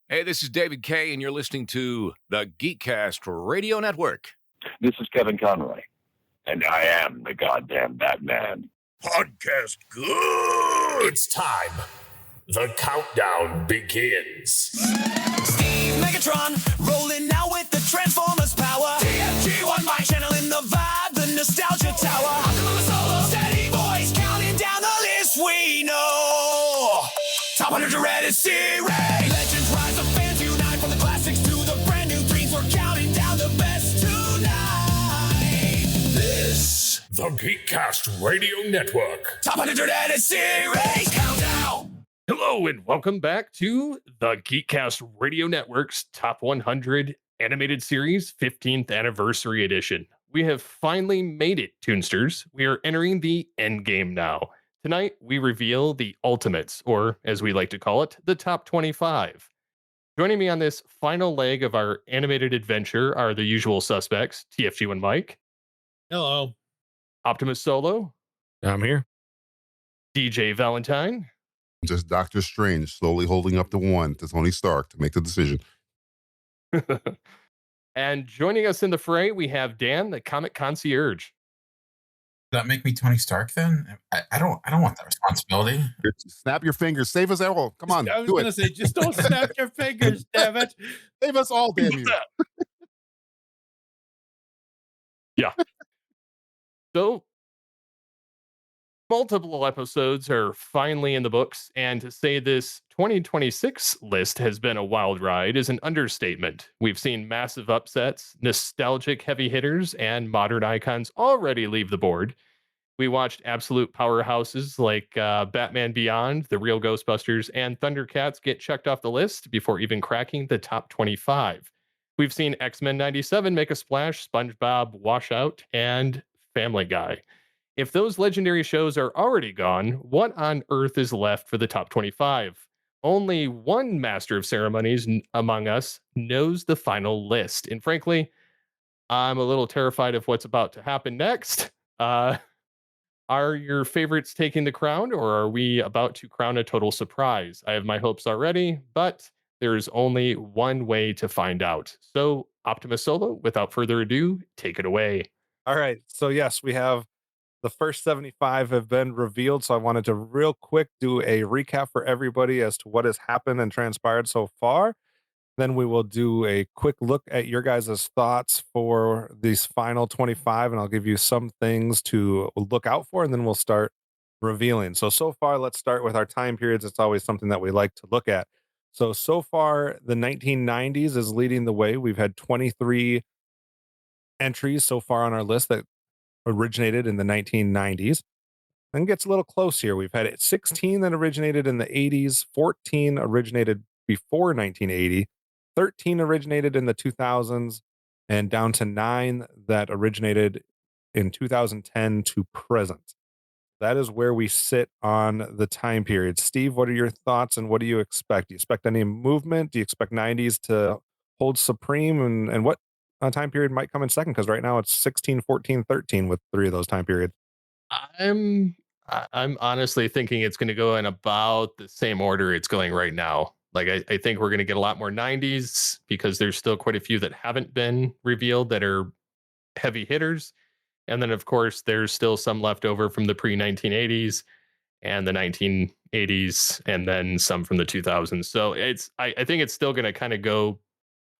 Hey, this is David Kay, and you're listening to the GeekCast Radio Network. This is Kevin Conroy, and I am the goddamn Batman. Podcast good! It's time. The countdown begins. Steve Megatron, rolling now with the Transformers power. TFG1 Mike, channeling the vibe, the nostalgia tower. OptimusSolo, steady voice, counting down the list we know. Top 100 rated series. Legends rise, the fans unite. From the classics to the brand new dreams, we're counting down the best tonight. This, the GeekCast Radio Network. Top 100 rated series countdown. Hello and welcome back to the GeekCast Radio Network's Top 100 Animated Series 15th Anniversary Edition. We have finally made it, Toonsters. We are entering the endgame now. Tonight, we reveal the Ultimates, or as we like to call it, the Top 25. Joining me on this final leg of our animated adventure are the usual suspects, TFG1 Mike. Hello. OptimusSolo. I'm here. DJ Valentine. Just Doctor Strange slowly holding up the one to Tony Stark to make the decision. And joining us in the fray, we have Dan, the Comic Concierge. Does that make me Tony Stark then? I don't want that responsibility. Snap your fingers. Save us all. Come on. I was going to say, just don't snap your fingers, damn it. Save us all, damn you. Yeah. So, multiple episodes are finally in the books, and to say this 2026 list has been a wild ride is an understatement. We've seen massive upsets, nostalgic heavy hitters, and modern icons already leave the board. We watched absolute powerhouses like Batman Beyond, The Real Ghostbusters, and Thundercats get checked off the list before even cracking the top 25. We've seen X-Men 97 make a splash, SpongeBob wash out, and Family Guy. If those legendary shows are already gone, what on earth is left for the top 25? Only one master of ceremonies among us knows the final list. And frankly, I'm a little terrified of what's about to happen next. Are your favorites taking the crown, or are we about to crown a total surprise? I have my hopes already, but there is only one way to find out. So, OptimusSolo, without further ado, take it away. All right. So, yes, we have the first 75 have been revealed, so I wanted to real quick do a recap for everybody as to what has happened and transpired so far. Then we will do a quick look at your guys' thoughts for these final 25, and I'll give you some things to look out for, and then we'll start revealing. So far, let's start with our time periods. It's always something that we like to look at. So far, the 1990s is leading the way. We've had 23 entries so far on our list that originated in the 1990s. Then it gets a little close here. We've had 16 that originated in the 80s, 14 originated before 1980, 13 originated in the 2000s, and down to 9 that originated in 2010 to present. That is where we sit on the time period. Steve, what are your thoughts and what do you expect? Do you expect any movement? Do you expect 90s to hold supreme? And what time period might come in second? Because right now it's 16, 14, 13 with 3 of those time periods. I'm honestly thinking it's going to go in about the same order it's going right now. Like, I think we're going to get a lot more 90s because there's still quite a few that haven't been revealed that are heavy hitters. And then, of course, there's still some left over from the pre-1980s and the 1980s, and then some from the 2000s. So I think it's still going to kind of go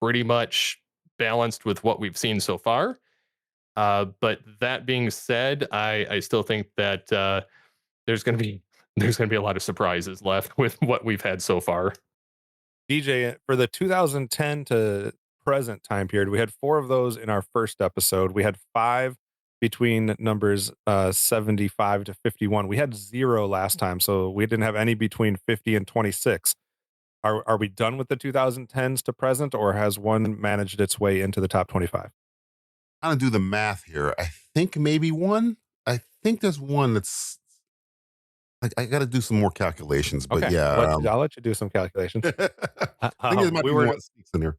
pretty much balanced with what we've seen so far. But that being said, I still think that there's going to be a lot of surprises left with what we've had so far. DJ, for the 2010 to present time period, we had 4 of those in our first episode. We had 5 between numbers 75 to 51. We had 0 last time, so we didn't have any between 50 and 26. Are we done with the 2010s to present, or has one managed its way into the top 25? I'm going to do the math here. I think maybe one. I think there's one that's like, I got to do some more calculations, but okay. yeah. I'll let you do some calculations. I think there might be one that sneaks in here.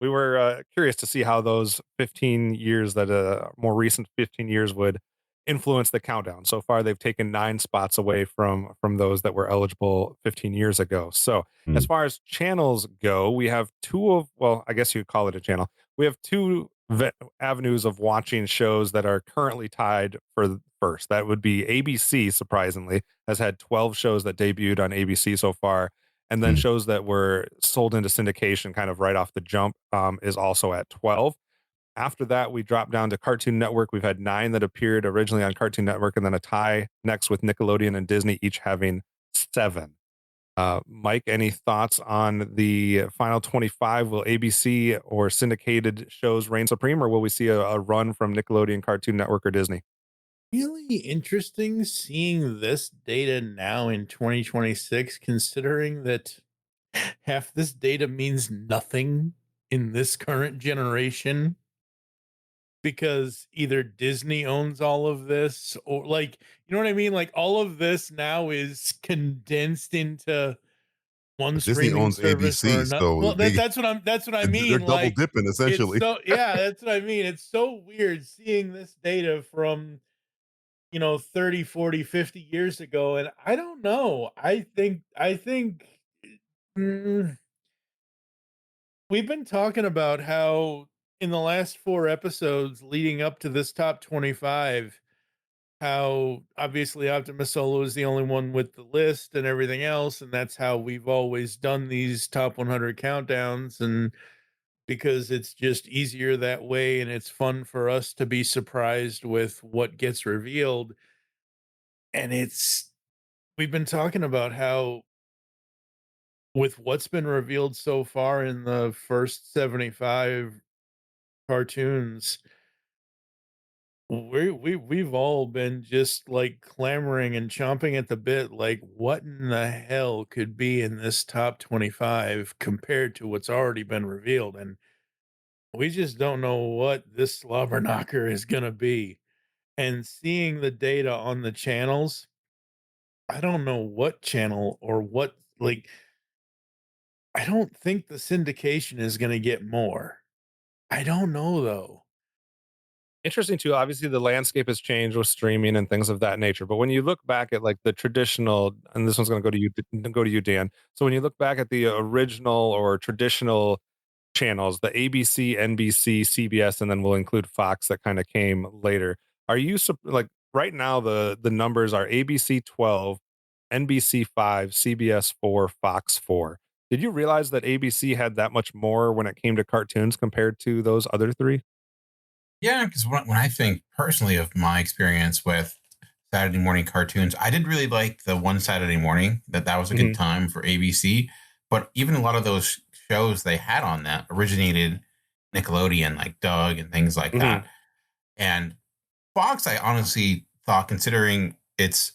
We were curious to see how those 15 years, that more recent 15 years would influence the countdown. So far, they've taken 9 spots away from those that were eligible 15 years ago. So as far as channels go, we have I guess you'd call it a channel. We have 2 avenues of watching shows that are currently tied for first. That would be ABC, surprisingly, has had 12 shows that debuted on ABC so far. And then shows that were sold into syndication kind of right off the jump is also at 12. After that, we dropped down to Cartoon Network. We've had 9 that appeared originally on Cartoon Network, and then a tie next with Nickelodeon and Disney, each having 7. Mike, any thoughts on the final 25? Will ABC or syndicated shows reign supreme, or will we see a run from Nickelodeon, Cartoon Network, or Disney? Really interesting seeing this data now in 2026, considering that half this data means nothing in this current generation, because either Disney owns all of this, or like, you know what I mean? Like, all of this now is condensed into one Disney streaming owns service or ABC, another. so Well, that's what I mean. they're double Like, dipping essentially. that's what I mean. It's so weird seeing this data from 30, 40, 50 years ago. And I don't know. I think mm, we've been talking about how in the last 4 episodes leading up to this top 25, how obviously OptimusSolo is the only one with the list and everything else. And that's how we've always done these top 100 countdowns. And because it's just easier that way. And it's fun for us to be surprised with what gets revealed. And we've been talking about how with what's been revealed so far in the first 75 cartoons, we've all been just like clamoring and chomping at the bit, like what in the hell could be in this top 25 compared to what's already been revealed. And we just don't know what this slobber knocker is going to be. And seeing the data on the channels, I don't know what channel or what, like, I don't think the syndication is going to get more. I don't know though. Interesting too. Obviously, the landscape has changed with streaming and things of that nature. But when you look back at like the traditional, and this one's going to go to you, Dan. So when you look back at the original or traditional channels, the ABC, NBC, CBS, and then we'll include Fox that kind of came later. Are you like right now the numbers are ABC 12, NBC 5, CBS 4, Fox 4. Did you realize that ABC had that much more when it came to cartoons compared to those other 3? Yeah, because when I think personally of my experience with Saturday morning cartoons, I did really like the one Saturday morning. That was a good time for ABC. But even a lot of those shows they had on that originated Nickelodeon, like Doug and things like that. And Fox, I honestly thought, considering its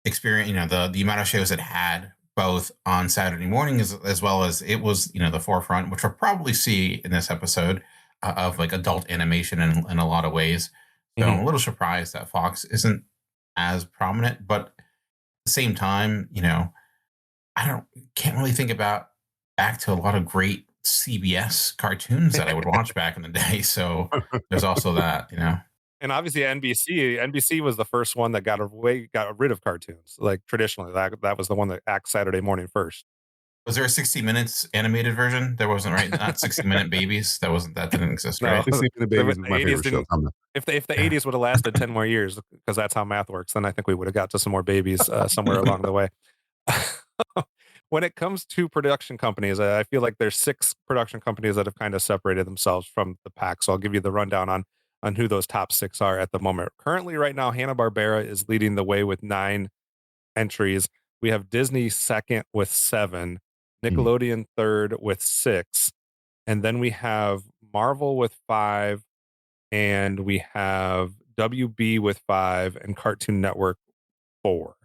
experience, the amount of shows it had both on Saturday morning as well as it was, the forefront, which we'll probably see in this episode of like adult animation in a lot of ways. So I'm a little surprised that Fox isn't as prominent, but at the same time, can't really think back to a lot of great CBS cartoons that I would watch back in the day. So there's also that, And obviously NBC was the first one that got rid of cartoons. Like traditionally, that was the one that acts Saturday morning first. Was there a 60 Minutes animated version? There wasn't, right? Not 60-minute babies. That didn't exist, right? 60-minute babies was my favorite show. If the 80s would have lasted 10 more years, because that's how math works, then I think we would have got to some more babies somewhere along the way. When it comes to production companies, I feel like there's 6 production companies that have kind of separated themselves from the pack. So I'll give you the rundown on who those top 6 are at the moment. Currently, right now, Hanna-Barbera is leading the way with 9 entries. We have Disney second with 7, Nickelodeon third with 6, and then we have Marvel with 5, and we have WB with 5, and Cartoon Network 4.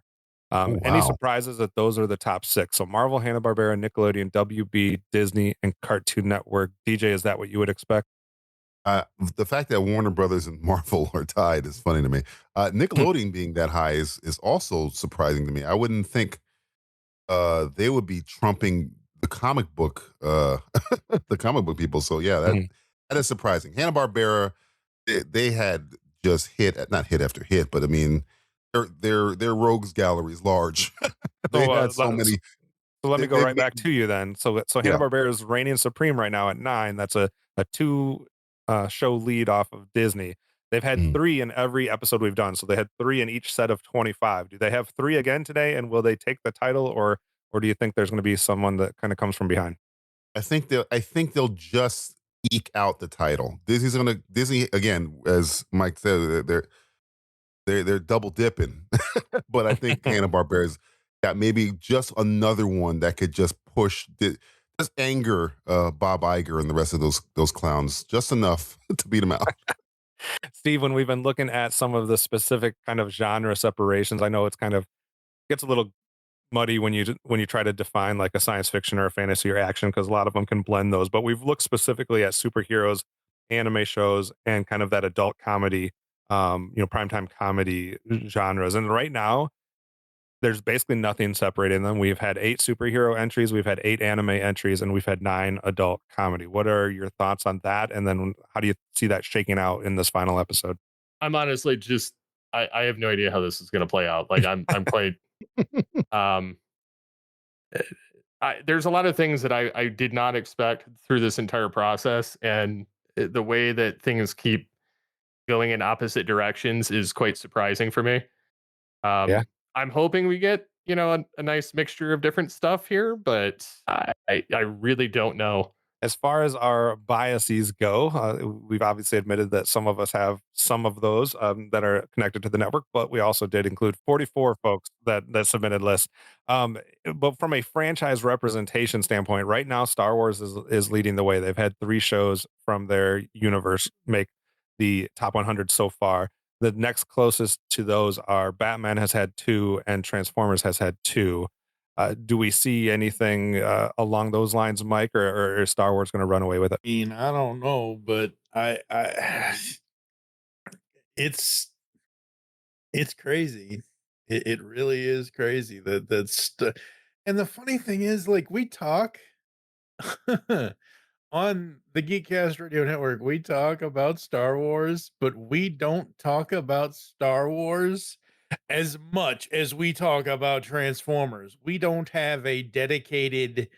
Any surprises that those are the top 6? So Marvel, Hanna-Barbera, Nickelodeon, WB, Disney, and Cartoon Network. DJ, is that what you would expect? The fact that Warner Brothers and Marvel are tied is funny to me. Nickelodeon being that high is also surprising to me. I wouldn't think they would be trumping the comic book the comic book people. So yeah, that is surprising. Hanna-Barbera, they had just not hit after hit, but I mean, their rogues gallery is large. They had so many. So let me go they right back to you then. So Yeah. Hanna-Barbera is reigning supreme right now at 9. That's a 2 show lead off of Disney. They've had 3 in every episode we've done. So they had 3 in each set of 25. Do they have 3 again today? And will they take the title, or do you think there's going to be someone that kind of comes from behind? I think they'll just eke out the title. Disney again, as Mike said, they're double dipping. But I think Hanna-Barbera's got maybe just another one that could just push just anger Bob Iger and the rest of those clowns just enough to beat them out. Steve, when we've been looking at some of the specific kind of genre separations, I know it's kind of gets a little muddy when you try to define like a science fiction or a fantasy or action, because a lot of them can blend those. But we've looked specifically at superheroes, anime shows, and kind of that adult comedy, primetime comedy genres. And right now, there's basically nothing separating them. We've had 8 superhero entries, we've had 8 anime entries, and we've had 9 adult comedy. What are your thoughts on that? And then how do you see that shaking out in this final episode? I'm honestly just I have no idea how this is going to play out. Like I'm quite there's a lot of things that I did not expect through this entire process, and the way that things keep going in opposite directions is quite surprising for me. Yeah. I'm hoping we get, a nice mixture of different stuff here, but I really don't know. As far as our biases go, we've obviously admitted that some of us have some of those that are connected to the network, but we also did include 44 folks that submitted lists. But from a franchise representation standpoint, right now, Star Wars is leading the way. They've had 3 shows from their universe make the top 100 so far. The next closest to those are Batman has had 2 and Transformers has had 2. Do we see anything along those lines, Mike, or is Star Wars going to run away with it? I mean, I don't know, but it's crazy. It really is crazy and the funny thing is, like, we talk on the GeekCast Radio Network, we talk about Star Wars, but we don't talk about Star Wars as much as we talk about Transformers. We don't have a dedicated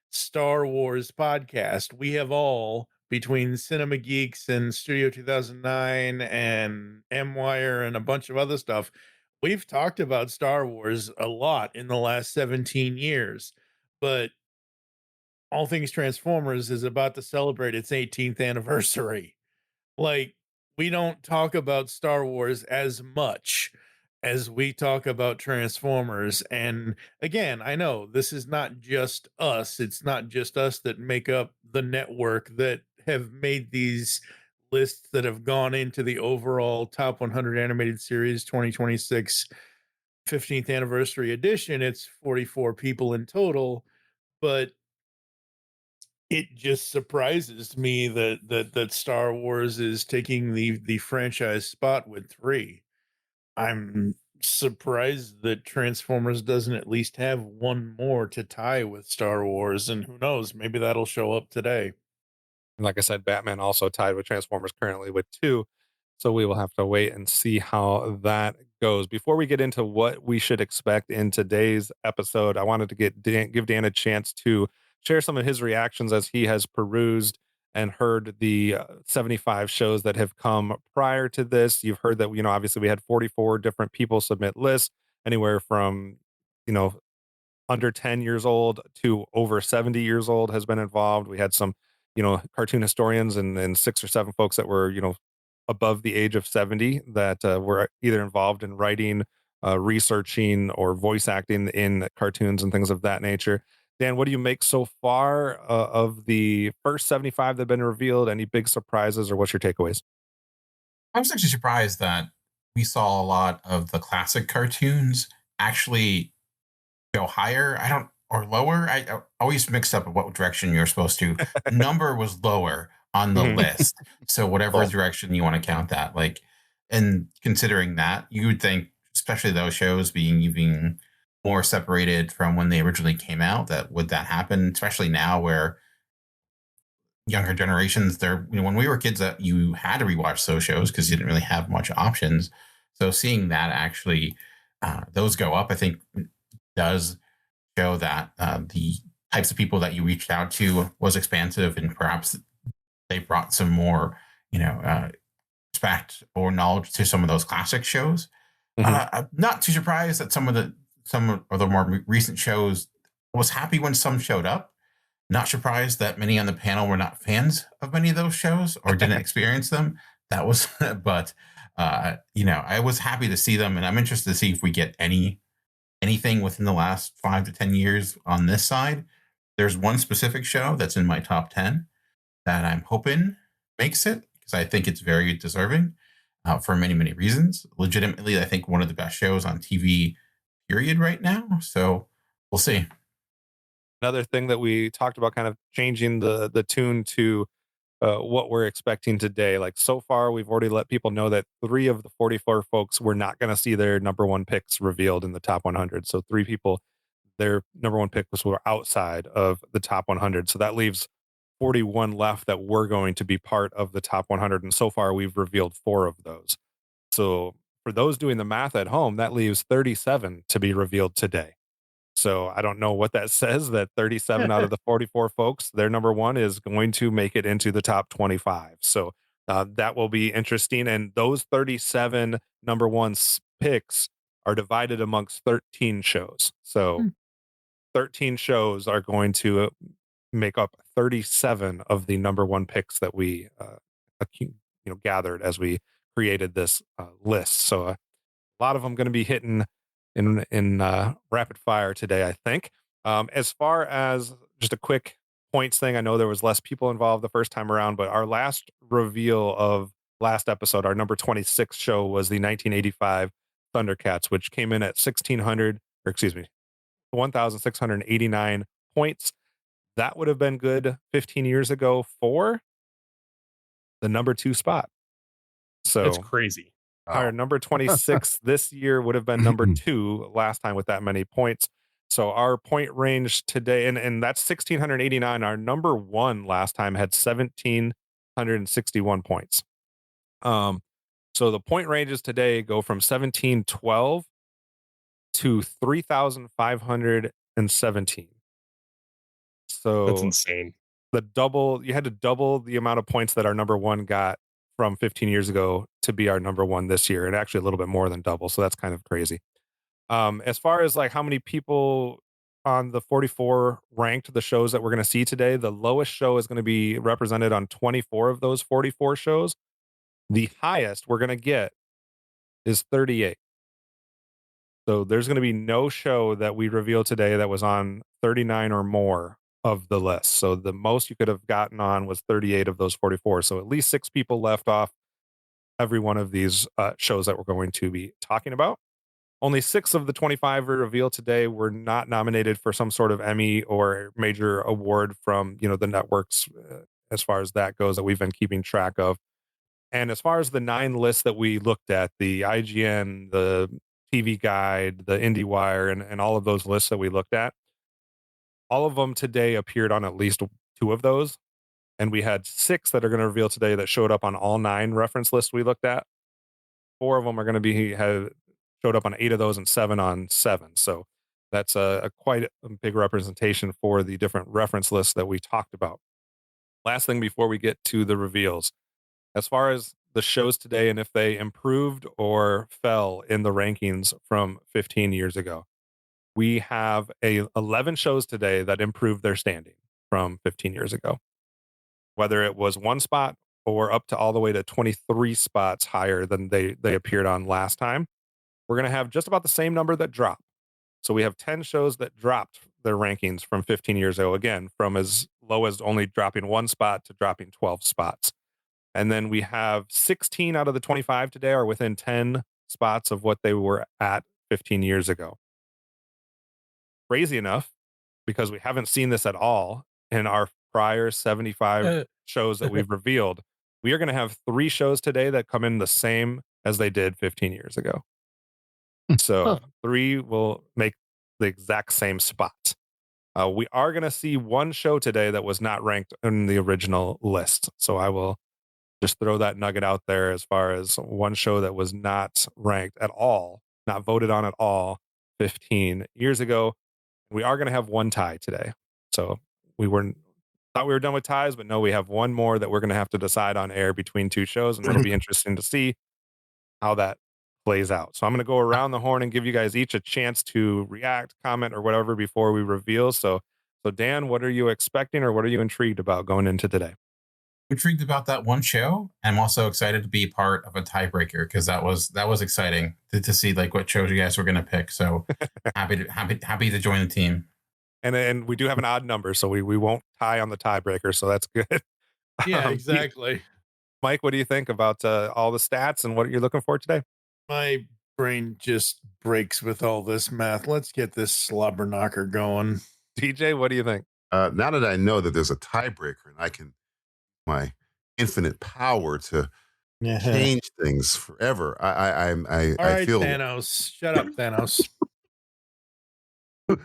Star Wars podcast. We have all, between Cinema Geeks and Studio 2009 and M-Wire and a bunch of other stuff, we've talked about Star Wars a lot in the last 17 years. But All Things Transformers is about to celebrate its 18th anniversary. Like, we don't talk about Star Wars as much as we talk about Transformers. And again, I know this is not just us. It's not just us that make up the network that have made these lists that have gone into the overall top 100 animated series 2026 15th anniversary edition. It's 44 people in total, but it just surprises me that Star Wars is taking the franchise spot with 3. I'm surprised that Transformers doesn't at least have one more to tie with Star Wars, and who knows, maybe that'll show up today. And like I said, Batman also tied with Transformers currently with 2. So we will have to wait and see how that goes. Before we get into what we should expect in today's episode, I wanted to give Dan a chance to share some of his reactions as he has perused and heard the 75 shows that have come prior to this. You've heard that, obviously we had 44 different people submit lists, anywhere from, under 10 years old to over 70 years old has been involved. We had some, cartoon historians and 6 or 7 folks that were, above the age of 70 that were either involved in writing, researching, or voice acting in cartoons and things of that nature. Dan, what do you make so far of the first 75 that have been revealed? Any big surprises, or what's your takeaways? I was actually surprised that we saw a lot of the classic cartoons actually go higher. Or lower. I always mixed up what direction you're supposed to. The number was lower on the list. So whatever direction you want to count that, and considering that, you would think, especially those shows being even more separated from when they originally came out, that would happen, especially now where, younger generations, there, when we were kids, that you had to rewatch those shows because you didn't really have much options. So seeing that actually those go up, I think, does show that the types of people that you reached out to was expansive, and perhaps they brought some more, respect or knowledge to some of those classic shows. I'm not too surprised that some of the more recent shows, I was happy when some showed up. Not surprised that many on the panel were not fans of many of those shows or didn't experience them. That was, but I was happy to see them, and I'm interested to see if we get anything within the last 5 to 10 years on this side. There's one specific show that's in my top 10 that I'm hoping makes it, because I think it's very deserving for many, many reasons. Legitimately, I think one of the best shows on TV, period, right now. So we'll see. Another thing that we talked about, kind of changing the tune to what we're expecting today. Like, so far, we've already let people know that 3 of the 44 folks were not going to see their number one picks revealed in the top 100. So 3 people, their number one picks were outside of the top 100. So that leaves 41 left that were going to be part of the top 100. And so far, we've revealed 4 of those. So for those doing the math at home, that leaves 37 to be revealed today. So I don't know what that says, that 37 out of the 44 folks, their number one is going to make it into the top 25. So that will be interesting. And those 37 number one picks are divided amongst 13 shows. So 13 shows are going to make up 37 of the number one picks that we gathered as we created this list. So a lot of them going to be hitting in rapid fire today, I think. As far as just a quick points thing, I know there was less people involved the first time around, but our last reveal of last episode, our number 26 show, was the 1985 Thundercats, which came in at 1,689 points. That would have been good 15 years ago for the number 2 spot. So That's crazy. Our number 26 this year would have been number 2 last time with that many points. So our point range today, and that's 1,689. Our number 1 last time had 1,761 points. So the point ranges today go from 1,712 to 3,517. So That's insane. You had to double the amount of points that our number 1 got from 15 years ago to be our number 1 this year, and actually a little bit more than double. So that's kind of crazy. As far as like how many people on the 44 ranked the shows that we're going to see today, the lowest show is going to be represented on 24 of those 44 shows. The highest we're going to get is 38. So there's going to be no show that we reveal today that was on 39 or more of the list. So the most you could have gotten on was 38 of those 44. So at least 6 people left off every one of these shows that we're going to be talking about. Only 6 of the 25 we revealed today were not nominated for some sort of Emmy or major award from, the networks, as far as that goes, that we've been keeping track of. And as far as the 9 lists that we looked at, the IGN, the TV Guide, the IndieWire, and all of those lists that we looked at, all of them today appeared on at least 2 of those. And we had 6 that are going to reveal today that showed up on all 9 reference lists we looked at. 4 of them are going to have showed up on 8 of those and 7 on 7. So that's a quite a big representation for the different reference lists that we talked about. Last thing before we get to the reveals, as far as the shows today and if they improved or fell in the rankings from 15 years ago, we have 11 shows today that improved their standing from 15 years ago. Whether it was 1 spot or up to all the way to 23 spots higher than they appeared on last time. We're going to have just about the same number that dropped. So we have 10 shows that dropped their rankings from 15 years ago, again, from as low as only dropping 1 spot to dropping 12 spots. And then we have 16 out of the 25 today are within 10 spots of what they were at 15 years ago. Crazy enough, because we haven't seen this at all in our prior 75 shows that we've revealed. We are going to have 3 shows today that come in the same as they did 15 years ago. So 3 will make the exact same spot. We are going to see one show today that was not ranked in the original list. So I will just throw that nugget out there as far as one show that was not ranked at all, not voted on at all 15 years ago. We are going to have one tie today. So thought we were done with ties, but no, we have one more that we're going to have to decide on air between two shows. And it'll be interesting to see how that plays out. So I'm going to go around the horn and give you guys each a chance to react, comment, or whatever before we reveal. So Dan, what are you expecting, or what are you intrigued about going into today? Intrigued about that one show. I'm also excited to be part of a tiebreaker because that was exciting to see like what shows you guys were going to pick. So happy to join the team. And we do have an odd number, so we won't tie on the tiebreaker. So that's good. Yeah, exactly. Mike, what do you think about all the stats and what you're looking for today? My brain just breaks with all this math. Let's get this slobber knocker going. DJ, what do you think? Now that I know that there's a tiebreaker and I can my infinite power to change things forever, I feel Thanos. Shut up, Thanos.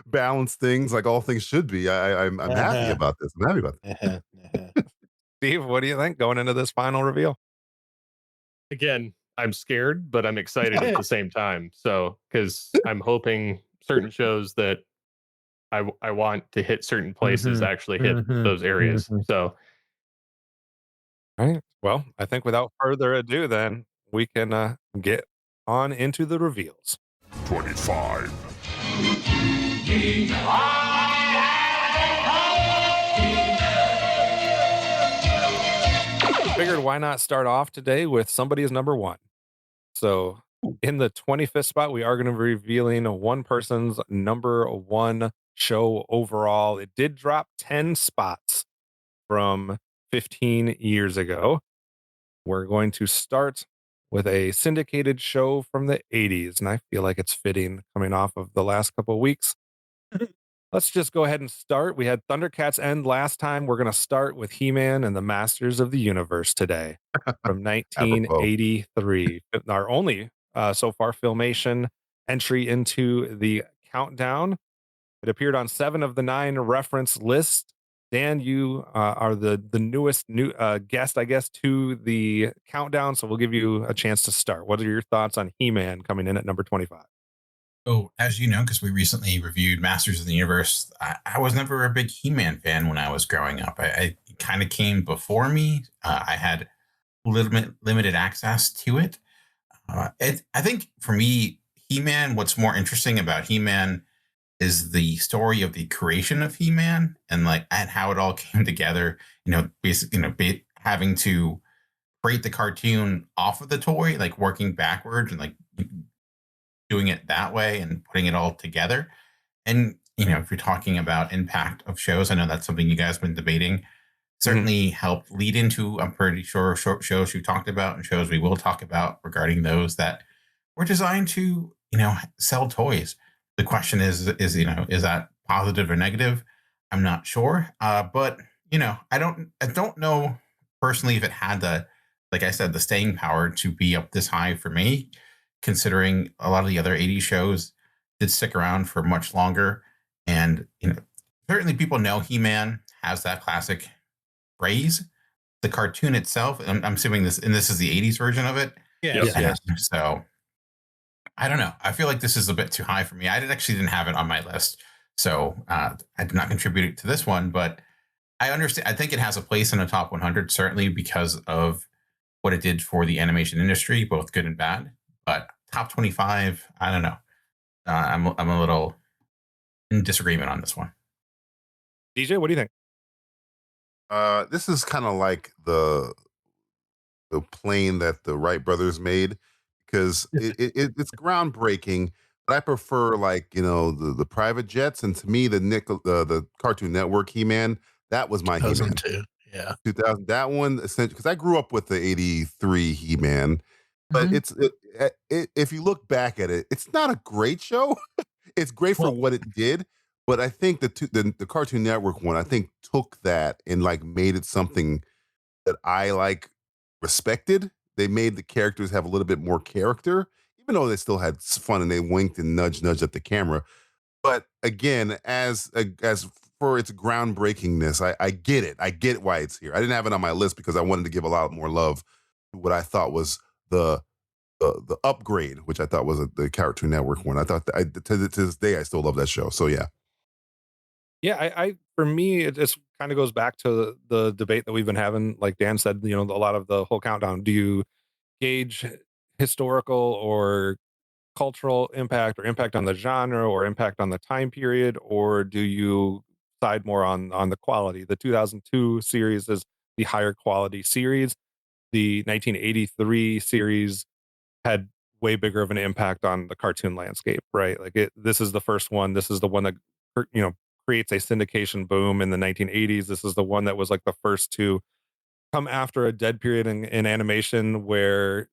balance things like all things should be. I'm happy about this. I'm happy about this. Steve, what do you think going into this final reveal? Again, I'm scared, but I'm excited at the same time. So, because I'm hoping certain shows that I want to hit certain places actually hit those areas. So, all right. Well, I think without further ado, then we can get on into the reveals. 25. Figured why not start off today with somebody is number one. So in the 25th spot, we are going to be revealing one person's number one show overall. It did drop 10 spots from 15 years ago. We're going to start with a syndicated show from the 80s, and I feel like it's fitting coming off of the last couple of weeks. Let's just go ahead and start. We had Thundercats end last time. We're going to start with He-Man and the Masters of the Universe today from 1983. Our only, so far, Filmation entry into the countdown. It appeared on 7 of the 9 reference lists. Dan, you are the newest guest, I guess, to the countdown, so we'll give you a chance to start. What are your thoughts on He-Man coming in at number 25? Oh, as you know, because we recently reviewed Masters of the Universe, I was never a big He-Man fan when I was growing up. I kind of came before me. I had limited access to it. I think for me, He-Man, what's more interesting about He-Man is the story of the creation of He-Man and how it all came together. Basically, having to create the cartoon off of the toy, like working backwards and doing it that way and putting it all together. And, if you're talking about impact of shows, I know that's something you guys have been debating, certainly helped lead into, I'm pretty sure, short shows you talked about and shows we will talk about regarding those that were designed to, sell toys. The question is that positive or negative? I'm not sure. But, I don't know personally if it had like I said, the staying power to be up this high for me, considering a lot of the other 80s shows did stick around for much longer. And, certainly people know He-Man has that classic phrase. The cartoon itself, I'm assuming this is the 80s version of it. Yes. So I don't know. I feel like this is a bit too high for me. I didn't have it on my list. So I did not contribute it to this one, but I understand. I think it has a place in the top 100, certainly because of what it did for the animation industry, both good and bad. But top 25, I don't know. I'm a little in disagreement on this one. DJ, what do you think? This is kind of like the plane that the Wright brothers made, because it's groundbreaking. But I prefer the private jets, and to me the Cartoon Network He-Man, that was my He-Man. 2000, that one, because I grew up with the 83 He-Man. But if you look back at it, it's not a great show. It's great for what it did, but I think the Cartoon Network one, I think, took that and made it something that I respected. They made the characters have a little bit more character, even though they still had fun and they winked and nudged at the camera. But again, as for its groundbreakingness, I get it. I get why it's here. I didn't have it on my list because I wanted to give a lot more love to what I thought was the upgrade, which I thought was the Cartoon Network one. I thought to this day I still love that show. So yeah. Yeah, I for me, it just kind of goes back to the debate that we've been having. Like Dan said, a lot of the whole countdown. Do you gauge historical or cultural impact, or impact on the genre, or impact on the time period, or do you side more on the quality? The 2002 series is the higher quality series. The 1983 series had way bigger of an impact on the cartoon landscape, right? Like this is the first one. This is the one that creates a syndication boom in the 1980s. This is the one that was like the first to come after a dead period in animation where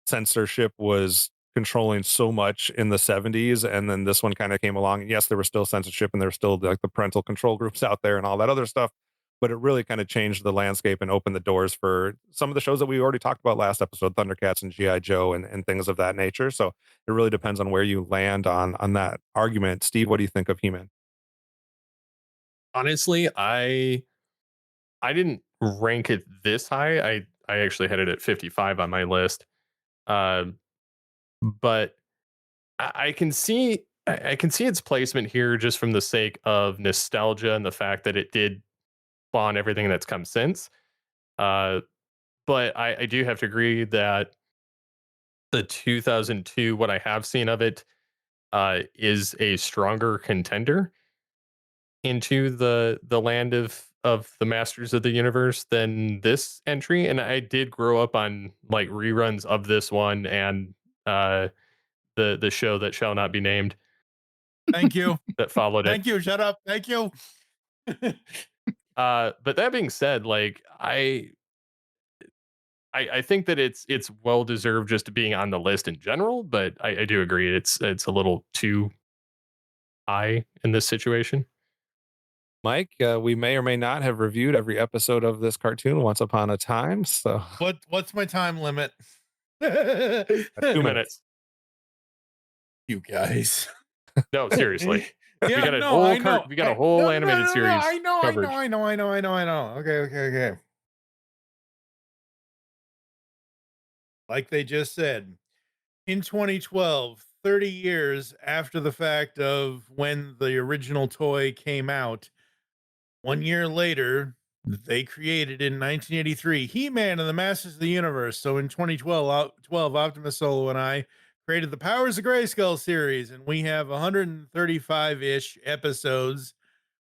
censorship was controlling so much in the 70s, and then this one kind of came along. And yes, there was still censorship, and there was still like the parental control groups out there and all that other stuff, but it really kind of changed the landscape and opened the doors for some of the shows that we already talked about last episode, Thundercats and G.I. Joe and things of that nature. So it really depends on where you land on that argument. Steve, what do you think of He-Man? Honestly, I didn't rank it this high. I actually had it at 55 on my list. But I can see its placement here just from the sake of nostalgia and the fact that it did spawn everything that's come since. But I do have to agree that the 2002, what I have seen of it, is a stronger contender into the land of the Masters of the Universe than this entry. And I did grow up on like reruns of this one and the show that shall not be named. Thank you. That followed it. Thank you. Shut up. Thank you. But that being said, like I think that it's well deserved just being on the list in general, but I do agree it's a little too high in this situation. Mike, we may or may not have reviewed every episode of this cartoon once upon a time. So what's my time limit? 2 minutes. You guys. No, seriously. Yeah, we got a whole animated series. I know. Okay. Like they just said, in 2012, 30 years after the fact of when the original toy came out, 1 year later, they created in 1983 He-Man and the Masters of the Universe. So in 2012, OptimusSolo and I created the Powers of Grayskull series, and we have 135-ish episodes.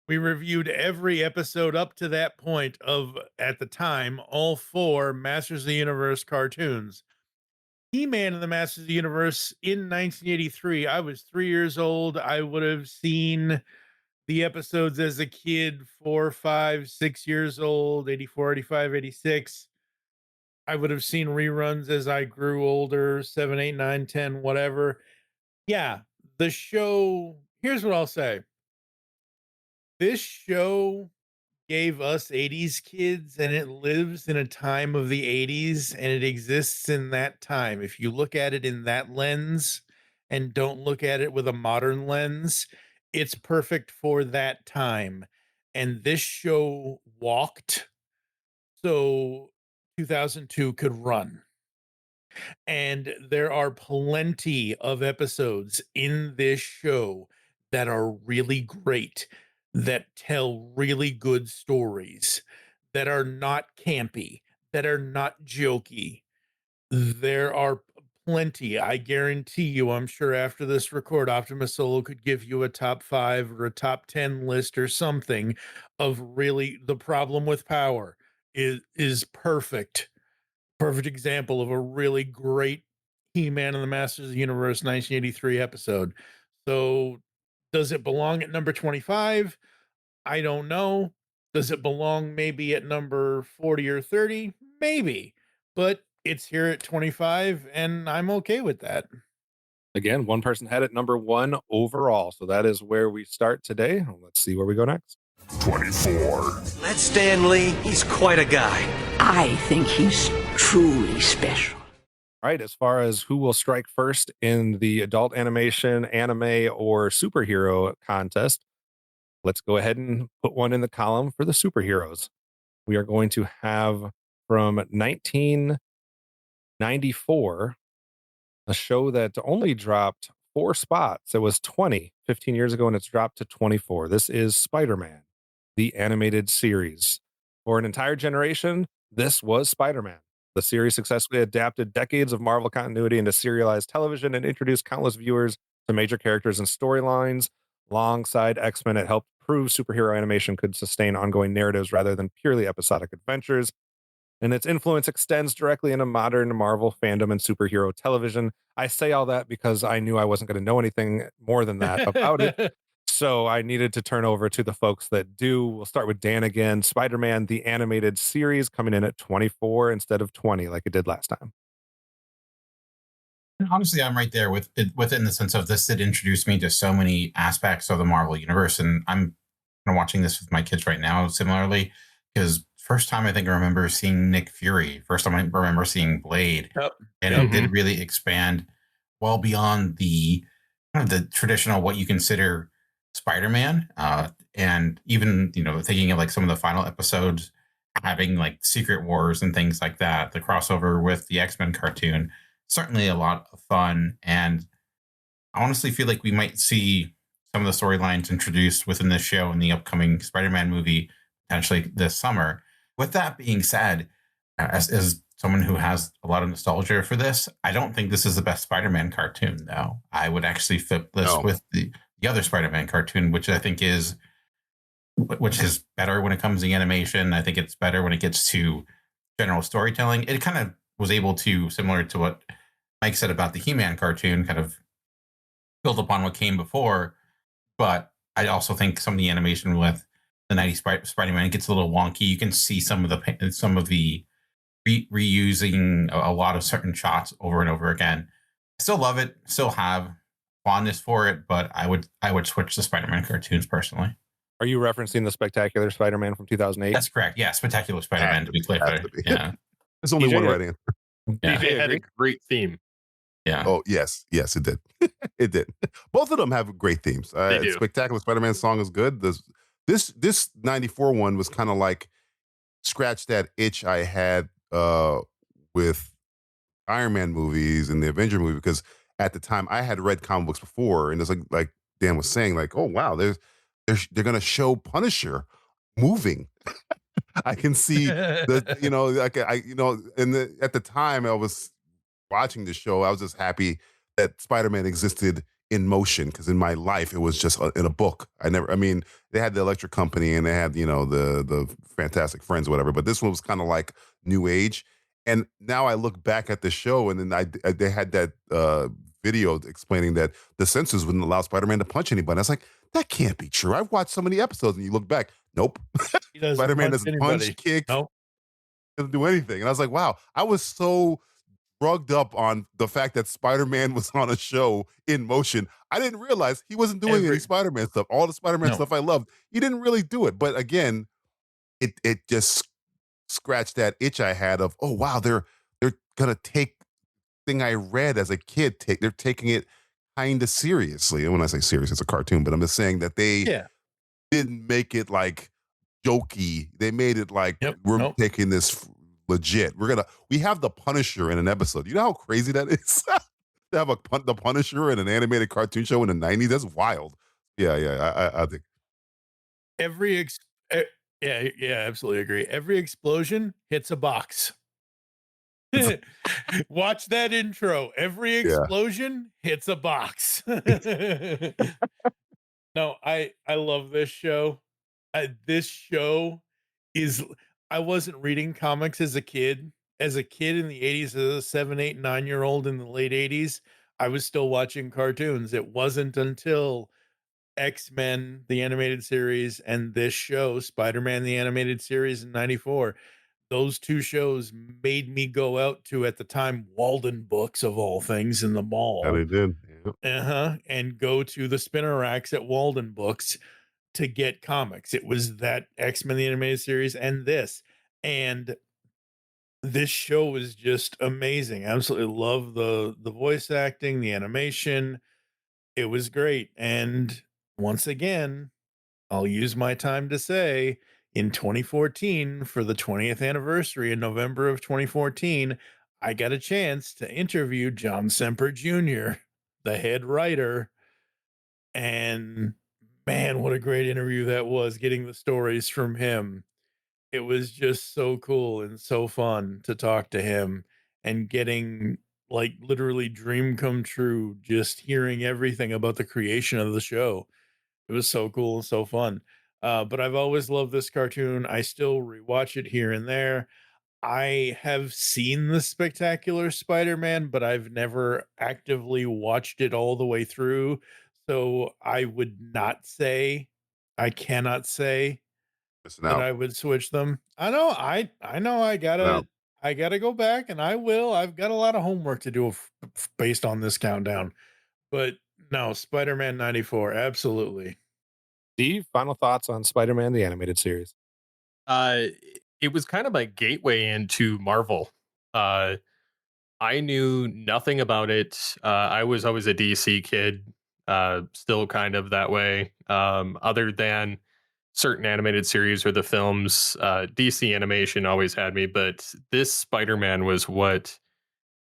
We reviewed every episode up to that point of, at the time, all 4 Masters of the Universe cartoons. He-Man and the Masters of the Universe in 1983. I was 3 years old. I would have seen the episodes as a kid, 4, 5, 6 years old, 84, 85, 86. I would have seen reruns as I grew older, 7, 8, 9, 10, whatever. Yeah, the show, here's what I'll say. This show gave us 80s kids, and it lives in a time of the 80s, and it exists in that time. If you look at it in that lens and don't look at it with a modern lens, it's perfect for that time. And this show walked so 2002 could run. And there are plenty of episodes in this show that are really great, that tell really good stories, that are not campy, that are not jokey. There are plenty. I guarantee you, I'm sure after this record, OptimusSolo could give you a top 5 or a top 10 list or something of really The Problem with Power is perfect example of a really great He-Man and the Masters of the Universe 1983 episode. So does it belong at number 25? I don't know. Does it belong maybe at number 40 or 30? Maybe. But it's here at 25, and I'm okay with that. Again, one person had it number 1 overall. So that is where we start today. Let's see where we go next. 24. That's Stan Lee. He's quite a guy. I think he's truly special. Right. As far as who will strike first in the adult animation, anime, or superhero contest, let's go ahead and put one in the column for the superheroes. We are going to have from 1994, a show that only dropped 4 spots. It was 15 years ago, and it's dropped to 24. This is Spider-Man, the animated series. For an entire generation, this was Spider-Man. The series successfully adapted decades of Marvel continuity into serialized television and introduced countless viewers to major characters and storylines. Alongside X-Men, it helped prove superhero animation could sustain ongoing narratives rather than purely episodic adventures, and its influence extends directly into modern Marvel fandom and superhero television. I say all that because I knew I wasn't going to know anything more than that about it. So I needed to turn over to the folks that do. We'll start with Dan again. Spider-Man, the animated series, coming in at 24 instead of 20, like it did last time. And honestly, I'm right there with it, within the sense of this that introduced me to so many aspects of the Marvel universe. And I'm watching this with my kids right now, similarly, because first time I think I remember seeing Nick Fury, first time I remember seeing Blade, and it did really expand well beyond the kind of the traditional what you consider Spider-Man, and even thinking of like some of the final episodes having like Secret Wars and things like that, the crossover with the X-Men cartoon, certainly a lot of fun. And I honestly feel like we might see some of the storylines introduced within this show in the upcoming Spider-Man movie potentially this summer. With that being said, as someone who has a lot of nostalgia for this, I don't think this is the best Spider-Man cartoon, though. I would actually flip this with the other Spider-Man cartoon, which I think is better when it comes to animation. I think it's better when it gets to general storytelling. It kind of was able to, similar to what Mike said about the He-Man cartoon, kind of build upon what came before. But I also think some of the animation with the 90s Spider-Man gets a little wonky. You can see some of the reusing a lot of certain shots over and over again. I still love it, still have fondness for it, but I would switch to Spider-Man cartoons personally. Are you referencing the Spectacular Spider-Man from 2008? That's correct. Yeah, Spectacular Spider-Man, to be clear. Yeah. There's only one right answer. DJ had a great theme. Yeah. Oh, yes, it did. It did. Both of them have great themes. Spectacular Spider-Man song is good. This 94 one was kind of like scratch that itch I had with Iron Man movies and the Avenger movie, because at the time I had read comic books before, and it's like Dan was saying, like, oh wow, they're gonna show Punisher moving. I can see at the time I was watching the show, I was just happy that Spider-Man existed in motion, because in my life it was just in a book. They had the Electric Company and they had the Fantastic Friends or whatever, but this one was kind of like new age. And now I look back at the show, and then they had that video explaining that the censors wouldn't allow Spider-Man to punch anybody. I was like, that can't be true. I've watched so many episodes, and you look back, nope. Spider-Man doesn't punch, kick, doesn't do anything. And I was like, wow, I was so drugged up on the fact that Spider-Man was on a show in motion. I didn't realize he wasn't doing any Spider-Man stuff. All the Spider-Man stuff I loved, he didn't really do it. But again, it just scratched that itch I had of, oh wow, they're gonna take thing I read as a kid. They're taking it kind of seriously. And when I say serious, it's a cartoon, but I'm just saying that they didn't make it like jokey. They made it like we're taking this legit. We have the Punisher in an episode. You know how crazy that is? To have the Punisher in an animated cartoon show in the 90s? That's wild. Yeah, I think. Absolutely agree. Every explosion hits a box. Watch that intro. Every explosion hits a box. No, I love this show. This show is, I wasn't reading comics as a kid. As a kid in the 80s, as a 7, 8, 9-year-old in the late 80s, I was still watching cartoons. It wasn't until X-Men, the animated series, and this show, Spider-Man, the animated series in 94. Those two shows made me go out to, at the time, Walden Books, of all things, in the mall. Yeah, they did. And go to the spinner racks at Walden Books to get comics. It was that X-Men, the animated series, and this. And this show was just amazing. Absolutely love the voice acting, the animation. It was great. And once again, I'll use my time to say in 2014, for the 20th anniversary in November of 2014, I got a chance to interview John Semper Jr., the head writer. And man, what a great interview that was, getting the stories from him. It was just so cool and so fun to talk to him and getting like literally dream come true, just hearing everything about the creation of the show. It was so cool and so fun. But I've always loved this cartoon. I still rewatch it here and there. I have seen the Spectacular Spider-Man, but I've never actively watched it all the way through. So I would not say, I cannot say Missing that out. I would switch them. I know I Now, gotta go back, and I will. I've got a lot of homework to do based on this countdown. But no, Spider-Man 94, absolutely. Steve, final thoughts on Spider-Man the animated series? Uh, it was kind of my gateway into Marvel. I knew nothing about it. I was always a DC kid, still kind of that way. Other than certain animated series or the films, DC animation always had me. But this Spider-Man was what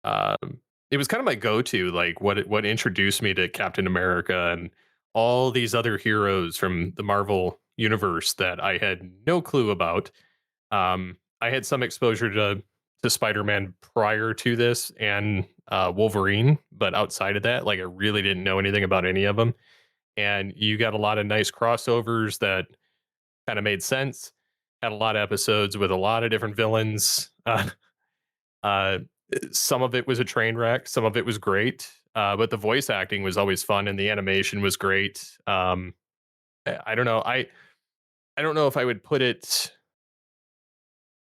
it was kind of my go-to. Like what introduced me to Captain America and all these other heroes from the Marvel universe that I had no clue about. I had some exposure to Spider-Man prior to this and Wolverine, but outside of that, like I really didn't know anything about any of them. And you got a lot of nice crossovers that kind of made sense. Had a lot of episodes with a lot of different villains. Uh, some of it was a train wreck, some of it was great, but the voice acting was always fun and the animation was great. I don't know. I don't know if I would put it.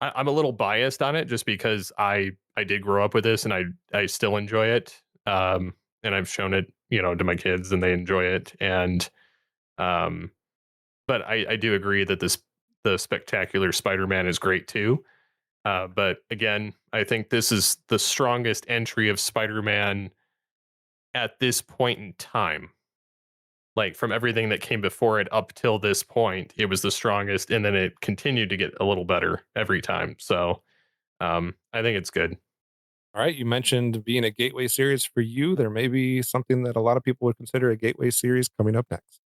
I'm a little biased on it just because I did grow up with this and I still enjoy it. And I've shown it, to my kids and they enjoy it. And but I do agree that the Spectacular Spider-Man is great too. But again, I think this is the strongest entry of Spider-Man at this point in time. Like from everything that came before it up till this point, it was the strongest, and then it continued to get a little better every time. So I think it's good. All right, you mentioned being a gateway series for you. There may be something that a lot of people would consider a gateway series coming up next.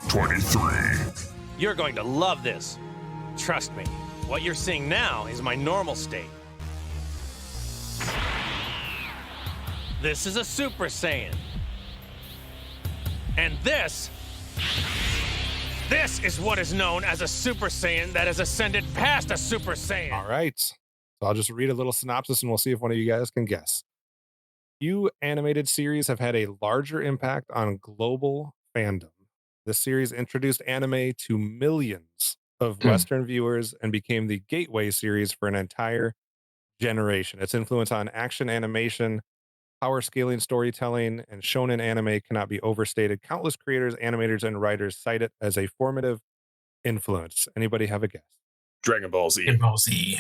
23. You're going to love this. Trust me. What you're seeing now is my normal state. This is a Super Saiyan. And this is what is known as a Super Saiyan that has ascended past a Super Saiyan. All right. So I'll just read a little synopsis and we'll see if one of you guys can guess. Few animated series have had a larger impact on global fandom. This series introduced anime to millions of Western viewers and became the gateway series for an entire generation. Its influence on action animation, power scaling storytelling, and shonen anime cannot be overstated. Countless creators, animators, and writers cite it as a formative influence. Anybody have a guess? Dragon Ball Z. Dragon Ball Z.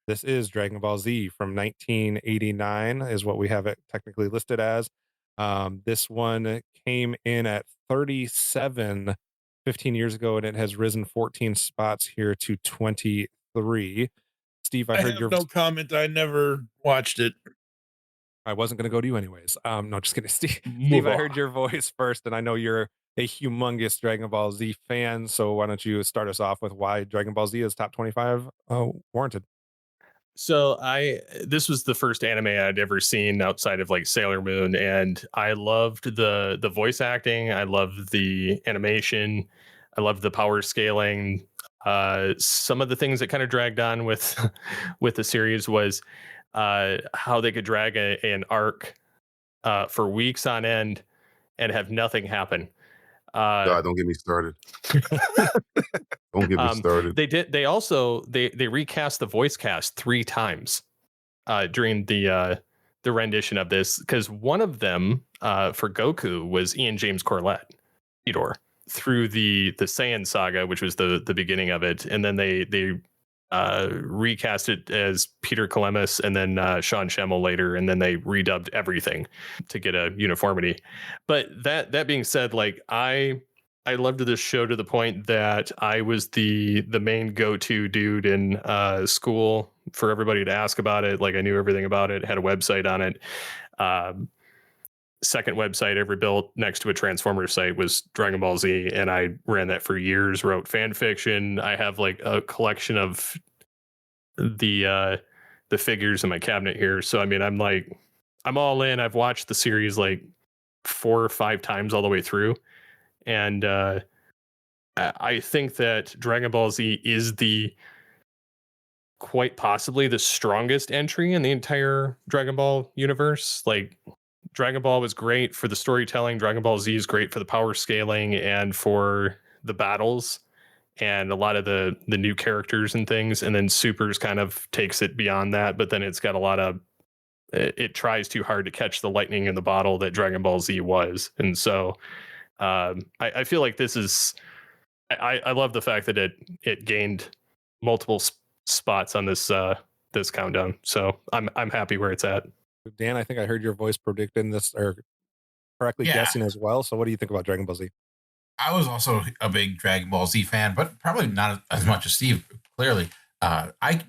This is Dragon Ball Z from 1989 is what we have it technically listed as. This one came in at 37 15 years ago, and it has risen 14 spots here to 23. Steve, I heard have your no comment. I never watched it. I wasn't going to go to you anyways. No, just kidding. Steve, I heard your voice first, and I know you're a humongous Dragon Ball Z fan. So why don't you start us off with why Dragon Ball Z is top 25 warranted? So this was the first anime I'd ever seen outside of like Sailor Moon, and I loved the voice acting. I loved the animation. I loved the power scaling. Some of the things that kind of dragged on with the series was how they could drag an arc for weeks on end and have nothing happen. God, don't get me started. Don't get me started. They also recast the voice cast 3 times during the rendition of this, because one of them for Goku was Ian James Corlett, Fedor, through the Saiyan saga, which was the beginning of it, and then they recast it as Peter Kelemis and then Sean Schemmel later, and then they redubbed everything to get a uniformity. But that being said, like I loved this show to the point that I was the main go-to dude in school for everybody to ask about it. Like I knew everything about it, had a website on it. Second website ever built next to a Transformers site was Dragon Ball Z, and I ran that for years, wrote fan fiction. I have like a collection of the figures in my cabinet here. So I mean, I'm all in. I've watched the series like 4 or 5 times all the way through. And I think that Dragon Ball Z is quite possibly the strongest entry in the entire Dragon Ball universe. Like Dragon Ball was great for the storytelling. Dragon Ball Z is great for the power scaling and for the battles and a lot of the new characters and things. And then Supers kind of takes it beyond that, but then it's got a lot of, it tries too hard to catch the lightning in the bottle that Dragon Ball Z was. And so I feel like this is, I love the fact that it gained multiple spots on this countdown. So I'm happy where it's at. Dan, I think I heard your voice predicting this or correctly guessing as well. So what do you think about Dragon Ball Z? I was also a big Dragon Ball Z fan, but probably not as much as Steve, clearly. It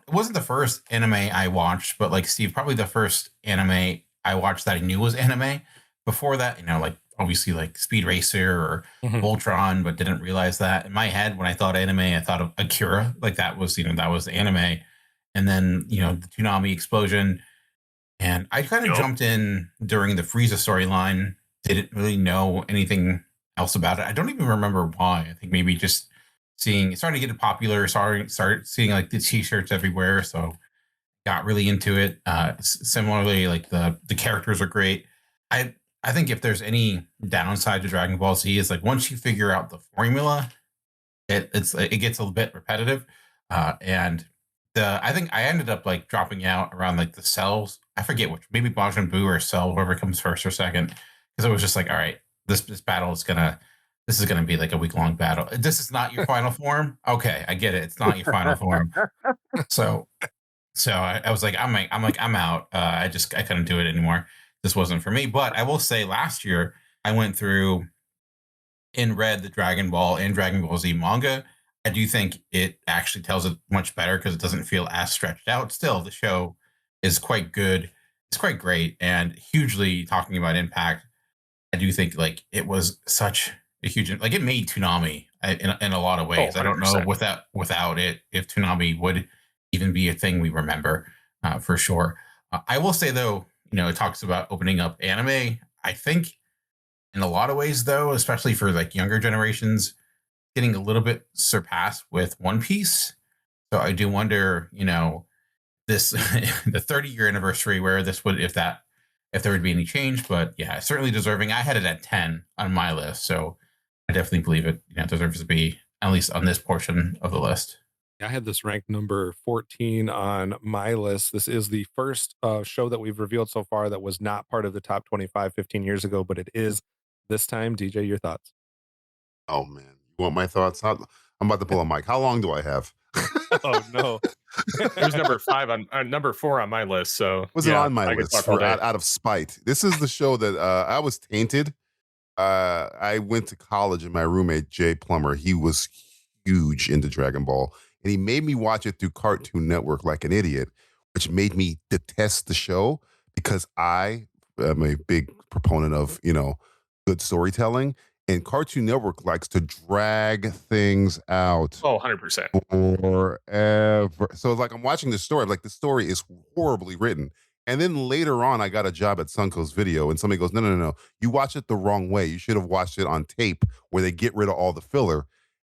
wasn't the first anime I watched, but like Steve, probably the first anime I watched that I knew was anime. Before that, like obviously like Speed Racer or Voltron, but didn't realize that. In my head, when I thought anime, I thought of Akira, like that was anime. And then, the Toonami explosion. And I kind of jumped in during the Frieza storyline. Didn't really know anything else about it. I don't even remember why. I think maybe just starting to get popular, started seeing like the t-shirts everywhere. So got really into it. Similarly, like the characters are great. I think if there's any downside to Dragon Ball Z is like once you figure out the formula, it gets a little bit repetitive. And I think I ended up like dropping out around like the cells. I forget which, maybe Majin Buu or Cell, whoever comes first or second. Because I was just like, all right, this battle is gonna be like a week-long battle. This is not your final form. Okay, I get it. It's not your final form. So I was like, I'm out. I couldn't do it anymore. This wasn't for me. But I will say last year I went through and read the Dragon Ball and Dragon Ball Z manga. I do think it actually tells it much better because it doesn't feel as stretched out. Still, the show is quite good. It's quite great and hugely talking about impact. I do think like it was such a huge, like it made Toonami in a lot of ways. I don't know without it if Toonami would even be a thing we remember for sure. I will say though, it talks about opening up anime. I think in a lot of ways though, especially for like younger generations, getting a little bit surpassed with One Piece. So I do wonder, this the 30-year anniversary where this would if there would be any change. But yeah, certainly deserving. I had it at 10 on my list, so I definitely believe it deserves to be at least on this portion of the list. I had this ranked number 14 on my list. This is the first show that we've revealed so far that was not part of the top 25 15 years ago, but it is this time. DJ, your thoughts? Oh man, you want my thoughts? I'm about to pull a mic. How long do I have? Oh no. It was number 4 on my list. So was it on my list out of spite? This is the show that I was tainted. I went to college and my roommate Jay Plummer, he was huge into Dragon Ball, and he made me watch it through Cartoon Network like an idiot, which made me detest the show because I am a big proponent of good storytelling. And Cartoon Network likes to drag things out. Oh, 100%. Forever. So like I'm watching the story, like the story is horribly written. And then later on, I got a job at Sunco's Video, and somebody goes, no. You watched it the wrong way. You should have watched it on tape where they get rid of all the filler.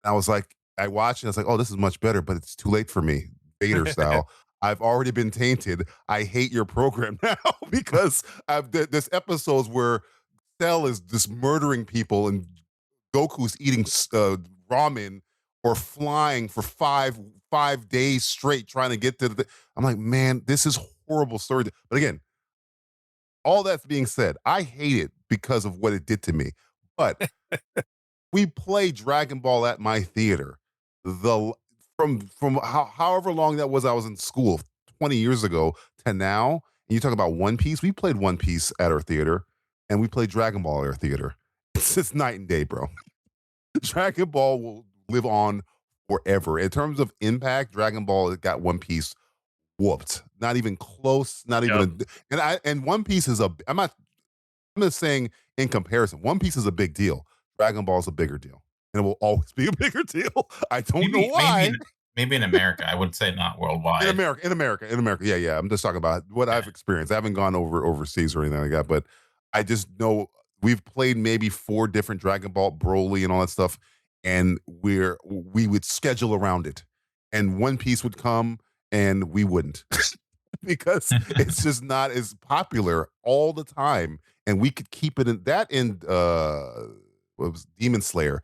And I was like, I watched it. I was like, oh, this is much better, but it's too late for me. Vader style. I've already been tainted. I hate your program now because there's episodes where Cell is just murdering people and Goku's eating ramen or flying for five days straight trying to get to the. I'm like, man, this is horrible story. But again, all that's being said, I hate it because of what it did to me. But we play Dragon Ball at my theater. The from however long that was, I was in school 20 years ago to now. And you talk about One Piece. We played One Piece at our theater, and we played Dragon Ball at our theater. It's night and day, bro. Dragon Ball will live on forever. In terms of impact, Dragon Ball got One Piece whooped. Not even close. Not even. And One Piece is I'm just saying in comparison. One Piece is a big deal. Dragon Ball is a bigger deal, and it will always be a bigger deal. I don't know why. Maybe in America, I would say not worldwide. In America. Yeah. I'm just talking about what I've experienced. I haven't gone overseas or anything like that, but I just know we've played maybe 4 different Dragon Ball, Broly, and all that stuff, and we would schedule around it, and One Piece would come, and we wouldn't because it's just not as popular all the time, and we could keep it in that what was Demon Slayer.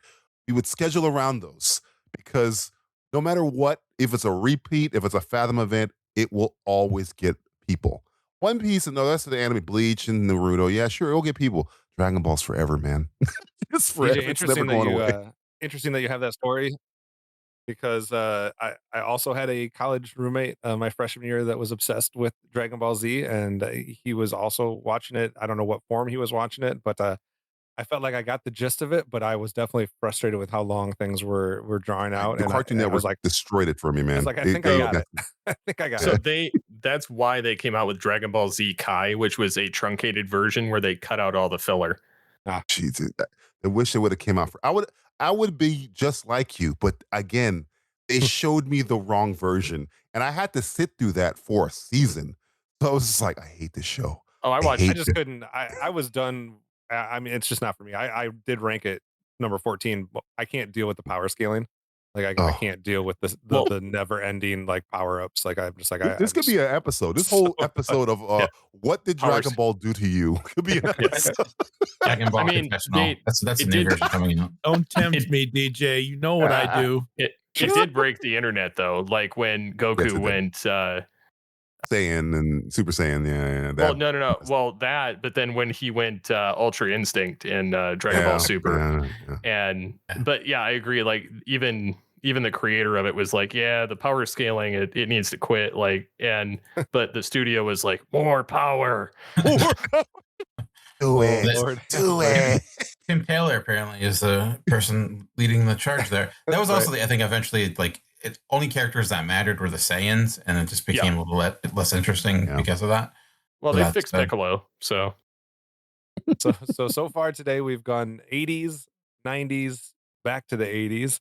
We would schedule around those because no matter what, if it's a repeat, if it's a Fathom event, it will always get people. One Piece and the rest of the anime, Bleach and Naruto, yeah, sure, it'll get people. Dragon Ball's forever, man. It's forever. DJ, It's never going away. Interesting that you have that story because I also had a college roommate my freshman year that was obsessed with Dragon Ball Z, and he was also watching it. I don't know what form he was watching it, but I felt like I got the gist of it, but I was definitely frustrated with how long things were drawing out. The and Cartoon I Network was like, destroyed it for me, man. I was like, I think I got it. I think I got So it. that's why they came out with Dragon Ball Z Kai, which was a truncated version where they cut out all the filler. Jeez, I wish it would have came out. I would be just like you, but again, they showed me the wrong version, and I had to sit through that for a season. So I was just like, I hate this show. Oh, I just couldn't. I was done. I mean, it's just not for me. I did rank it number 14, but I can't deal with the power scaling. Like I can't deal with the never ending like power ups. Like I'm just like this could be an episode. This whole episode of what did Dragon Ball do to you could be an episode. Dragon Ball Confessional. That's the new version coming out. Don't tempt me, DJ. You know what I do. It did break the internet though, like when Goku went Saiyan and Super Saiyan, yeah. Well, no. Well, that, but then when he went Ultra Instinct in Dragon Ball Super, but yeah, I agree. Like even the creator of it was like, yeah, the power scaling, it needs to quit. Like, but the studio was like, more power. Do it. Tim Taylor apparently is the person leading the charge there. That was also I think eventually like. Only characters that mattered were the Saiyans, and it just became a little less interesting because of that. Well, they fixed Piccolo, so far today we've gone 80s, 90s, back to the 80s.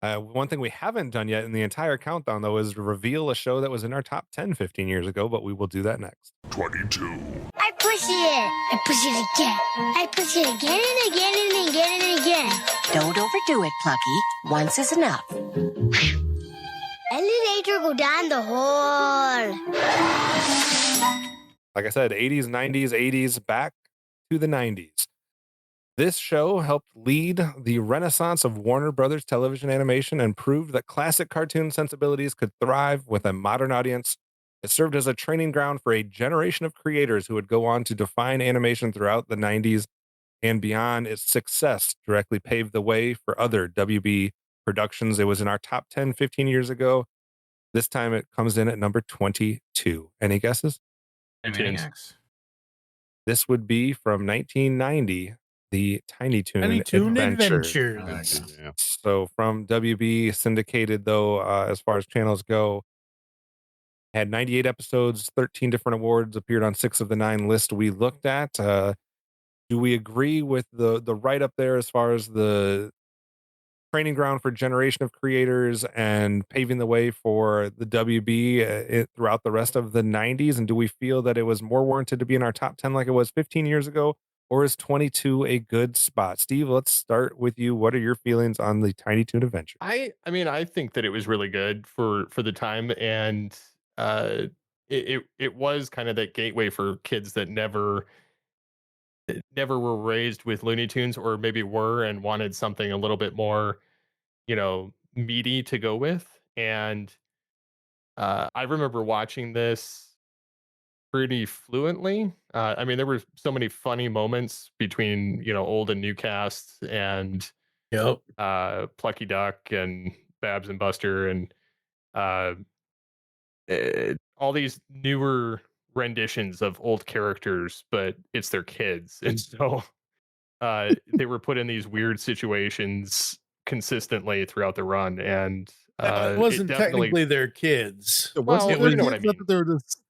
One thing we haven't done yet in the entire countdown, though, is reveal a show that was in our top 10 15 years ago, but we will do that next. 22. I push it. I push it again. I push it again and again and again and again. Don't overdo it, Plucky. Once is enough. Elevator go down the hall. Like I said, 80s, 90s, 80s, back to the 90s. This show helped lead the renaissance of Warner Brothers television animation and proved that classic cartoon sensibilities could thrive with a modern audience. It served as a training ground for a generation of creators who would go on to define animation throughout the 90s and beyond. Its success directly paved the way for other WB productions. It was in our top 10 15 years ago. This time it comes in at number 22. Any guesses? This would be from 1990, the Tiny Toon Adventures. So from WB syndicated, though, as far as channels go, had 98 episodes, 13 different awards, appeared on 6 of the 9 lists we looked at. Do we agree with the write up there as far as the training ground for a generation of creators and paving the way for the WB throughout the rest of the 90s? And do we feel that it was more warranted to be in our top 10 like it was 15 years ago? Or is 22 a good spot? Steve, let's start with you. What are your feelings on the Tiny Toon Adventure? I mean, I think that it was really good for the time, and it was kind of that gateway for kids that never were raised with Looney Tunes, or maybe were and wanted something a little bit more, meaty to go with. And I remember watching this pretty fluently. I mean, there were so many funny moments between, old and new casts, and Plucky Duck and Babs and Buster, and all these newer renditions of old characters, but it's their kids, and so they were put in these weird situations consistently throughout the run, and It it wasn't definitely technically their kids. well, It you was know what I not mean. that they were just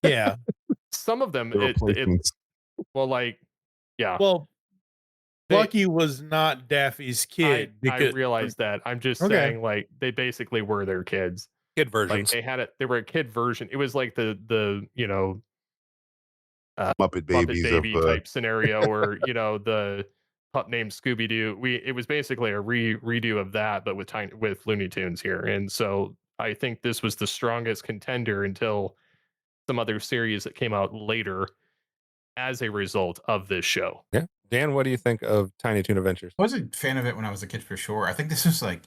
Yeah. Some of them, the replacements. well, like, yeah. Well, They- Bucky was not Daffy's kid. I realize that. I'm just Okay. saying, like, they basically were their kids. Kid Like versions. they had it. They were a kid version. It was like the you know Muppet Babies Baby of type scenario, or you know the pup named Scooby Doo. It was basically a redo of that, but with Looney Tunes here. And so I think this was the strongest contender until some other series that came out later as a result of this show. Yeah. Dan, what do you think of Tiny Toon Adventures? I was a fan of it when I was a kid for sure. I think this was like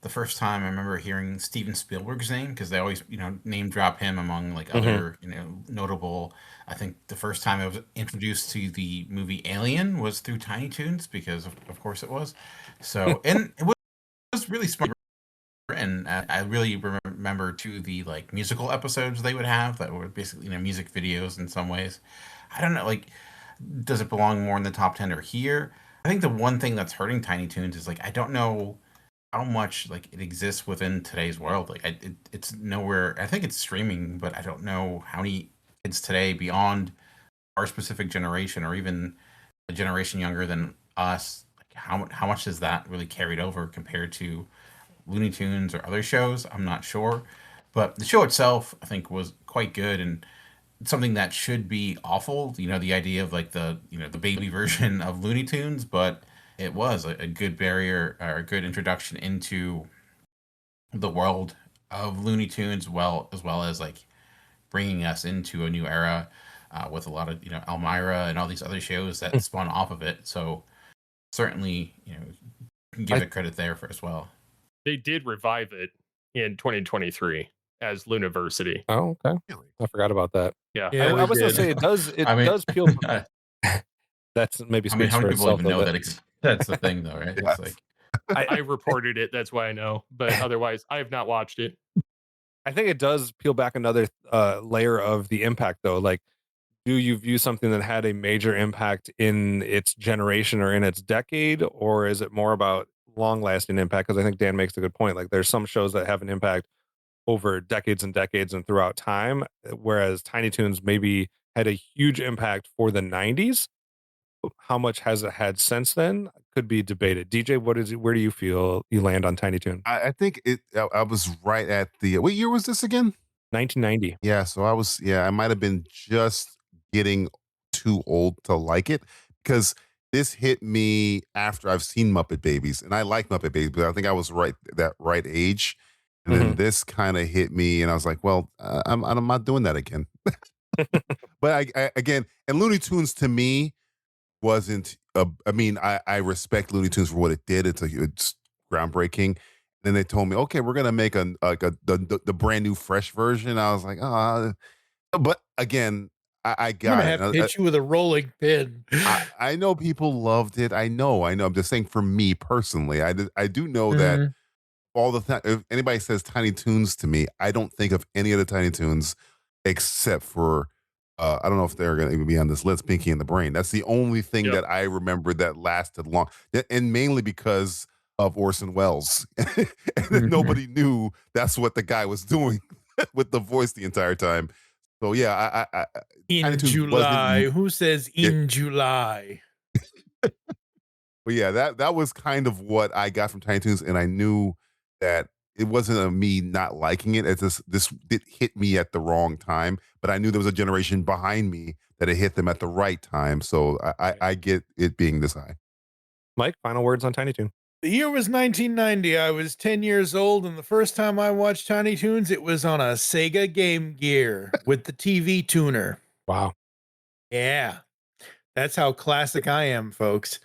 the first time I remember hearing Steven Spielberg's name, because they always, name drop him among like other, notable. I think the first time I was introduced to the movie Alien was through Tiny Toons, because of course it was. So, and it was really smart. And I really remember too the like musical episodes they would have that were basically music videos in some ways. I don't know, like, does it belong more in the top 10 or here? I think the one thing that's hurting Tiny Toons is like I don't know how much like it exists within today's world. Like it's nowhere. I think it's streaming, but I don't know how many kids today beyond our specific generation, or even a generation younger than us, like how much is that really carried over compared to Looney Tunes or other shows? I'm not sure, but the show itself I think was quite good, and something that should be awful, the idea of like the baby version of Looney Tunes, but it was a good barrier, or a good introduction into the world of Looney Tunes, as well as like bringing us into a new era with a lot of Elmira and all these other shows that spun off of it. So certainly can give it credit there as well. They did revive it in 2023 as Looniversity. Oh, okay. I forgot about that. Yeah, I was going to say it does peel. That's maybe how many for people itself, even know though, that's the thing though, right? It's like I reported it, that's why I know, but otherwise I have not watched it. I think it does peel back another layer of the impact, though. Like, do you view something that had a major impact in its generation or in its decade, or is it more about long-lasting impact? Because I think Dan makes a good point. Like, there's some shows that have an impact over decades and decades and throughout time, whereas Tiny Toons maybe had a huge impact for the 90s. How much has it had since then could be debated. DJ, where do you feel you land on Tiny Toon? I think I was right at the what year was this again? 1990. Yeah, so I might have been just getting too old to like it, because this hit me after I've seen Muppet Babies, and I like Muppet Babies, but I think I was that right age. And then this kind of hit me, and I was like, well, I'm not doing that again. But I again, and Looney Tunes to me wasn't. I respect Looney Tunes for what it did. It's groundbreaking. And then they told me, okay, we're gonna make the brand new fresh version. I was like, but again, I got I'm gonna have to hit you with a rolling pin. I know people loved it. I know. I'm just saying, for me personally, I do know that. All the time, if anybody says Tiny Toons to me, I don't think of any of the Tiny Toons except for I don't know if they're going to even be on this list. Pinky and the Brain. That's the only thing that I remember that lasted long, and mainly because of Orson Welles. And nobody knew that's what the guy was doing with the voice the entire time. So yeah, I in July. Who says in July? But yeah, that was kind of what I got from Tiny Toons, and I knew that it wasn't me not liking it. It's just it hit me at the wrong time, but I knew there was a generation behind me that it hit them at the right time. So I get it being this high. Mike, final words on Tiny Toon. The year was 1990. I was 10 years old, and the first time I watched Tiny Toons, it was on a Sega Game Gear with the TV tuner. Wow. Yeah. That's how classic I am, folks.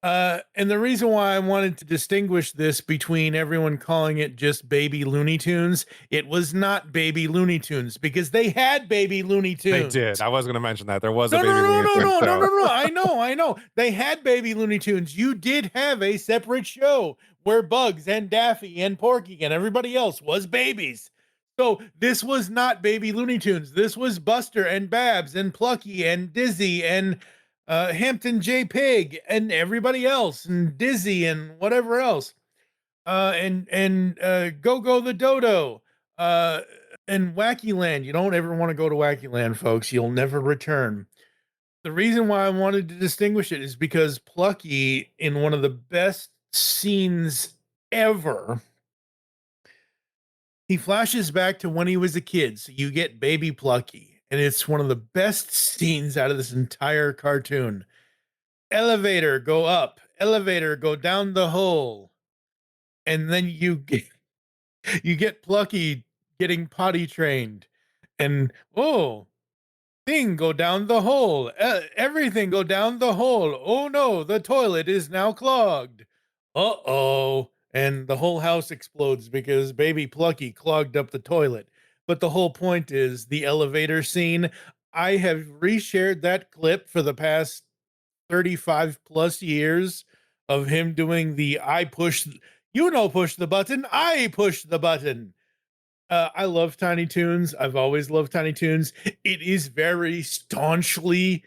And the reason why I wanted to distinguish this between everyone calling it just Baby Looney Tunes, it was not Baby Looney Tunes, because they had Baby Looney Tunes. They did. I was going to mention that. There was a Baby Looney Tunes. No. I know. They had Baby Looney Tunes. You did have a separate show where Bugs and Daffy and Porky and everybody else was babies. So this was not baby Looney Tunes. This was Buster and Babs and Plucky and Dizzy and Hampton J. Pig and everybody else and Dizzy and whatever else. And Go the Dodo and Wacky Land. You don't ever want to go to Wacky Land, folks. You'll never return. The reason why I wanted to distinguish it is because Plucky, in one of the best scenes ever, he flashes back to when he was a kid. So you get baby Plucky, and it's one of the best scenes out of this entire cartoon. Elevator, go up. Elevator, go down the hole. And then you get Plucky getting potty trained, and thing go down the hole. Everything go down the hole. Oh no, the toilet is now clogged. Uh-oh. And the whole house explodes because baby Plucky clogged up the toilet. But the whole point is the elevator scene. I have reshared that clip for the past 35 plus years of him doing the push the button, I push the button. I love Tiny Toons. I've always loved Tiny Toons. It is very staunchly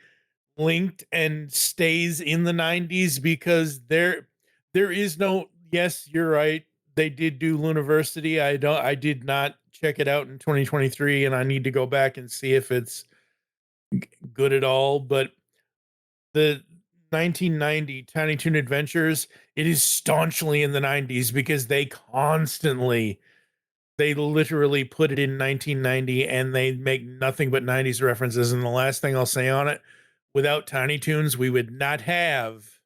linked and stays in the 90s because there is no, yes, you're right. They did do Looniversity. I did not check it out in 2023, and I need to go back and see if it's good at all. But the 1990 Tiny Toon Adventures, it is staunchly in the 90s because they literally put it in 1990 and they make nothing but 90s references. And the last thing I'll say on it, without Tiny Toons, we would not have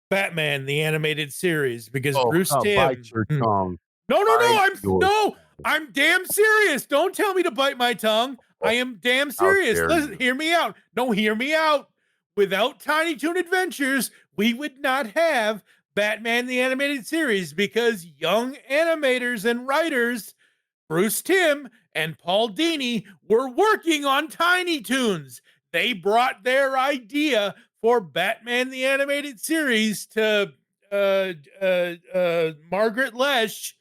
Batman the animated series because Bruce Timm. Bite your tongue. No, I'm damn serious. Don't tell me to bite my tongue. I am damn serious. Listen, hear me out. No, hear me out. Without Tiny Toon Adventures, we would not have Batman the Animated Series because young animators and writers, Bruce Timm and Paul Dini, were working on Tiny Toons. They brought their idea for Batman the Animated Series to Margaret Lesh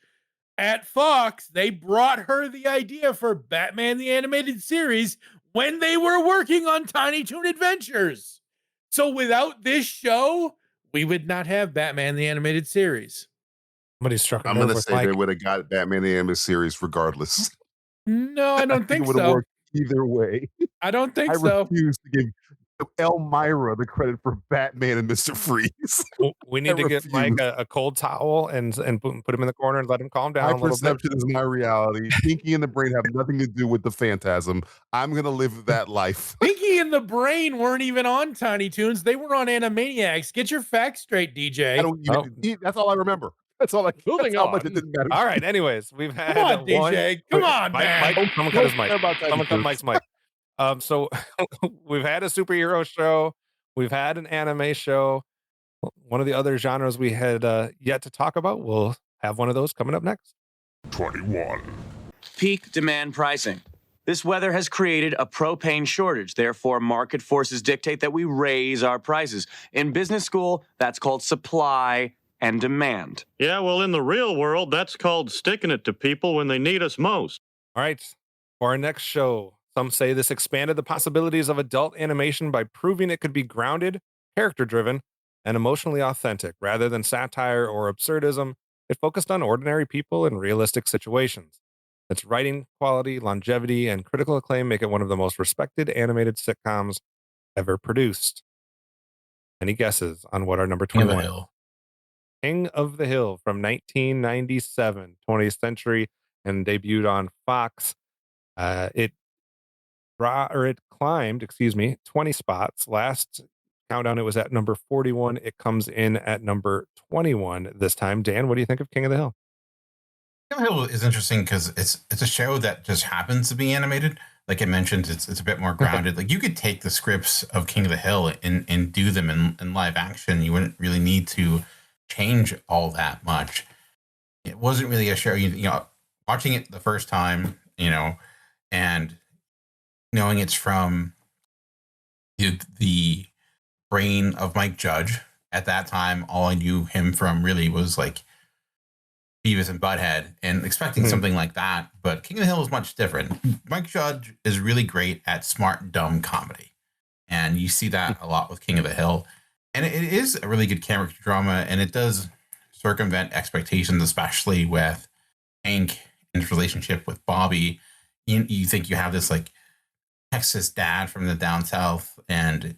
at Fox. They brought her the idea for Batman the Animated Series when they were working on Tiny Toon Adventures. So without this show, we would not have Batman the Animated Series. Somebody struck. I'm going to say they would have got Batman the Animated Series regardless. No, I don't think it would have so. worked either way. I don't think I so. refuse to give Elmira the credit for Batman and Mr. Freeze. We need to get Mike a cold towel and put him in the corner and let him calm down a little bit. My perception is my reality. Pinky and the Brain have nothing to do with the Phantasm. I'm going to live that life. Pinky and the Brain weren't even on Tiny Toons. They were on Animaniacs. Get your facts straight, DJ. That's all I remember. That's all I Moving how on. much it didn't matter. All right. Anyways, we've had Come on, DJ. Come on, man. Mike, someone cut his mic. Someone cut Mike's mic. So we've had a superhero show. We've had an anime show. One of the other genres we had yet to talk about. We'll have one of those coming up next. 21. Peak demand pricing. This weather has created a propane shortage. Therefore, market forces dictate that we raise our prices. In business school, that's called supply and demand. Yeah, well, in the real world, that's called sticking it to people when they need us most. All right. For our next show, some say this expanded the possibilities of adult animation by proving it could be grounded, character-driven, and emotionally authentic. Rather than satire or absurdism, it focused on ordinary people and realistic situations. Its writing quality, longevity, and critical acclaim make it one of the most respected animated sitcoms ever produced. Any guesses on what our number 21 is? King of the Hill from 1997, 20th century, and debuted on Fox. It climbed, 20 spots. Last countdown, it was at number 41. It comes in at number 21 this time. Dan, what do you think of King of the Hill? King of the Hill is interesting because it's a show that just happens to be animated. Like I mentioned, it's a bit more grounded. Like you could take the scripts of King of the Hill and do them in live action. You wouldn't really need to change all that much. It wasn't really a show, you know, watching it the first time, you know, and knowing it's from the brain of Mike Judge at that time, all I knew him from really was like Beavis and Butthead, and expecting something like that. But King of the Hill is much different. Mike Judge is really great at smart, dumb comedy. And you see that a lot with King of the Hill. And it is a really good character drama, and it does circumvent expectations, especially with Hank and his relationship with Bobby. You think you have this like Texas dad from the down south and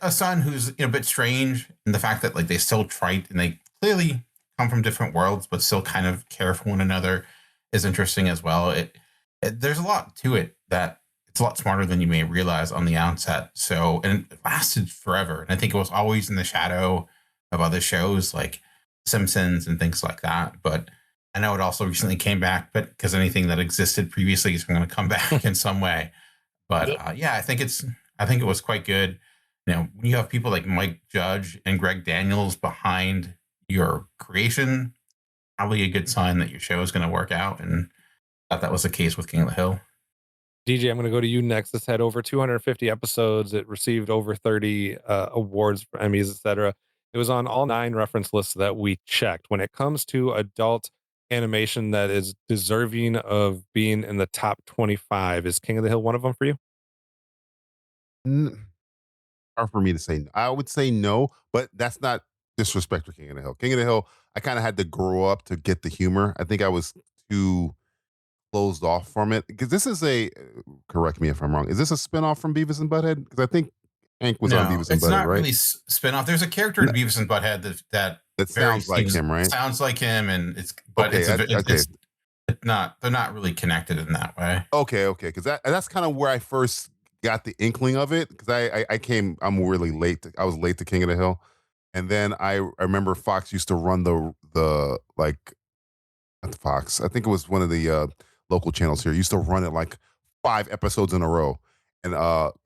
a son who's a bit strange, and the fact that like they still trite and they clearly come from different worlds but still kind of care for one another is interesting as well. There's a lot to it that it's a lot smarter than you may realize on the outset. So, and it lasted forever, and I think it was always in the shadow of other shows like Simpsons and things like that. But I know it also recently came back, but because anything that existed previously is going to come back in some way. But yeah, I think it was quite good. When you have people like Mike Judge and Greg Daniels behind your creation, probably a good sign that your show is going to work out. And I thought that was the case with King of the Hill. DJ, I'm going to go to you next. This had over 250 episodes. It received over 30 awards for Emmys, etc. It was on all 9 reference lists that we checked. When it comes to adult animation that is deserving of being in the top 25, is King of the Hill one of them for you? Hard for me to say. I would say no, but that's not disrespect for King of the Hill. King of the Hill, I kind of had to grow up to get the humor. I think I was too closed off from it, because this is correct me if I'm wrong, is this a spinoff from Beavis and Butthead? Because I think Hank was on Beavis and Butthead, right? It's not really spinoff. There's a character in Beavis and Butthead that sounds like him, right? Sounds like him, and it's not. They're not really connected in that way. Okay, because that's kind of where I first got the inkling of it, because I'm really late. I was late to King of the Hill, and then I remember Fox used to run the like, not Fox, I think it was one of the local channels here, used to run it like 5 episodes in a row, and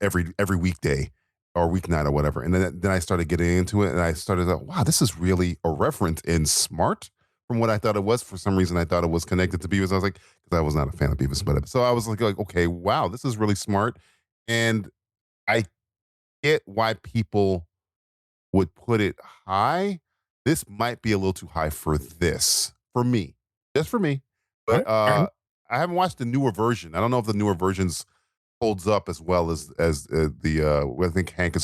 every weekday or weeknight or whatever. And then I started getting into it, and I started like, wow, this is really irreverent and smart from what I thought it was. For some reason, I thought it was connected to Beavis. I was like, because I was not a fan of Beavis, but so I was like, okay, wow, this is really smart. And I get why people would put it high. This might be a little too high for me, just for me. But I haven't watched the newer version. I don't know if the newer versions holds up as well as I think Hank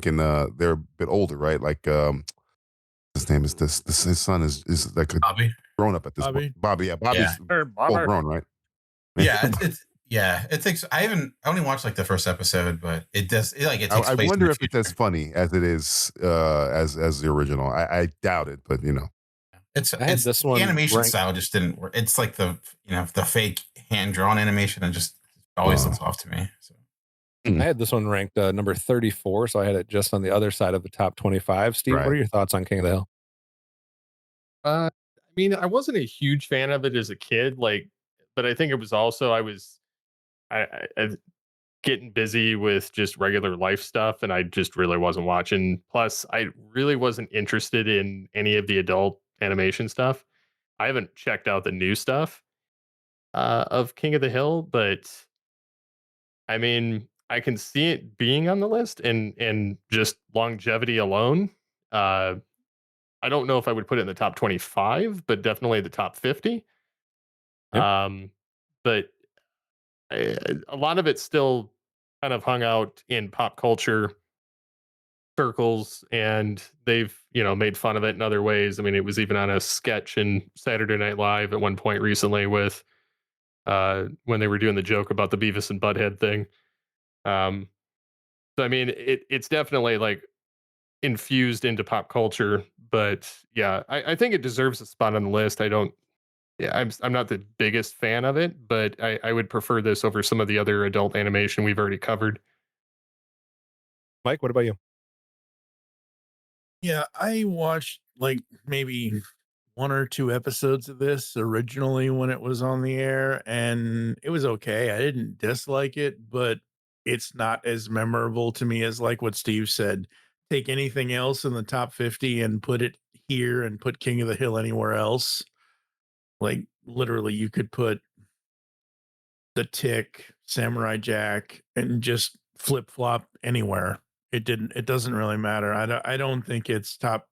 and they're a bit older, right? Like his name is his son is like Bobby, grown up at this point. Bobby, yeah, Bobby's full grown, right? Yeah, it takes. I only watched like the first episode, but it does. It takes I place wonder if it's as funny as it is as the original. I doubt it, but it's this one the animation ranked. style just didn't work. It's like the fake hand drawn animation, and just always looks off to me. So. I had this one ranked number 34, so I had it just on the other side of the top 25. Steve, what are your thoughts on King of the Hill? I mean, I wasn't a huge fan of it as a kid, but I think it was also I getting busy with just regular life stuff, and I just really wasn't watching. Plus, I really wasn't interested in any of the adult animation stuff. I haven't checked out the new stuff of King of the Hill, but I mean, I can see it being on the list, and just longevity alone. I don't know if I would put it in the top 25, but definitely the top 50. Yep. But a lot of it still kind of hung out in pop culture circles, and they've made fun of it in other ways. I mean, it was even on a sketch in Saturday Night Live at one point recently with when they were doing the joke about the Beavis and Butthead thing. So I mean, it's definitely like infused into pop culture, but yeah, I think it deserves a spot on the list. I'm not the biggest fan of it, but I would prefer this over some of the other adult animation we've already covered. Mike, what about you? Yeah, I watched like maybe 1 or 2 episodes of this originally when it was on the air, and it was okay. I didn't dislike it, but it's not as memorable to me as like what Steve said. Take anything else in the top 50 and put it here, and put King of the Hill anywhere else. Like literally you could put The Tick, Samurai Jack, and just flip flop anywhere. it doesn't really matter. I don't think it's top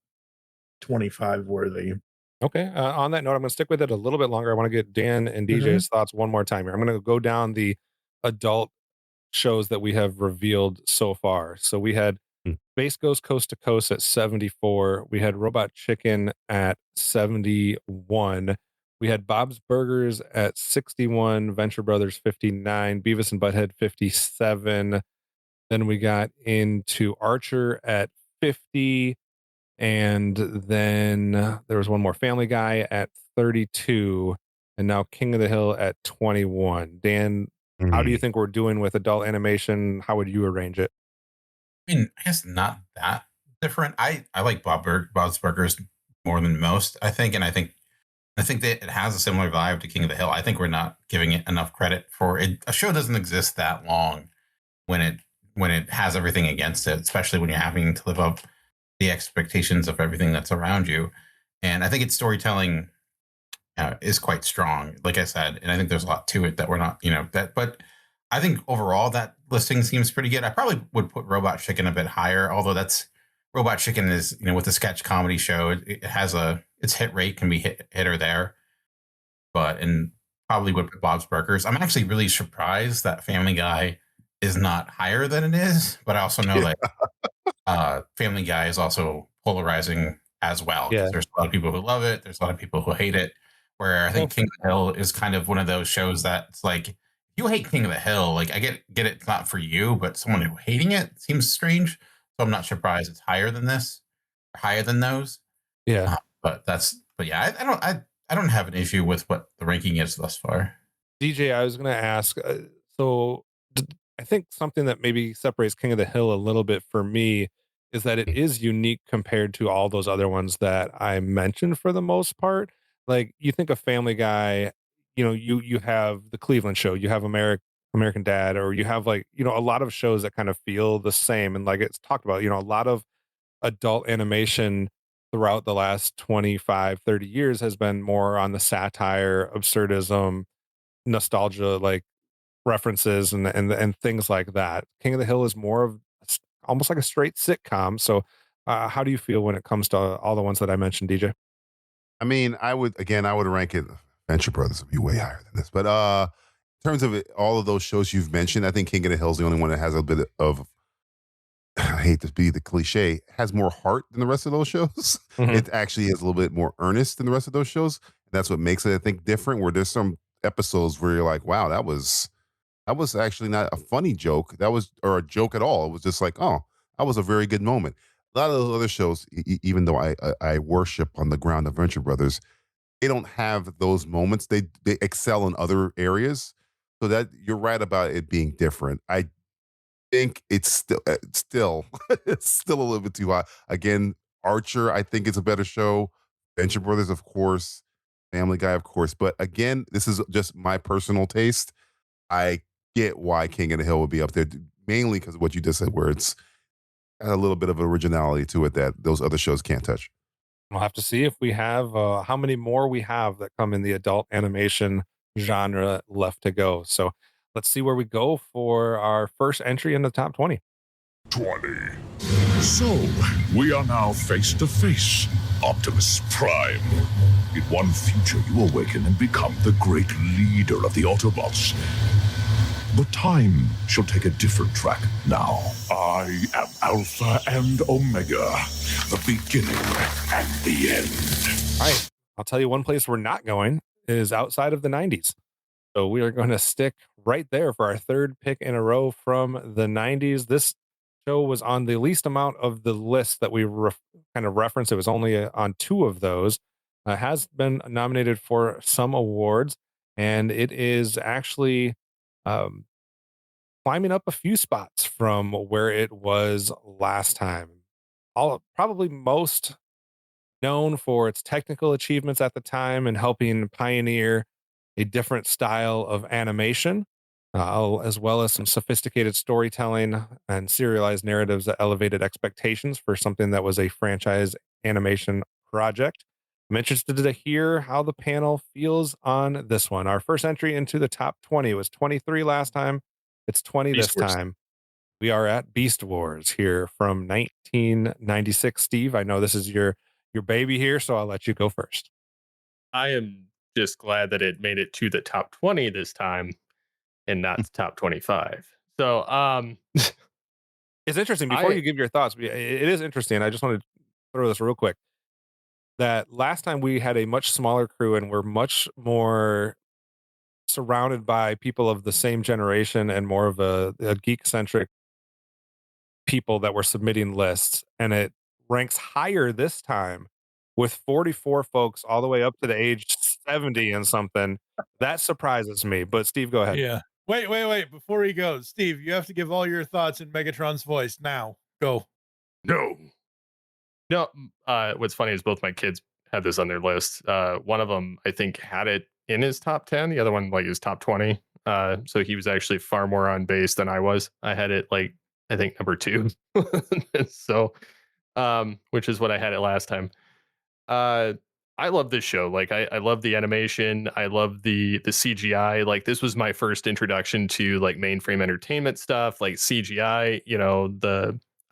25 worthy. Okay. On that note, I'm going to stick with it a little bit longer. I want to get Dan and DJ's thoughts one more time here. I'm going to go down the adult shows that we have revealed so far. So we had Space Ghost Coast to Coast at 74. We had Robot Chicken at 71. We had Bob's Burgers at 61. Venture Brothers 59. Beavis and Butthead 57. Then we got into Archer at 50. And then there was one more, Family Guy at 32. And now King of the Hill at 21. Dan, how do you think we're doing with adult animation? How would you arrange it? I mean, I guess not that different. I like Bob's Burgers more than most, I think, and I think that it has a similar vibe to King of the Hill. I think we're not giving it enough credit for it. A show doesn't exist that long when it has everything against it, especially when you're having to live up the expectations of everything that's around you. And I think its storytelling is quite strong, like I said, and I think there's a lot to it that we're not, but I think overall that listing seems pretty good. I probably would put Robot Chicken a bit higher, although Robot Chicken is, with a sketch comedy show, it has its hit rate can be hit or there, and probably would put Bob's Burgers. I'm actually really surprised that Family Guy is not higher than it is, but I also know that Family Guy is also polarizing as well. Yeah. There's a lot of people who love it. There's a lot of people who hate it, where I think King of the Hill is kind of one of those shows that's like, if you hate King of the Hill, like I get it's not for you, but someone who hating it seems strange. So I'm not surprised it's higher than this, higher than those. Yeah. But yeah, I don't have an issue with what the ranking is thus far. DJ, I was going to ask, I think something that maybe separates King of the Hill a little bit for me is that it is unique compared to all those other ones that I mentioned for the most part. Like you think of Family Guy, you have the Cleveland Show, you have American Dad, or you have a lot of shows that kind of feel the same. And like it's talked about, a lot of adult animation throughout the last 25, 30 years has been more on the satire, absurdism, nostalgia, like references and things like that. King of the Hill is more of almost like a straight sitcom. So how do you feel when it comes to all the ones that I mentioned, DJ? I mean, I would rank it. Venture Brothers would be way higher than this, but in terms of it, all of those shows you've mentioned, I think King of the Hill is the only one that has a bit of, I hate to be the cliche, has more heart than the rest of those shows. It actually is a little bit more earnest than the rest of those shows. And that's what makes it, I think, different, where there's some episodes where you're like, wow, that was actually not a funny joke. Or a joke at all. It was just like, oh, that was a very good moment. A lot of those other shows, even though I worship on the ground of Venture Brothers, they don't have those moments. They excel in other areas. So that you're right about it being different. I think it's still it's still a little bit too high. Again, Archer, I think it's a better show. Venture Brothers, of course. Family Guy, of course. But again, this is just my personal taste. I get why King of the Hill would be up there, mainly because of what you just said, where it's got a little bit of originality to it that those other shows can't touch. We'll have to see if we have how many more we have that come in the adult animation genre left to go. So let's see where we go for our first entry in the top 20. 20. So, we are now face to face, Optimus Prime. In one future, you awaken and become the great leader of the Autobots. But time shall take a different track now. I am Alpha and Omega, the beginning and the end. All right, I'll tell you one place we're not going is outside of the 90s. So we are going to stick right there for our third pick in a row from the 90s. This show was on the least amount of the list that we kind of referenced. It was only on 2 of those. Has been nominated for some awards, and it is actually climbing up a few spots from where it was last time. Probably most known for its technical achievements at the time and helping pioneer a different style of animation, as well as some sophisticated storytelling and serialized narratives that elevated expectations for something that was a franchise animation project. I'm interested to hear how the panel feels on this one. Our first entry into the top 20 was 23 last time. It's 20 this time. We are at Beast Wars here from 1996. Steve, I know this is your baby here, so I'll let you go first. I am just glad that it made it to the top 20 this time and not the top 25. So, it's interesting. Before you give your thoughts, it is interesting. I just want to throw this real quick. That last time we had a much smaller crew and we're much more surrounded by people of the same generation and more of a geek-centric people that were submitting lists. And it ranks higher this time with 44 folks all the way up to the age 70 and something. That surprises me. But Steve, go ahead. Yeah. Wait. Before he goes, Steve, you have to give all your thoughts in Megatron's voice now. Go. No. What's funny is both my kids had this on their list. One of them, I think, had it in his top 10. The other one, like, his top 20. So he was actually far more on base than I was. I had it, like, I think number 2. So, which is what I had it last time. I love this show. Like, I love the animation. I love the CGI. Like, this was my first introduction to, like, mainframe entertainment stuff, like CGI, you know,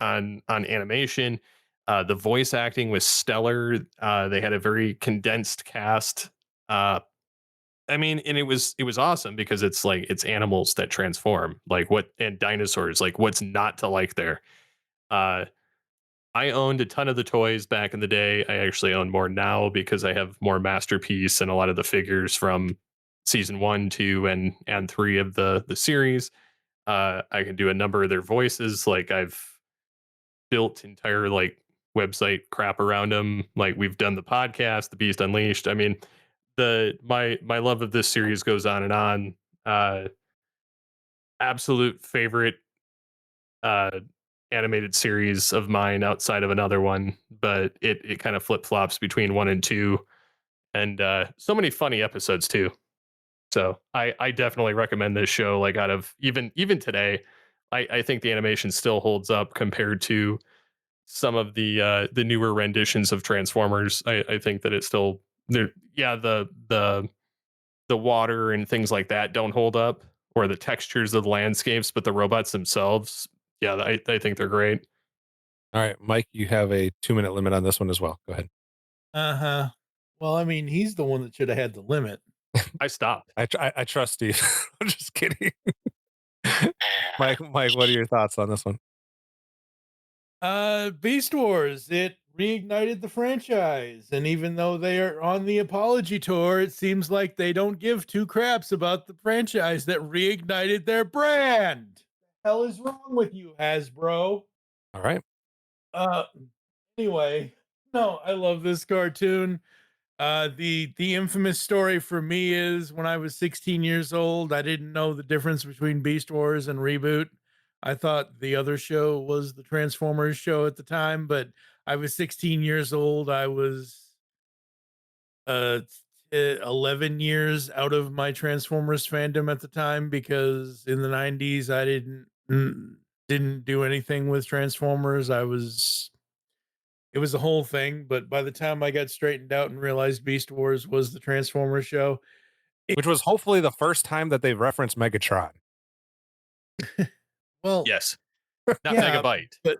on animation. The voice acting was stellar. They had a very condensed cast. I mean, and it was awesome because it's like, it's animals that transform, like, and dinosaurs, like, what's not to like there. I owned a ton of the toys back in the day. I actually own more now because I have more Masterpiece and a lot of the figures from season 1, 2, and 3 of the series. I can do a number of their voices. Like, I've built entire, like, website crap around them. Like, we've done the podcast, The Beast Unleashed. I mean, my love of this series goes on and on. Absolute favorite animated series of mine outside of another one, but it kind of flip-flops between 1 and 2, and so many funny episodes too. So I definitely recommend this show. Like, out of even today, I think the animation still holds up compared to some of the newer renditions of Transformers. I think that it's still there. Yeah, the water and things like that don't hold up, or the textures of the landscapes, but the robots themselves, yeah, I think they're great. All right, Mike, you have a 2-minute limit on this one as well. Go ahead. Uh-huh. Well, I mean, he's the one that should have had the limit. I stopped. I trust Steve. I'm just kidding. Mike, what are your thoughts on this one? Beast Wars, it reignited the franchise, and even though they are on the apology tour, it seems like they don't give two craps about the franchise that reignited their brand. The hell is wrong with you, Hasbro? All right. Anyway, no, I love this cartoon. The infamous story for me is when I was 16 years old, I didn't know the difference between Beast Wars and Reboot. I thought the other show was the Transformers show at the time, but I was 16 years old. I was 11 years out of my Transformers fandom at the time, because in the 90s I didn't do anything with Transformers. It was the whole thing, but by the time I got straightened out and realized Beast Wars was the Transformers show, which was hopefully the first time that they've referenced Megatron. Well, yes, not Megabyte, but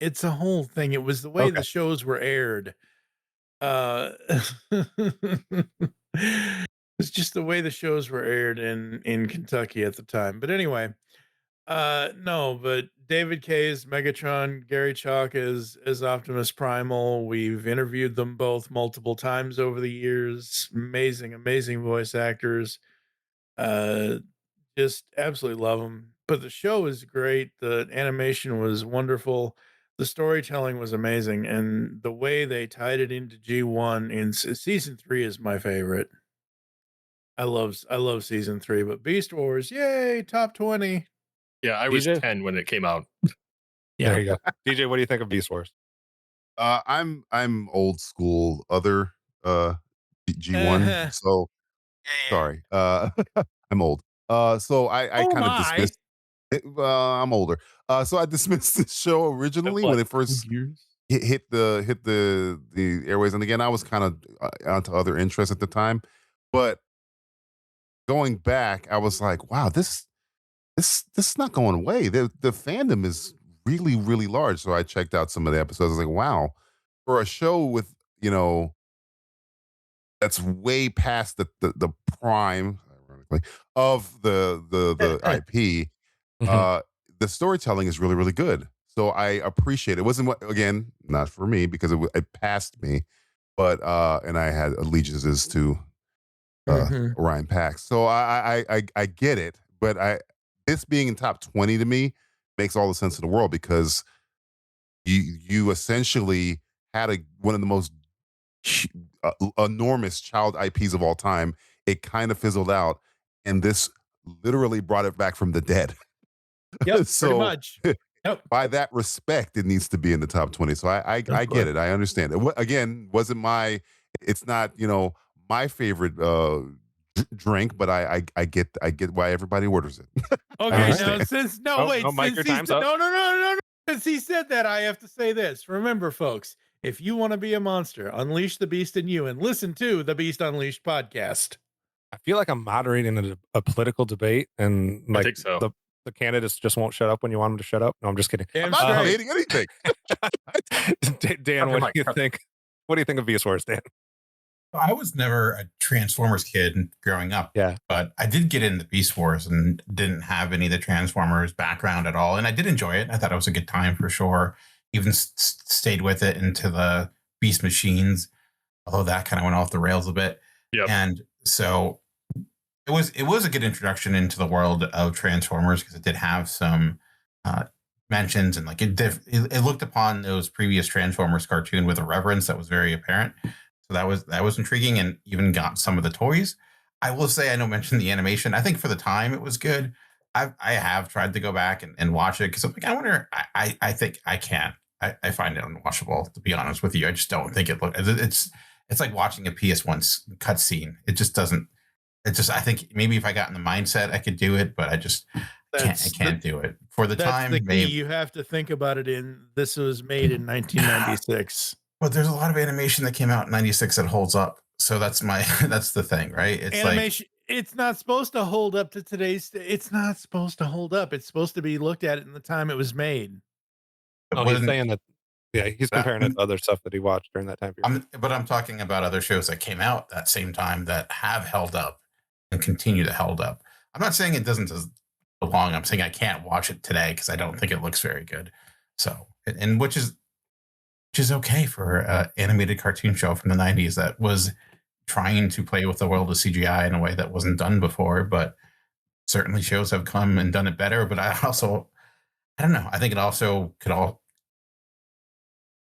it's a whole thing. It was the way the shows were aired. It's just the way the shows were aired in Kentucky at the time. But anyway, no, but David Kaye as Megatron, Gary Chalk as Optimus Primal. We've interviewed them both multiple times over the years. Amazing voice actors. Just absolutely love them. But the show is great. The animation was wonderful. The storytelling was amazing, and the way they tied it into G1 in season 3 is my favorite. I love season 3, but Beast Wars, yay, top 20. Yeah, I was 10 when it came out. Yeah, there you go. DJ, what do you think of Beast Wars? I'm old school, other G1. So sorry. I'm old. So I kind of dismissed it. I'm older. So I dismissed the show originally when it first hit the airways, and again I was kind of onto other interests at the time, but going back I was like, wow, this this is not going away. The fandom is really, really large. So I checked out some of the episodes. I was like, wow, for a show with, that's way past the prime, ironically, of the IP. The storytelling is really, really good. So I appreciate it. It wasn't again, not for me because it passed me, but and I had allegiances to Orion Pax. So I get it, but this being in top 20 to me makes all the sense in the world because you essentially had one of the most enormous child IPs of all time. It kind of fizzled out, and this literally brought it back from the dead. Yep, So, pretty much. Yep. By that respect, it needs to be in the top 20. So I get it. I understand it. Again, wasn't it's not, my favorite drink, but I get why everybody orders it. Okay, now since since he said that, I have to say this. Remember, folks, if you want to be a monster, unleash the beast in you and listen to the Beast Unleashed podcast. I feel like I'm moderating a political debate, and I think so. The candidates just won't shut up when you want them to shut up. No, I'm just kidding. I'm not debating anything. Dan, what do you think? What do you think of Beast Wars, Dan? I was never a Transformers kid growing up. Yeah. But I did get into Beast Wars and didn't have any of the Transformers background at all. And I did enjoy it. I thought it was a good time for sure. Even stayed with it into the Beast Machines, although that kind of went off the rails a bit. Yep. And so it was a good introduction into the world of Transformers because it did have some mentions and like it looked upon those previous Transformers cartoon with a reverence that was very apparent. So that was intriguing, and even got some of the toys. I will say, I know mentioned the animation. I think for the time it was good. I have tried to go back and watch it because I'm like, I wonder. I think I can't. I find it unwatchable, to be honest with you. I just don't think it's like watching a PS1 cutscene. It just doesn't. I think maybe if I got in the mindset, I could do it, but I just can't do it for the time. You have to think about it. This was made in 1996. But there's a lot of animation that came out in 96 that holds up. So that's the thing, right? It's animation. It's not supposed to hold up to today's. It's not supposed to hold up. It's supposed to be looked at in the time it was made. He's saying that. Yeah, he's comparing it to other stuff that he watched during that time period. But I'm talking about other shows that came out that same time that have held up and continue to hold up. I'm not saying it doesn't belong. I'm saying I can't watch it today because I don't think it looks very good. So, and which is okay for an animated cartoon show from the 90s that was trying to play with the world of CGI in a way that wasn't done before. But certainly shows have come and done it better. But I don't know. I think it also could all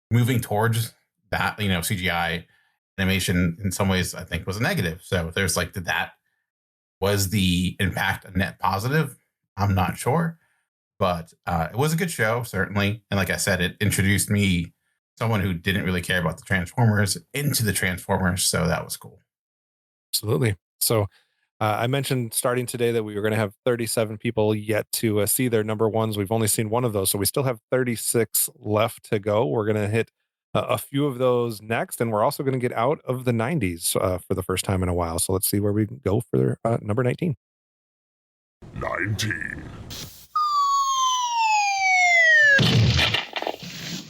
moving towards that, CGI animation in some ways, I think was a negative. So there's was the impact a net positive? I'm not sure, but it was a good show, certainly. And like I said, it introduced me, someone who didn't really care about the Transformers, into the Transformers. So that was cool. Absolutely. So I mentioned starting today that we were going to have 37 people yet to see their number ones. We've only seen one of those. So we still have 36 left to go. We're going to hit a few of those next. And we're also going to get out of the 90s for the first time in a while. So let's see where we go for number 19. 19.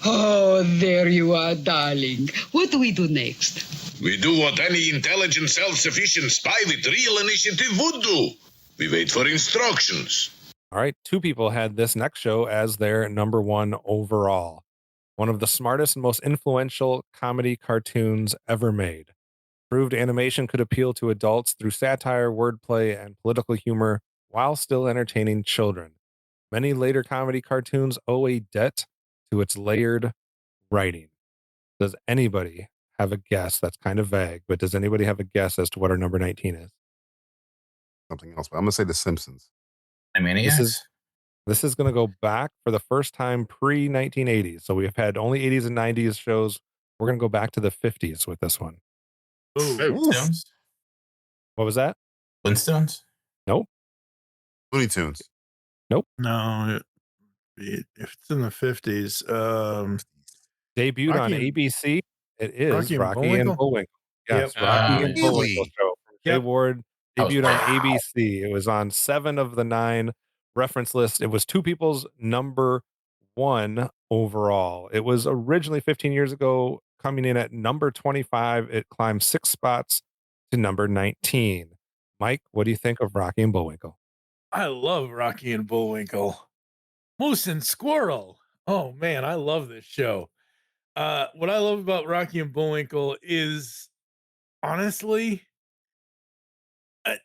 Oh, there you are, darling. What do we do next? We do what any intelligent, self-sufficient spy with real initiative would do. We wait for instructions. All right. 2 people had this next show as their number one overall. One of the smartest and most influential comedy cartoons ever made. Proved animation could appeal to adults through satire, wordplay, and political humor while still entertaining children. Many later comedy cartoons owe a debt to its layered writing. Does anybody have a guess? That's kind of vague, but does anybody have a guess as to what our number 19 is? Something else, but I'm going to say The Simpsons. I mean, This is going to go back for the first time pre-1980s. So we've had only 80s and 90s shows. We're going to go back to the 50s with this one. Flintstones? What was that? Flintstones? Nope. Looney Tunes? Nope. No. If it's in the 50s, debuted on ABC. It is Rocky and Bullwinkle. Yes, Rocky and Bullwinkle show from Jay Ward. Debuted on ABC. It was on 7 of the 9 reference list, it was Two People's number 1 overall. It was originally 15 years ago, coming in at number 25. It climbed 6 spots to number 19. Mike, what do you think of Rocky and Bullwinkle? I love Rocky and Bullwinkle. Moose and Squirrel. Oh man, I love this show. What I love about Rocky and Bullwinkle is, honestly,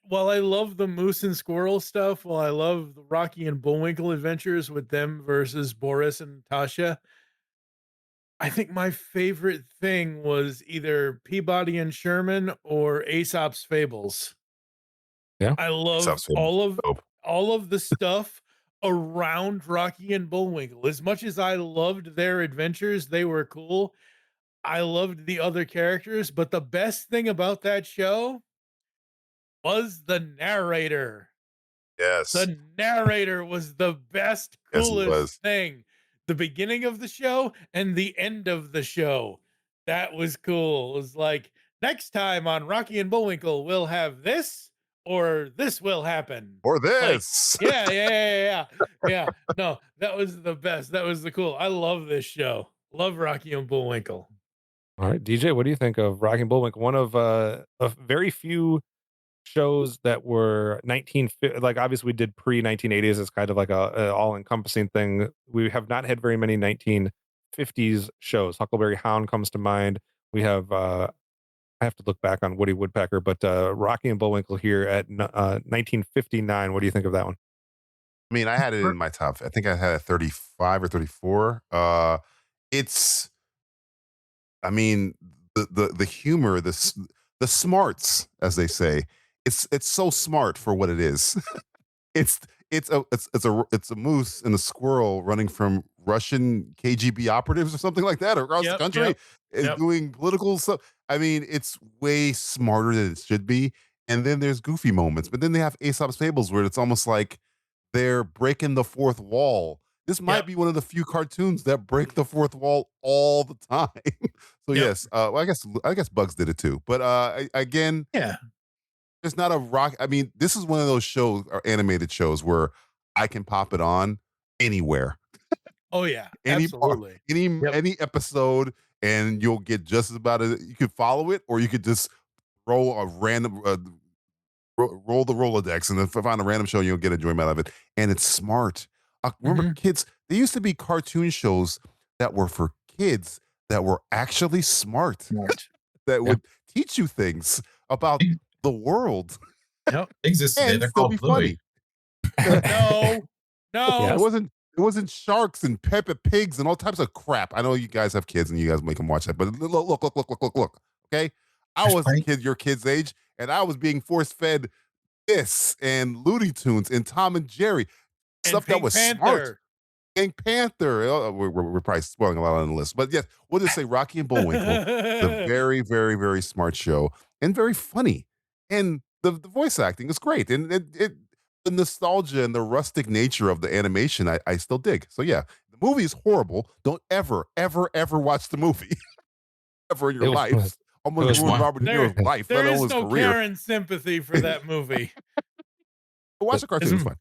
while I love the Moose and Squirrel stuff, while I love the Rocky and Bullwinkle adventures with them versus Boris and Tasha, I think my favorite thing was either Peabody and Sherman or Aesop's Fables. Yeah, I love all of the stuff around Rocky and Bullwinkle. As much as I loved their adventures, they were cool. I loved the other characters, but the best thing about that show was the narrator. Yes. The narrator was the best, Yes, he was. coolest thing. The beginning of the show and the end of the show. That was cool. It was like, next time on Rocky and Bullwinkle, we'll have this, or this will happen. Or Like, this. yeah. No, that was the best. That was the cool. I love this show. Love Rocky and Bullwinkle. All right, DJ, what do you think of Rocky and Bullwinkle? One of very few shows that were like, obviously we did pre 1980s. It's kind of like a all encompassing thing. We have not had very many 1950s shows. Huckleberry Hound comes to mind. We have I have to look back on Woody Woodpecker, but Rocky and Bullwinkle here at 1959. What do you think of that one? I mean, I had it in my top. I think I had a 35 or 34. It's, I mean, the humor, the smarts, as they say. It's so smart for what it is. it's a moose and a squirrel running from Russian KGB operatives or something like that across the country and doing political stuff. I mean, it's way smarter than it should be. And then there's goofy moments, but then they have Aesop's Fables where it's almost like they're breaking the fourth wall. This might be one of the few cartoons that break the fourth wall all the time. So yes, well, I guess Bugs did it too. But again, there's not a rock. I mean, this is one of those shows or animated shows where I can pop it on anywhere. Oh yeah, absolutely. Any episode, and you'll get just about it. You could follow it, or you could just roll a random roll the Rolodex, and then find a random show, you'll get enjoyment out of it. And it's smart. Remember, kids, there used to be cartoon shows that were for kids that were actually smart. That would teach you things about the world. Existed. They're called Bluey. No. Yeah, it wasn't sharks and Peppa Pigs and all types of crap. I know you guys have kids and you guys make them watch that, but look. Okay, I was a kid your kid's age, and I was being force fed this and Looney Tunes and Tom and Jerry, stuff that was smart. Pink Panther. Oh, we're probably spoiling a lot on the list, but yes, we'll just say Rocky and Bullwinkle, the very, very, very smart show and very funny, and the voice acting is great, and the nostalgia and the rustic nature of the animation I still dig. So yeah, the movie is horrible. Don't ever watch the movie ever in your life. Almost ruined Robert De Niro's life. There is his no career. Karen sympathy for that movie. Watch the cartoon. It's fine.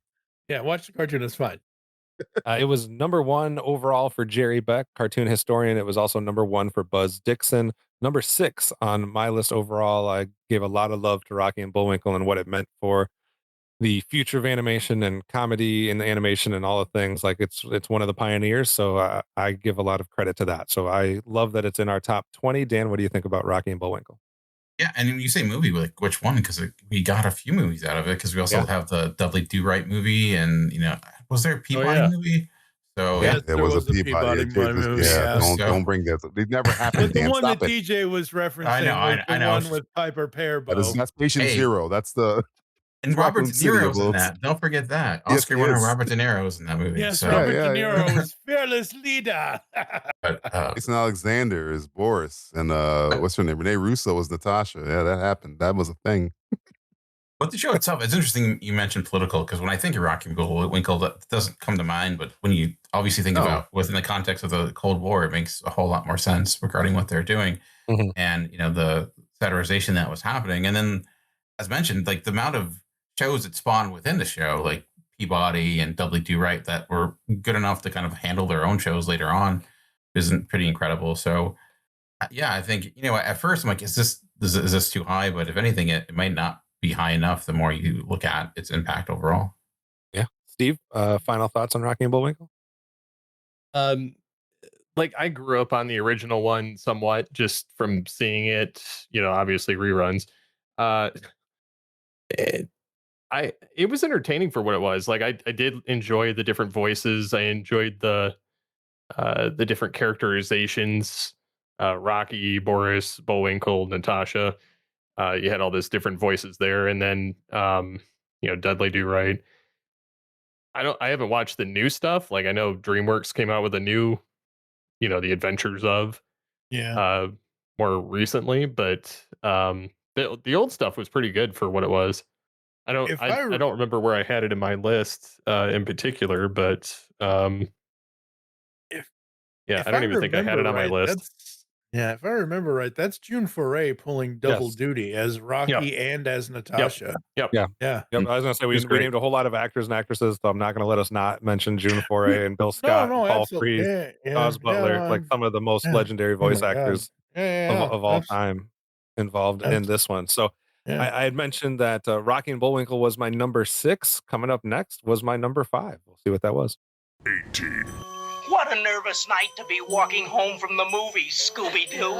Yeah, watch the cartoon. It's fine. It was number 1 overall for Jerry Beck, cartoon historian. It was also number 1 for Buzz Dixon. Number 6 on my list overall. I gave a lot of love to Rocky and Bullwinkle and what it meant for the future of animation and comedy and animation and all the things. Like it's one of the pioneers. So I give a lot of credit to that. So I love that it's in our top 20. Dan, what do you think about Rocky and Bullwinkle? Yeah, and when you say movie, like which one? Because we got a few movies out of it. Because we also have the Dudley Do-Right movie, and was there a Peabody movie? So there was a Peabody movie. Don't bring that. It never happened. The one that DJ was referencing. I know. One with Piper Perabo. That's Patient Zero. That's the. And Robert De Niro's in that. Don't forget that. Oscar winner Robert De Niro's in that movie. Yes, Robert De Niro was fearless leader. Jason Alexander is Boris, and what's her name? Renee Russo was Natasha. Yeah, that happened. That was a thing. But the show itself, it's interesting you mentioned political, because when I think of Rocky and Bullwinkle, that doesn't come to mind. But when you obviously think about within the context of the Cold War, it makes a whole lot more sense regarding what they're doing and the satirization that was happening. And then, as mentioned, like the amount of shows that spawned within the show, like Peabody and Dudley Do Right that were good enough to kind of handle their own shows later on isn't pretty incredible. So yeah, I think, at first I'm like, is this too high? But if anything, it might not be high enough the more you look at its impact overall. Yeah. Steve, final thoughts on Rocky and Bullwinkle? Like I grew up on the original one somewhat just from seeing it, obviously reruns. It was entertaining for what it was. Like I did enjoy the different voices. I enjoyed the different characterizations. Rocky, Boris, Bullwinkle, Natasha. You had all these different voices there, and then Dudley Do Right. I haven't watched the new stuff. Like I know DreamWorks came out with a new, The Adventures of, more recently, but the old stuff was pretty good for what it was. I don't remember where I had it in my list in particular, but I don't even think I had it on my list. If I remember right, that's June Foray pulling double duty as Rocky and as Natasha. Yep. I was going to say, we named a whole lot of actors and actresses, so I'm not going to let us not mention June Foray and Bill Scott, and Paul Freed, Oz Butler, like some of the most legendary voice actors of all time involved in this one. So I had mentioned that Rocky and Bullwinkle was my number 6. Coming up next was my number 5. We'll see what that was. 18. What a nervous night to be walking home from the movies, Scooby-Doo.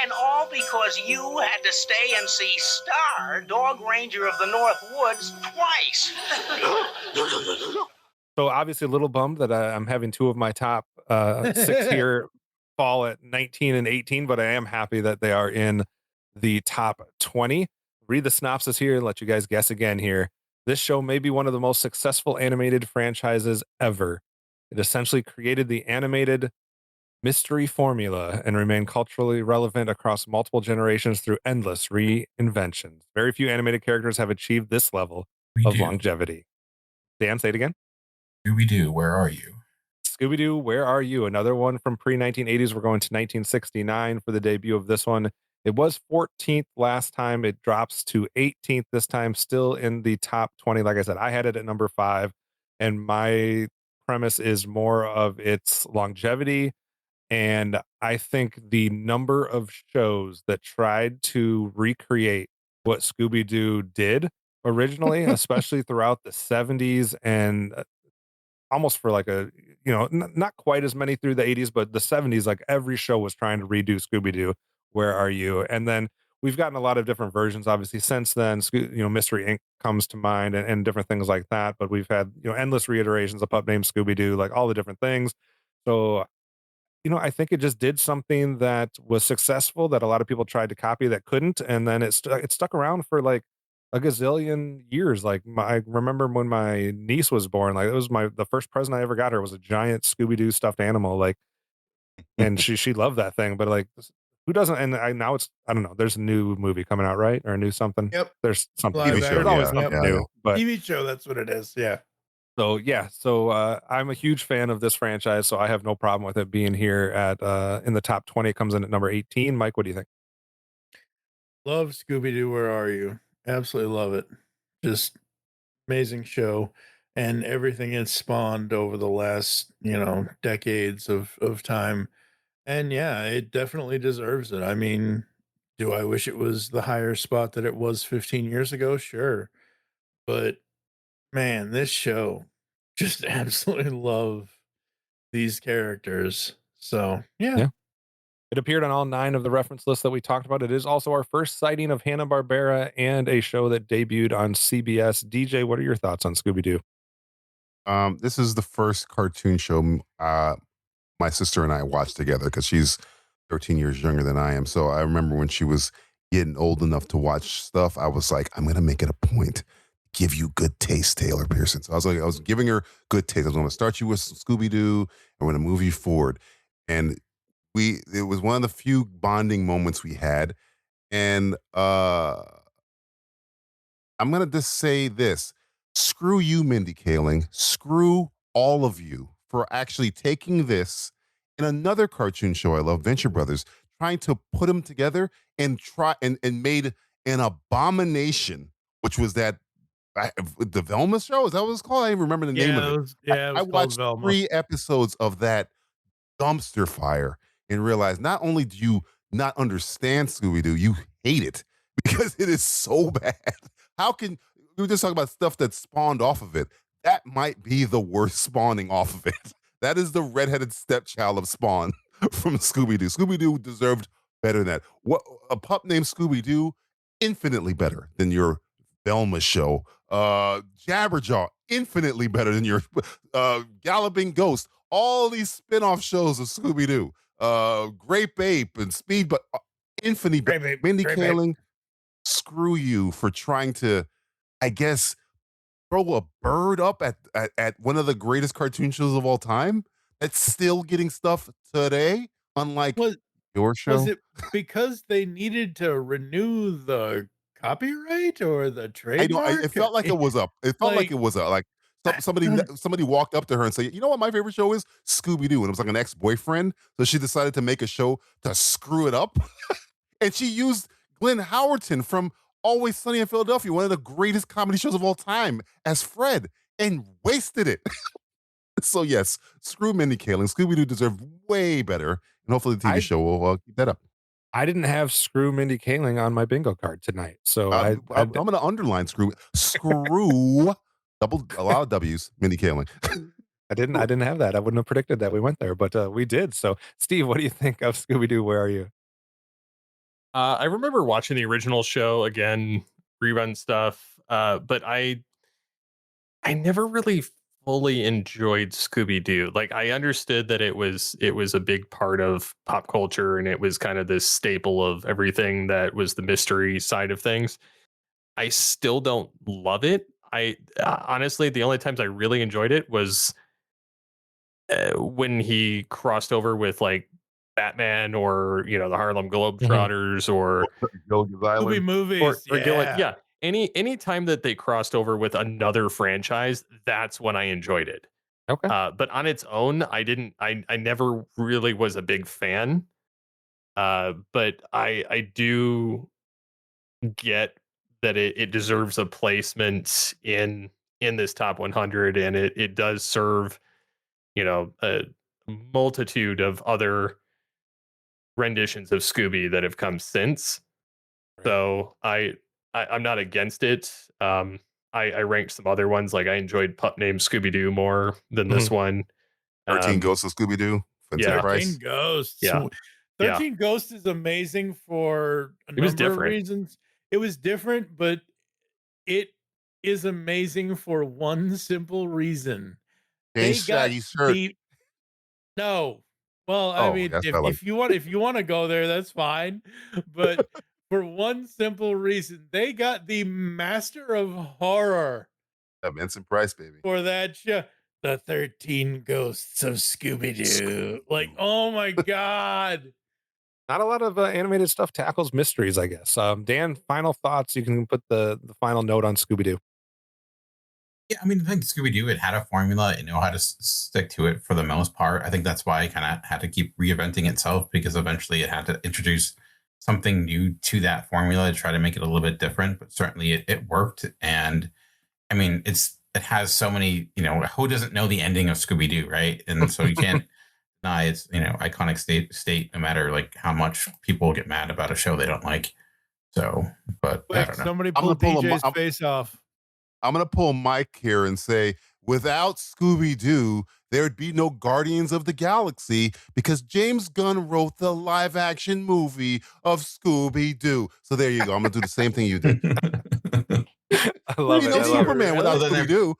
And all because you had to stay and see Star, Dog Ranger of the North Woods, twice. So obviously a little bummed that I'm having 2 of my top 6 here fall at 19 and 18, but I am happy that they are in the top 20. Read the synopsis here and let you guys guess again here. This show may be one of the most successful animated franchises ever. It essentially created the animated mystery formula and remained culturally relevant across multiple generations through endless reinventions. Very few animated characters have achieved this level of longevity. Dan, say it again. Scooby-Doo, where are you? Scooby-Doo, where are you? Another one from pre-1980s. We're going to 1969 for the debut of this one. It was 14th last time. It drops to 18th this time, still in the top 20. Like I said, I had it at number 5, and my premise is more of its longevity. And I think the number of shows that tried to recreate what Scooby-Doo did originally, especially throughout the 70s and almost for like a, not quite as many through the 80s, but the 70s, like every show was trying to redo Scooby-Doo, Where Are You? And then we've gotten a lot of different versions, obviously, since then. Mystery Inc. comes to mind and different things like that. But we've had, endless reiterations of Pup Named Scooby-Doo, like all the different things. So, I think it just did something that was successful that a lot of people tried to copy that couldn't. And then it stuck around for like a gazillion years. Like I remember when my niece was born, like it was the first present I ever got her was a giant Scooby-Doo stuffed animal. Like, and she loved that thing, but like, who doesn't? And now it's, I don't know, there's a new movie coming out, right? Or a new something. Yep. There's something. There's always something new. But TV show, that's what it is. Yeah. So I'm a huge fan of this franchise, so I have no problem with it being here at in the top 20. It comes in at number 18. Mike, what do you think? Love Scooby-Doo, Where Are You? Absolutely love it. Just amazing show, and everything it's spawned over the last, decades of time. And yeah, it definitely deserves it. I mean, do I wish it was the higher spot that it was 15 years ago? Sure. But man, this show, just absolutely love these characters. So yeah. It appeared on all 9 of the reference lists that we talked about. It is also our first sighting of Hanna-Barbera and a show that debuted on CBS. DJ, what are your thoughts on Scooby-Doo? This is the first cartoon show my sister and I watched together because she's 13 years younger than I am. So I remember when she was getting old enough to watch stuff, I was like, I'm going to make it a point to give you good taste, Taylor Pearson. So I was giving her good taste. I was going to start you with Scooby-Doo and we're going to move you forward. And it was one of the few bonding moments we had. And I'm going to just say this. Screw you, Mindy Kaling. Screw all of you for actually taking this in another cartoon show I love, Venture Brothers, trying to put them together and made an abomination, which was that the Velma show. Is that what it's called? I don't even remember the name of it. I watched Velma. 3 episodes of that dumpster fire and realized not only do you not understand Scooby-Doo, you hate it because it is so bad. How can we were just talking about stuff that spawned off of it? That might be the worst spawning off of it. That is the redheaded stepchild of Spawn from Scooby-Doo. Scooby-Doo deserved better than that. What a pup named Scooby-Doo, infinitely better than your Velma show. Jabberjaw, infinitely better than your Galloping Ghost. All these spin-off shows of Scooby-Doo. Grape Ape and Speed, but infinitely better. Mindy Kaling, screw you for trying to, I guess, throw a bird up at one of the greatest cartoon shows of all time that's still getting stuff today, unlike your show. Was it because they needed to renew the copyright or the trademark? It felt like it was up. It felt like it was like somebody walked up to her and said, "You know what my favorite show is? Scooby-Doo." And it was like an ex-boyfriend, so she decided to make a show to screw it up, and she used Glenn Howerton from Always Sunny in Philadelphia, one of the greatest comedy shows of all time, as Fred, and wasted it. So yes, screw Mindy Kaling. Scooby-Doo deserved way better, and hopefully the TV show will keep that up. I didn't have screw Mindy Kaling on my bingo card tonight, so I'm going to underline screw a lot of W's, Mindy Kaling. I didn't have that. I wouldn't have predicted that we went there, but we did. So, Steve, what do you think of Scooby-Doo? Where are you? I remember watching the original show again, rerun stuff, but I never really fully enjoyed Scooby-Doo. Like, I understood that it was a big part of pop culture, and it was kind of this staple of everything that was the mystery side of things. I still don't love it. I honestly, the only times I really enjoyed it was when he crossed over with like Batman or the Harlem Globetrotters or Movie movies. Yeah. Any time that they crossed over with another franchise, that's when I enjoyed it. Okay. But on its own, I never really was a big fan. But I do get that it deserves a placement in this top 100, and it does serve a multitude of other renditions of Scooby that have come since. Right. So I'm not against it. I ranked some other ones, like I enjoyed Pup Named Scooby-Doo more than this one. 13 Ghosts of Scooby-Doo. 13 Ghosts. Yeah. 13 Ghosts is amazing for a number of reasons. It was different, but it is amazing for one simple reason. No. Well, I mean, if you want to go there, that's fine. But for one simple reason, they got the master of horror. Vincent Price, baby. For that show. The 13 Ghosts of Scooby-Doo. Like, oh my God. Not a lot of animated stuff tackles mysteries, I guess. Dan, final thoughts. You can put the final note on Scooby-Doo. Yeah, I mean, I think Scooby-Doo, it had a formula. It knew how to stick to it for the most part. I think that's why it kind of had to keep reinventing itself, because eventually it had to introduce something new to that formula to try to make it a little bit different. But certainly it worked. And I mean, it has so many, who doesn't know the ending of Scooby-Doo, right? And so you can't deny it's, iconic state, no matter like how much people get mad about a show they don't like. So, but I don't know. Somebody pull DJ's face off. I'm going to pull Mike here and say, without Scooby-Doo, there'd be no Guardians of the Galaxy, because James Gunn wrote the live-action movie of Scooby-Doo. So there you go. I'm going to do the same thing you did. I love it. No Superman without Scooby-Doo.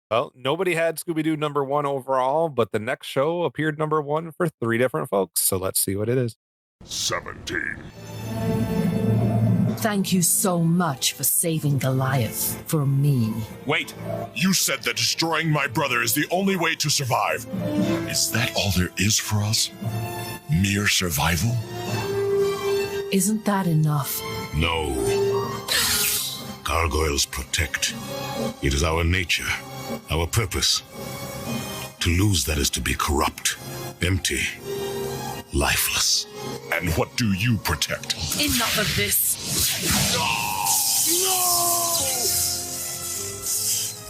Well, nobody had Scooby-Doo number 1 overall, but the next show appeared number 1 for 3 different folks. So let's see what it is. 17. Thank you so much for saving Goliath for me. Wait, you said that destroying my brother is the only way to survive. Is that all there is for us? Mere survival? Isn't that enough? No. Gargoyles protect. It is our nature, our purpose. To lose that is to be corrupt, empty, lifeless. And what do you protect? Enough of this. No!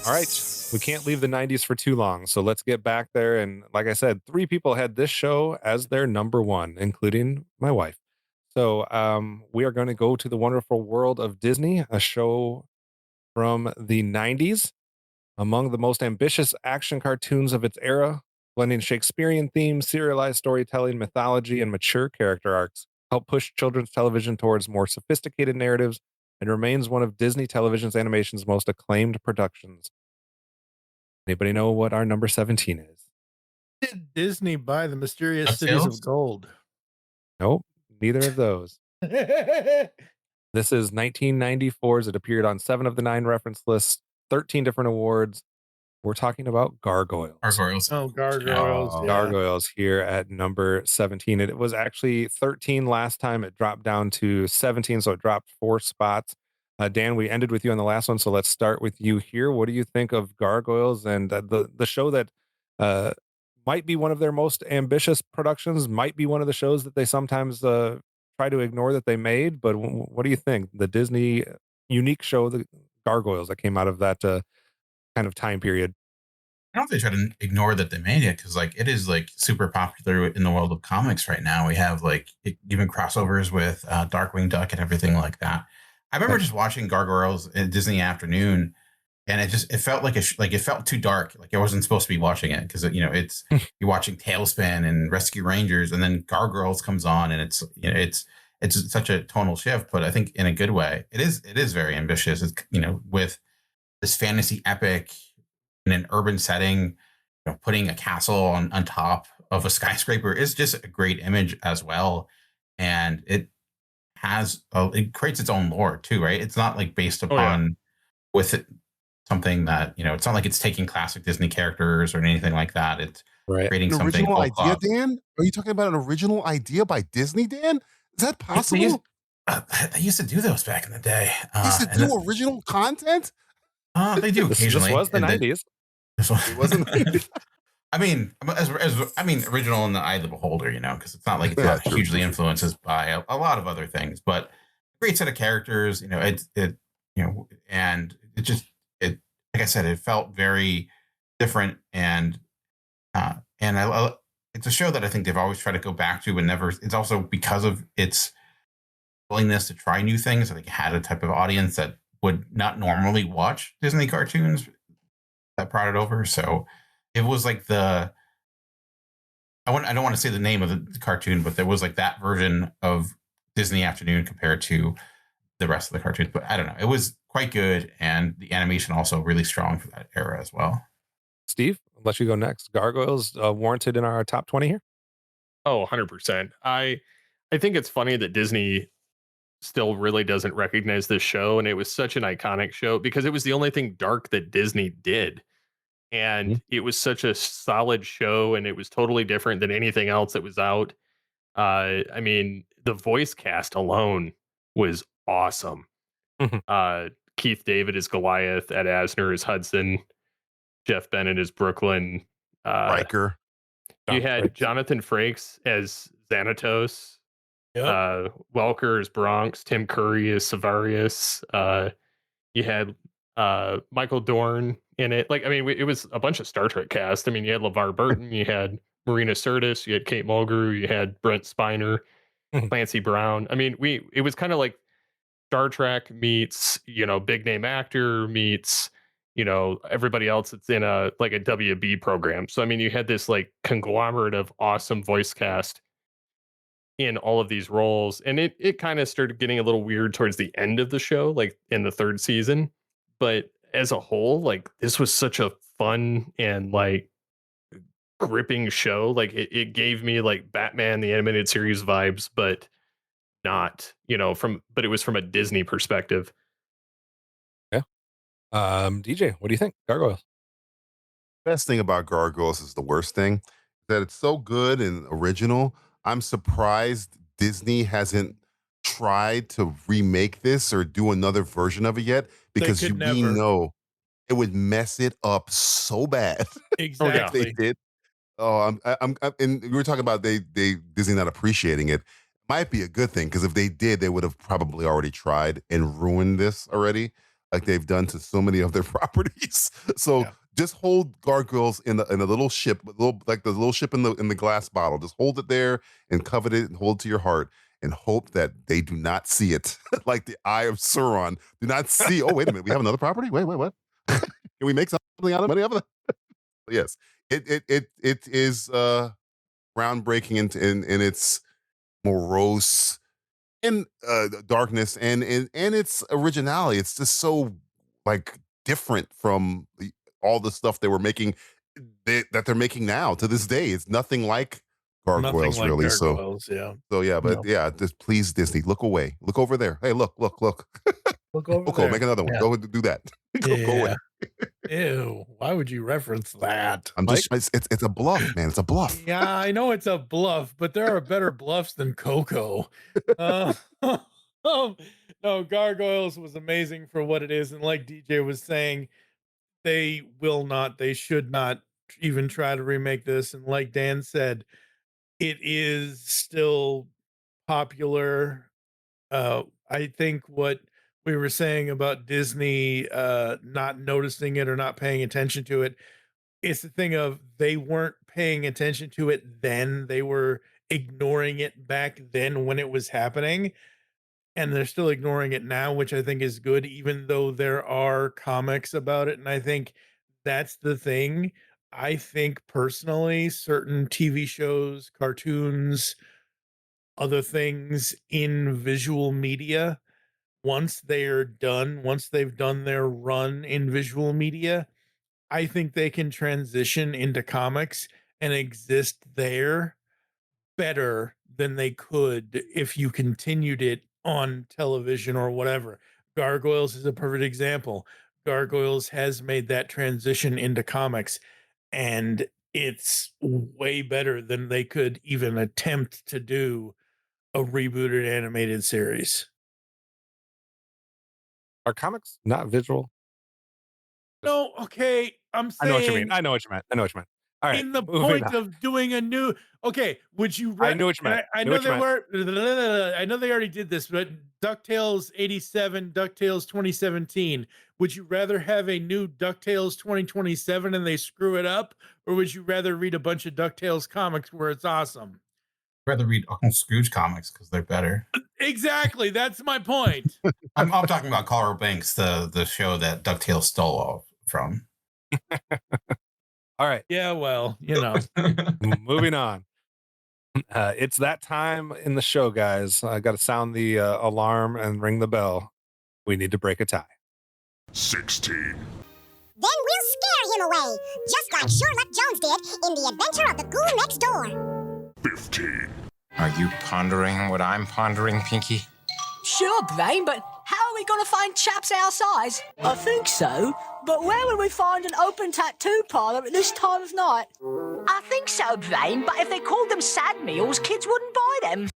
All right, we can't leave the 90s for too long, so let's get back there. And like I said, 3 people had this show as their number one, including my wife. So we are going to go to the wonderful world of Disney, a show from the 90s, among the most ambitious action cartoons of its era, blending Shakespearean themes, serialized storytelling, mythology, and mature character arcs, help push children's television towards more sophisticated narratives, and remains one of Disney Television's animation's most acclaimed productions. Anybody know what our number 17 is? Did Disney buy the mysterious cities of gold? Nope, neither of those. This is 1994's. It appeared on 7 of the 9 reference lists, 13 different awards. We're talking about Gargoyles. Gargoyles. Oh, Gargoyles. Oh, yeah. Gargoyles here at number 17. It was actually 13 last time. It dropped down to 17, so it dropped 4 spots. Dan, we ended with you on the last one, so let's start with you here. What do you think of Gargoyles and the show that might be one of their most ambitious productions, might be one of the shows that they sometimes try to ignore that they made, but what do you think? The Disney unique show, the Gargoyles, that came out of that kind of time period. I don't know if they try to ignore that they made it, because like it is like super popular in the world of comics right now. We have like even crossovers with Darkwing Duck and everything like that. I remember just watching Gargoyles in Disney Afternoon, and it felt like it felt too dark. Like I wasn't supposed to be watching it, because it's you're watching Tailspin and Rescue Rangers, and then Gargoyles comes on, and it's such a tonal shift, but I think in a good way. It is very ambitious. It's with this fantasy epic in an urban setting, putting a castle on top of a skyscraper is just a great image as well, and it creates its own lore too, right? It's not like based upon with it something that it's not like it's taking classic Disney characters or anything like that. It's creating An something original idea, Dan? Are you talking about an original idea by Disney, Dan? Is that possible? They used to do those back in the day. They used to do original content? They do occasionally. This was the 90s. It wasn't. I mean, original in the eye of the beholder, because it's not like it's not hugely influenced by a lot of other things, but great set of characters, and it just, like I said, it felt very different, and it's a show that I think they've always tried to go back to, but never. It's also because of its willingness to try new things. I think it had a type of audience that would not normally watch Disney cartoons that brought it over. So it was like I don't want to say the name of the cartoon, but there was like that version of Disney Afternoon compared to the rest of the cartoons. But I don't know. It was quite good. And the animation also really strong for that era as well. Steve, I'll let you go next. Gargoyles warranted in our top 20 here? Oh, 100%. I think it's funny that Disney still really doesn't recognize this show, and it was such an iconic show because it was the only thing dark that Disney did, and it was such a solid show, and it was totally different than anything else that was out. I mean, the voice cast alone was awesome. Keith David as Goliath, Ed Asner as Hudson, Jeff Bennett as Brooklyn, Riker. You had Jonathan Frakes as Xanatos. Welker as Bronx, Tim Curry as Savarius. You had Michael Dorn in it. Like, I mean, it was a bunch of Star Trek cast. I mean, you had LeVar Burton, you had Marina Sirtis, you had Kate Mulgrew, you had Brent Spiner, Clancy Brown. I mean, it was kind of like Star Trek meets, big name actor meets, everybody else that's in a WB program. So, I mean, you had this like conglomerate of awesome voice cast in all of these roles, and it kind of started getting a little weird towards the end of the show, like in the 3rd season. But as a whole, like this was such a fun and like gripping show. Like it gave me like Batman the Animated Series vibes, but not, but it was from a Disney perspective. Yeah. DJ, what do you think? Gargoyles. Best thing about Gargoyles is the worst thing, that it's so good and original. I'm surprised Disney hasn't tried to remake this or do another version of it yet, because we know it would mess it up so bad. Exactly. If they did. Oh, I'm and we were talking about they Disney not appreciating it. Might be a good thing, because if they did, they would have probably already tried and ruined this already. like they've done to so many of their properties. So just hold gargoyles in a little ship, like the little ship in the glass bottle. Just hold it there and covet it and hold it to your heart and hope that they do not see it, like the Eye of Sauron. Do not see. Oh, wait a minute, we have another property. Wait, what? Can we make something out of money out of that? Yes, it is groundbreaking in its morose and darkness and its originality. It's just so like different from all the stuff they were making that they're making now to this day. It's nothing like gargoyles, Nothing like really. gargoyles, But just please, Disney, look away. Look over there. Hey, look. Look over Coco, there. make another one. Go do that. Go away. Ew, why would you reference that? I'm just it's a bluff, man. It's a bluff. Yeah, I know it's a bluff, but there are better bluffs than Coco. No, Gargoyles was amazing for what it is, and like DJ was saying, they should not even try to remake this. And like Dan said, it is still popular. I think what we were saying about Disney not noticing it or not paying attention to it, it's the thing of they weren't paying attention to it then. They were ignoring it back then when it was happening. And they're still ignoring it now, which I think is good, even though there are comics about it. And I think that's the thing. I think personally, certain TV shows, cartoons, other things in visual media, once they've done their run in visual media, I think they can transition into comics and exist there better than they could if you continued it on television or whatever. Gargoyles is a perfect example. Gargoyles has made that transition into comics, and it's way better than they could even attempt to do a rebooted animated series. Are comics not visual? No, okay. I'm saying I know what you meant. All right. In the point of doing a new, okay, would you? I knew what you meant. I know I know they already did this, but DuckTales 87, DuckTales 2017. Would you rather have a new DuckTales 2027 and they screw it up, or would you rather read a bunch of DuckTales comics where it's awesome? I'd rather read Uncle Scrooge comics because they're better. Exactly, that's my point. I'm talking about Carl Banks, the show that DuckTales stole off from. All right. Yeah, well, moving on. It's that time in the show, guys. I got to sound the alarm and ring the bell. We need to break a tie. 16. Then we'll scare him away, just like Sherlock Jones did in The Adventure of the Ghoul Next Door. 15. Are you pondering what I'm pondering, Pinky? Sure, Brain, but how are we going to find chaps our size? I think so, but where would we find an open tattoo parlor at this time of night? I think so, Brain, but if they called them sad meals, kids wouldn't buy them.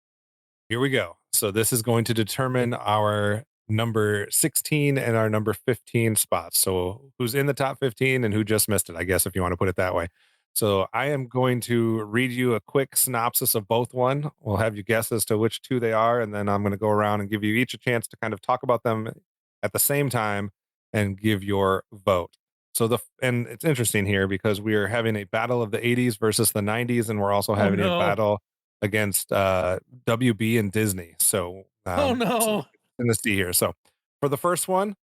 Here we go. So this is going to determine our number 16 and our number 15 spots. So who's in the top 15 and who just missed it, I guess, if you want to put it that way. So I am going to read you a quick synopsis of both one. We'll have you guess as to which two they are, and then I'm going to go around and give you each a chance to kind of talk about them at the same time and give your vote. So and it's interesting here because we are having a battle of the 80s versus the 90s, and we're also having a battle against WB and Disney. So in the see here. So for the first one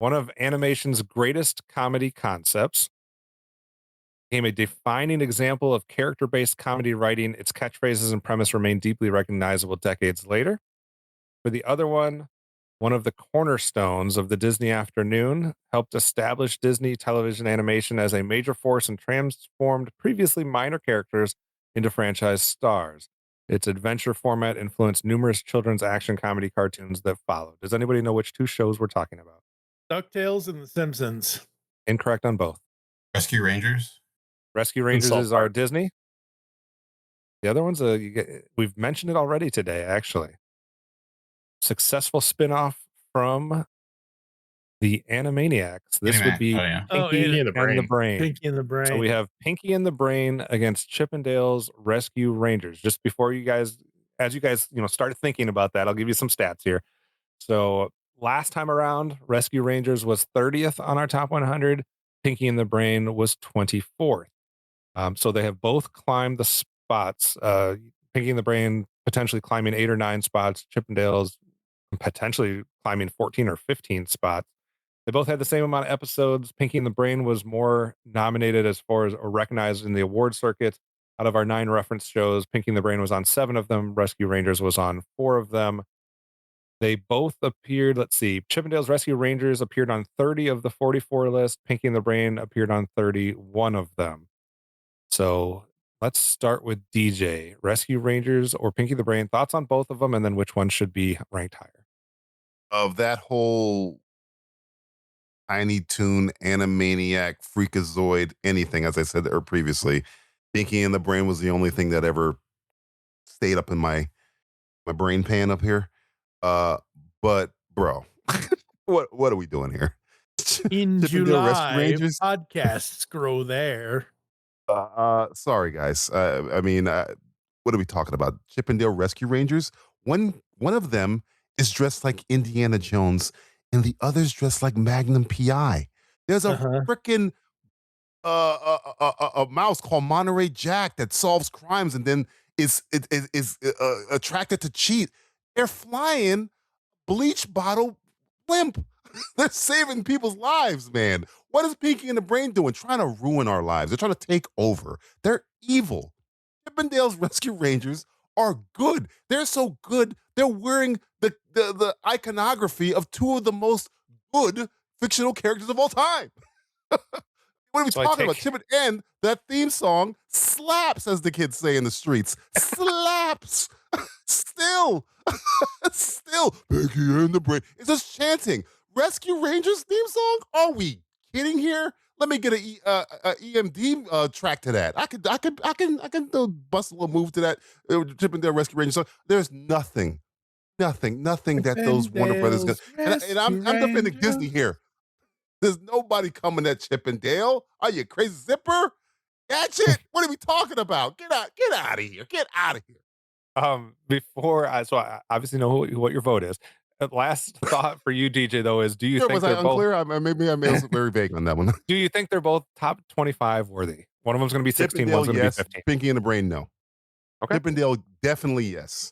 of animation's greatest comedy concepts, became a defining example of character-based comedy writing. Its catchphrases and premise remain deeply recognizable decades later. For the other one of the cornerstones of the Disney afternoon, helped establish Disney television animation as a major force and transformed previously minor characters into franchise stars. Its adventure format influenced numerous children's action comedy cartoons that followed. Does anybody know which two shows we're talking about? DuckTales and The Simpsons. Incorrect on both. Rescue Rangers? Rescue Rangers is our Disney. The other ones, we've mentioned it already today, actually. Successful spinoff from the Animaniacs. This would be Pinky and the Brain. Pinky and the Brain. So we have Pinky and the Brain against Chippendale's Rescue Rangers. Just before you guys, as you guys, start thinking about that, I'll give you some stats here. So last time around, Rescue Rangers was 30th on our top 100. Pinky and the Brain was 24th. So they have both climbed the spots. Pinky and the Brain potentially climbing 8 or 9 spots. Chippendales potentially climbing 14 or 15 spots. They both had the same amount of episodes. Pinky and the Brain was more nominated as far as or recognized in the award circuit. Out of our 9 reference shows, Pinky and the Brain was on 7 of them. Rescue Rangers was on 4 of them. They both appeared, let's see, Chippendales Rescue Rangers appeared on 30 of the 44 list. Pinky and the Brain appeared on 31 of them. So let's start with DJ. Rescue Rangers or Pinky the Brain, thoughts on both of them, and then which one should be ranked higher? Of that whole Tiny Toon, Animaniac, Freakazoid, anything, as I said there previously, Pinky and the Brain was the only thing that ever stayed up in my brain pan up here. But bro, what are we doing here? In July, podcasts grow there. Sorry guys. I mean, what are we talking about? Chippendale Rescue Rangers. One of them is dressed like Indiana Jones, and the other's dressed like Magnum PI. There's a freaking a mouse called Monterey Jack that solves crimes and then is attracted to cheat. They're flying bleach bottle blimp. They're saving people's lives, man. What is Pinky and the Brain doing? Trying to ruin our lives. They're trying to take over. They're evil. Chippendale's Rescue Rangers are good. They're so good. They're wearing the iconography of 2 of the most good fictional characters of all time. What are we talking about? Chip and that theme song slaps, as the kids say in the streets. Slaps. Still, Pinky and the Brain. It's just chanting. Rescue Rangers theme song? Are we kidding here? Let me get a EMD track to that. I can bust a little move to that Chippendale Rescue Rangers song. There's nothing that those Warner Brothers and I'm defending Disney here. There's nobody coming at Chippendale. Are you crazy, Zipper? Gadget? What are we talking about? Get out of here. Get out of here. So I obviously know what your vote is. Last thought for you, DJ, though, is do you think they're unclear? both? Maybe I was very vague on that one. Do you think they're both top 25 worthy? One of them's going to be 16, one's going to be 15. Pinky and the Brain, no. Okay. Chippendale, definitely yes.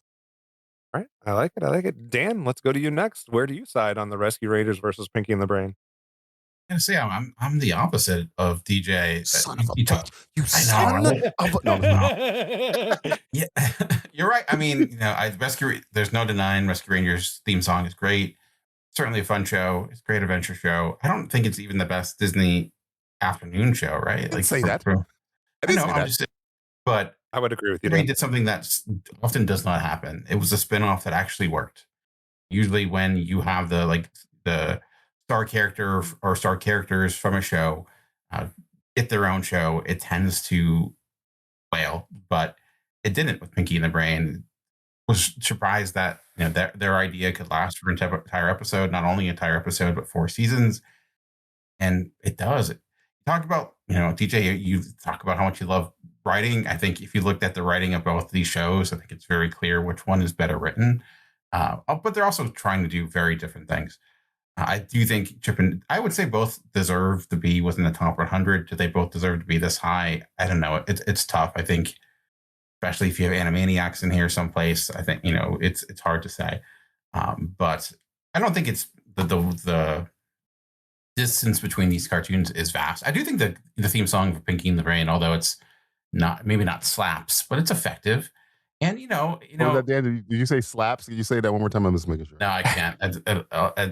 All right. I like it. Dan, let's go to you next. Where do you side on the Rescue Rangers versus Pinky and the Brain? I'm gonna say I'm the opposite of DJ. Son of a bitch. You son of a... No. Yeah, you're right. I mean, there's no denying Rescue Rangers theme song is great. Certainly a fun show. It's a great adventure show. I don't think it's even the best Disney afternoon show, right? Like say that. But I would agree with you. They did something that often does not happen. It was a spinoff that actually worked. Usually when you have the star character or star characters from a show get their own show, it tends to fail, but it didn't with Pinky and the Brain. Was surprised that their idea could last for an entire episode, not only an entire episode, but 4 seasons. And it does. You talked about, DJ, you talk about how much you love writing. I think if you looked at the writing of both of these shows, I think it's very clear which one is better written. But they're also trying to do very different things. I do think I would say both deserve to be within the top 100. Do they both deserve to be this high? I don't know. It's tough. I think, especially if you have Animaniacs in here someplace, I think, it's hard to say. But I don't think it's the distance between these cartoons is vast. I do think that the theme song for Pinky and the Brain, although it's maybe not slaps, but it's effective. And Dan, did you say slaps? Did you say that one more time? I'm just making sure. No, I can't. I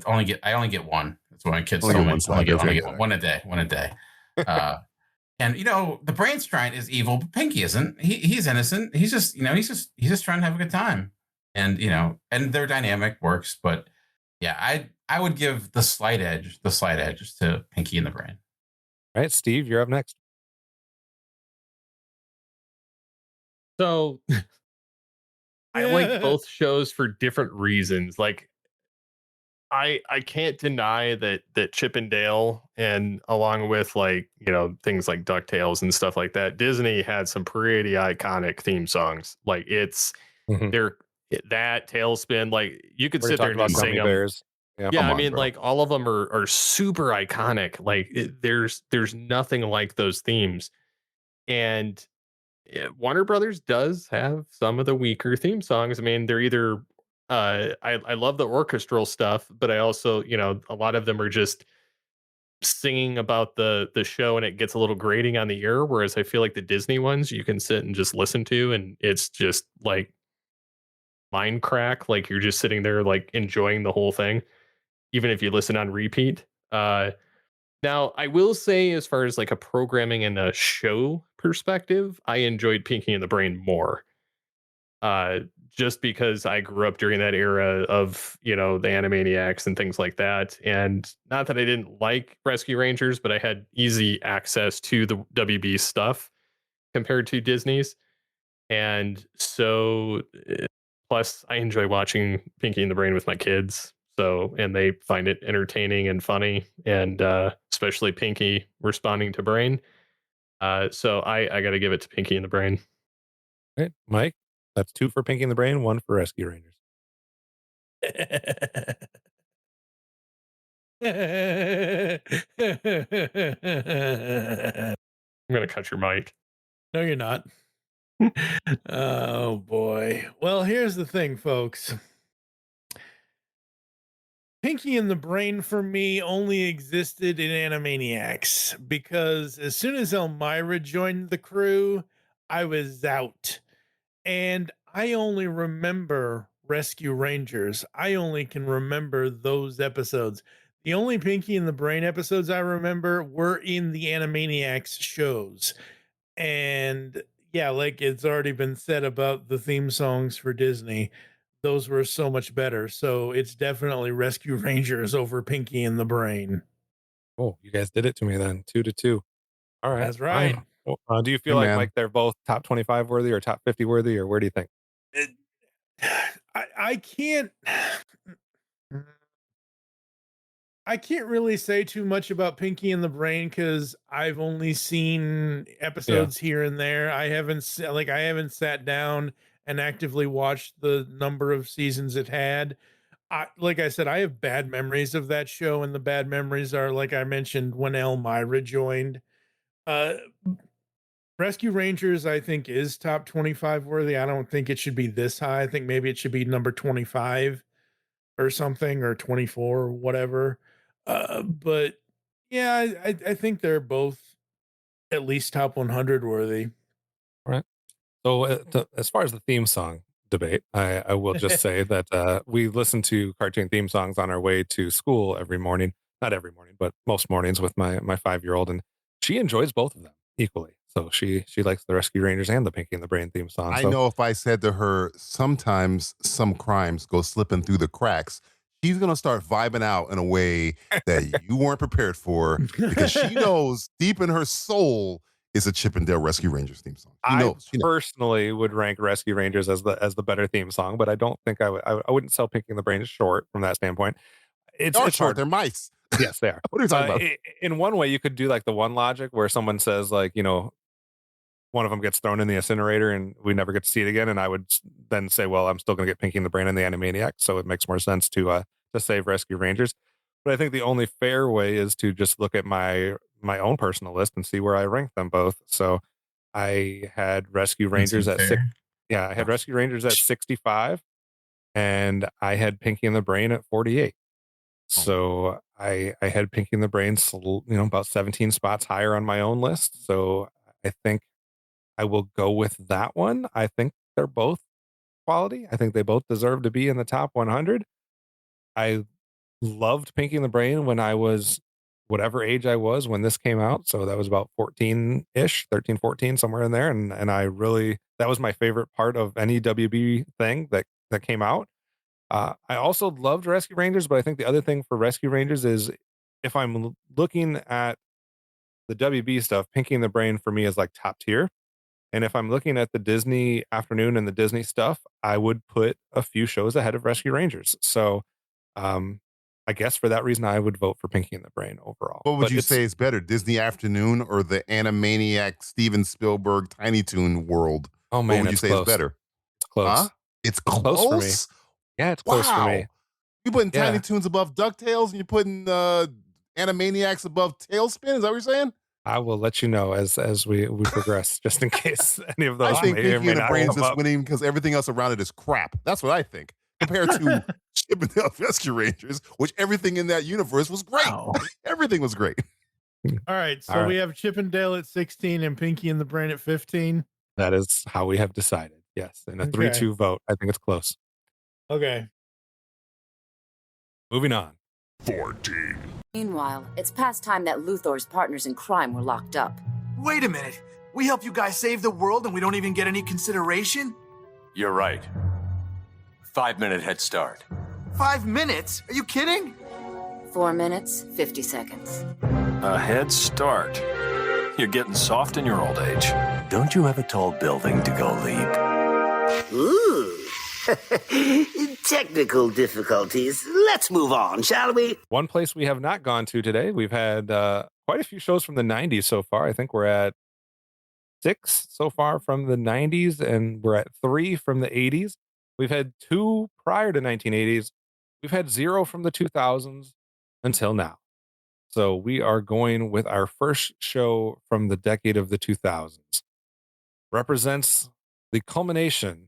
only get one. That's what my kids told me. I only get one a day. And the Brain Stride is evil, but Pinky isn't. He's innocent. He's just trying to have a good time. And and their dynamic works. But yeah, I would give the slight edge to Pinky and the Brain. All right, Steve, you're up next. So I like both shows for different reasons. Like I can't deny that Chip and Dale, and along with things like DuckTales and stuff like that, Disney had some pretty iconic theme songs. Like that Tailspin, like you could sit there and sing them. Yeah, Come I on, mean, bro. like all of them are super iconic. Like there's nothing like those themes, and Warner Brothers does have some of the weaker theme songs. I mean, they're either I love the orchestral stuff, but I also, a lot of them are just singing about the show and it gets a little grating on the ear, whereas I feel like the Disney ones you can sit and just listen to and it's just like mind crack, like you're just sitting there like enjoying the whole thing even if you listen on repeat. Now, I will say, as far as like a programming and a show perspective, I enjoyed Pinky and the Brain more. Just because I grew up during that era of, the Animaniacs and things like that. And not that I didn't like Rescue Rangers, but I had easy access to the WB stuff compared to Disney's. And so, plus, I enjoy watching Pinky and the Brain with my kids. So, and they find it entertaining and funny, and especially Pinky responding to Brain. So I got to give it to Pinky and the Brain. All right, Mike, that's 2 for Pinky and the Brain, 1 for Rescue Rangers. I'm going to cut your mic. No, you're not. Oh, boy. Well, here's the thing, folks. Pinky and the Brain for me only existed in Animaniacs because as soon as Elmira joined the crew, I was out. And I only remember Rescue Rangers. I only can remember those episodes. The only Pinky and the Brain episodes I remember were in the Animaniacs shows. And yeah, like it's already been said about the theme songs for Disney, those were so much better. So it's definitely Rescue Rangers over Pinky and the Brain. Oh, you guys did it to me then. 2-2. All right. That's right. Do you feel like they're both top 25 worthy or top 50 worthy, or where do you think? I can't really say too much about Pinky and the Brain because I've only seen episodes here and there. I haven't sat down and actively watched the number of seasons it had. Like I said, I have bad memories of that show, and the bad memories are, like I mentioned, when Elmira joined. Rescue Rangers, I think, is top 25 worthy. I don't think it should be this high. I think maybe it should be number 25 or something, or 24 or whatever. But yeah, I think they're both at least top 100 worthy. All right. So as far as the theme song debate, I will just say that we listen to cartoon theme songs on our way to school every morning. Not every morning, but most mornings with my 5-year-old, and she enjoys both of them equally. So she likes the Rescue Rangers and the Pinky and the Brain theme song. I know if I said to her, sometimes some crimes go slipping through the cracks, she's going to start vibing out in a way that you weren't prepared for, because she knows deep in her soul it's a Chip and Dale Rescue Rangers theme song. I personally would rank Rescue Rangers as the better theme song, but I don't think I wouldn't sell Pinky and the Brain short from that standpoint. It's short. hard. They're mice. Yes, they are. What are you talking about? In one way, you could do like the one logic where someone says, like, one of them gets thrown in the incinerator and we never get to see it again. And I would then say, well, I'm still going to get Pinky and the Brain and the Animaniacs. So it makes more sense to save Rescue Rangers. But I think the only fair way is to just look at my own personal list and see where I rank them both. So I had Rescue Rangers at six. Yeah, I had Rescue Rangers at 65, and I had Pinky and the Brain at 48. So I had Pinky and the Brain, about 17 spots higher on my own list. So I think I will go with that one. I think they're both quality. I think they both deserve to be in the top 100. I loved Pinky and the Brain when I was whatever age I was when this came out. So that was about 14-ish, 13, 14, somewhere in there. And that was my favorite part of any WB thing that came out. I also loved Rescue Rangers, but I think the other thing for Rescue Rangers is if I'm looking at the WB stuff, Pinky and the Brain for me is like top tier. And if I'm looking at the Disney afternoon and the Disney stuff, I would put a few shows ahead of Rescue Rangers. So I guess for that reason, I would vote for Pinky and the Brain overall. What would you say is better, Disney Afternoon or the Animaniac Steven Spielberg Tiny Toon world? Oh man, what would you say is better? It's close. Huh? It's close for me. Yeah, it's close for me. You putting Tiny Toons above DuckTales, and you're putting Animaniacs above Tailspin? Is that what you're saying? I will let you know as we progress, just in case any of those I think may or Pinky may and the not Brains come is up. winning because everything else around it is crap. That's what I think. Compared to Chip and Dale Rescue Rangers, which everything in that universe was great. Everything was great. All right, so we have Chip and Dale at 16 and Pinky and the Brain at 15. That is how we have decided. Yes, in a 3-2 vote. I think it's close. Okay. Moving on. 14. Meanwhile, it's past time that Luthor's partners in crime were locked up. Wait a minute. We help you guys save the world and we don't even get any consideration? You're right. 5-minute head start. 5 minutes? Are you kidding? 4 minutes, 50 seconds. A head start. You're getting soft in your old age. Don't you have a tall building to go leap? Ooh. Technical difficulties. Let's move on, shall we? One place we have not gone to today, we've had quite a few shows from the 90s so far. I think we're at 6 so far from the 90s, and we're at 3 from the 80s. We've had 2 prior to 1980s. We've had 0 from the 2000s until now. So we are going with our first show from the decade of the 2000s. Represents the culmination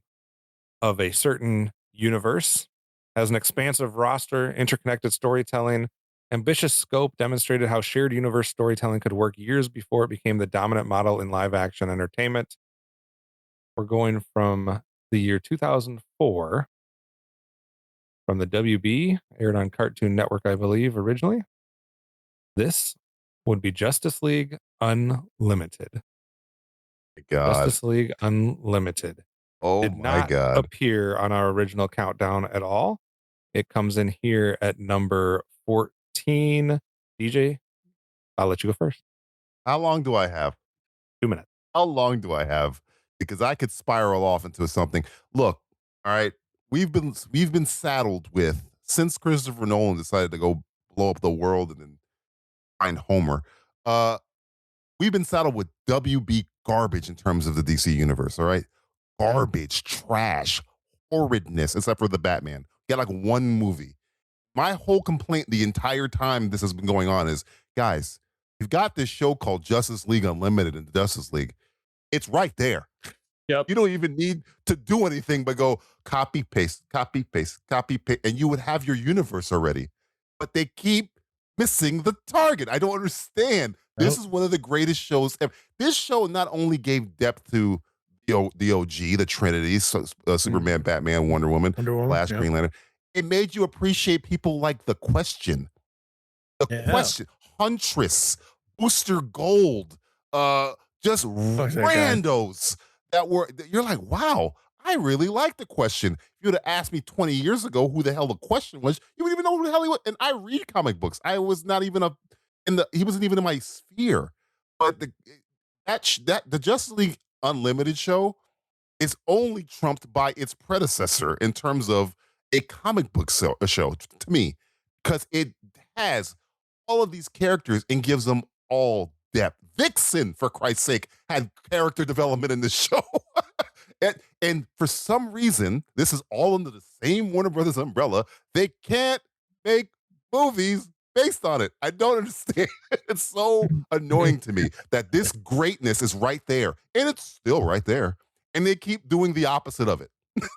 of a certain universe, has an expansive roster, interconnected storytelling, ambitious scope, demonstrated how shared universe storytelling could work years before it became the dominant model in live action entertainment. We're going from the year 2004, from the WB, aired on Cartoon Network, I believe, originally. This would be Justice League Unlimited. God. Justice League Unlimited. Oh, did my not God. appear on our original countdown at all. It comes in here at number 14. DJ, I'll let you go first. How long do I have? 2 minutes. How long do I have? Because I could spiral off into something. Look, all right, we've been saddled with, since Christopher Nolan decided to go blow up the world and then find Homer, we've been saddled with WB garbage in terms of the DC universe, all right? Garbage, trash, horridness, except for the Batman. Get like one movie. My whole complaint the entire time this has been going on is, guys, you've got this show called Justice League Unlimited in the Justice League. It's right there. Yep. You don't even need to do anything but go copy, paste, copy, paste, copy, paste, and you would have your universe already. But they keep missing the target. I don't understand. This is one of the greatest shows ever. This show not only gave depth to the OG, the Trinity, Superman, Batman, Wonder Woman, Flash, Green Lantern. It made you appreciate people like The Question, Question, Huntress, Booster Gold, just randos that were. You're like, wow, I really like The Question. If you would have asked me 20 years ago who the hell The Question was, you wouldn't even know who the hell he was. And I read comic books. I was not even he wasn't even in my sphere. But the Justice League Unlimited show is only trumped by its predecessor in terms of a comic book show to me, because it has all of these characters and gives them all depth. Vixen, for Christ's sake, had character development in this show. and for some reason, this is all under the same Warner Brothers umbrella. They can't make movies based on it. I don't understand. It's so annoying to me that this greatness is right there, and it's still right there. And they keep doing the opposite of it.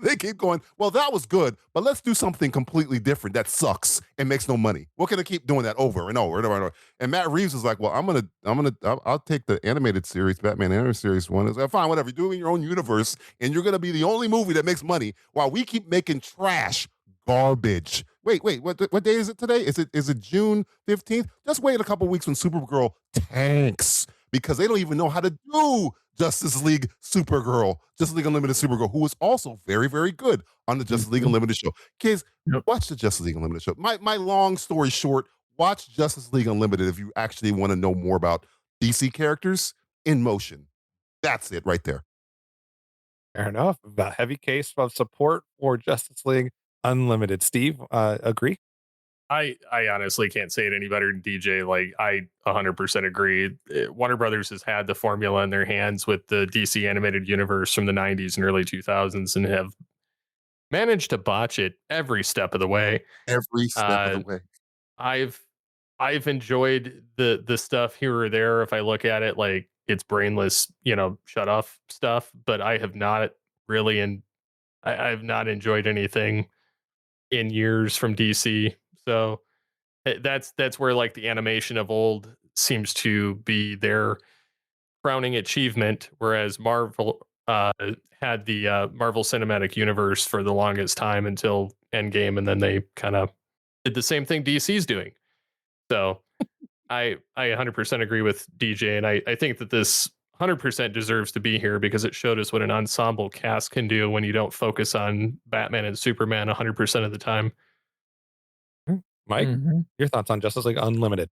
They keep going, well, that was good, but let's do something completely different that sucks and makes no money. We're gonna keep doing that over and over and over and over. And Matt Reeves is like, well, I'll take the animated series, Batman animated series one. Is like, fine, whatever. You're doing your own universe, and you're gonna be the only movie that makes money while we keep making trash, garbage. Wait, what day is it today? Is it June 15th? Just wait a couple weeks when Supergirl tanks, because they don't even know how to do Justice League Supergirl, Justice League Unlimited Supergirl, who was also very, very good on the Justice League Unlimited show. Kids, watch the Justice League Unlimited show. My long story short, watch Justice League Unlimited if you actually want to know more about DC characters in motion. That's it right there. Fair enough. A heavy case of support for Justice League Unlimited. Steve, agree? I honestly can't say it any better than DJ. Like, I 100% agree. Warner Brothers has had the formula in their hands with the DC animated universe from the 90s and early 2000s and have managed to botch it every step of the way. Every step of the way. I've enjoyed the stuff here or there if I look at it like it's brainless, shut off stuff, but I have not really I've not enjoyed anything in years from DC. So that's where like the animation of old seems to be their crowning achievement, whereas Marvel had the Marvel Cinematic Universe for the longest time until Endgame, and then they kind of did the same thing DC's doing. So I 100% agree with DJ, and I think that this 100% deserves to be here because it showed us what an ensemble cast can do when you don't focus on Batman and Superman 100% of the time. Mike, your thoughts on Justice League Unlimited?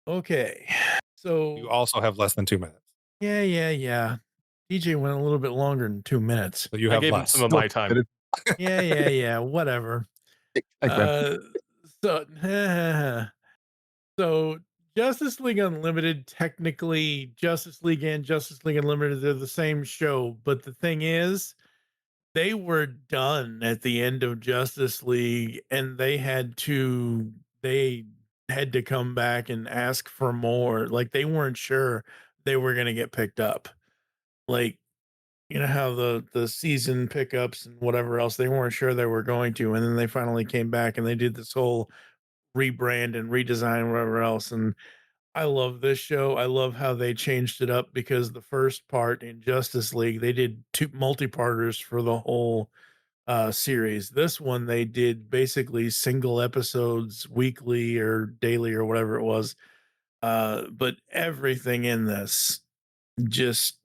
Okay, so you also have less than 2 minutes. Yeah. DJ went a little bit longer than 2 minutes. So you have gave him some of my time. Yeah, whatever. So Justice League Unlimited, technically Justice League and Justice League Unlimited, they're the same show, but the thing is, they were done at the end of Justice League, and they had to come back and ask for more. Like, they weren't sure they were going to get picked up. Like, you know how the season pickups and whatever else, they weren't sure they were going to, and then they finally came back and they did this whole rebrand and redesign, whatever else. And I love this show. I love how they changed it up, because the first part in Justice League, they did 2 multi-parters for the whole series. This one, they did basically single episodes weekly or daily or whatever it was. But everything in this, just,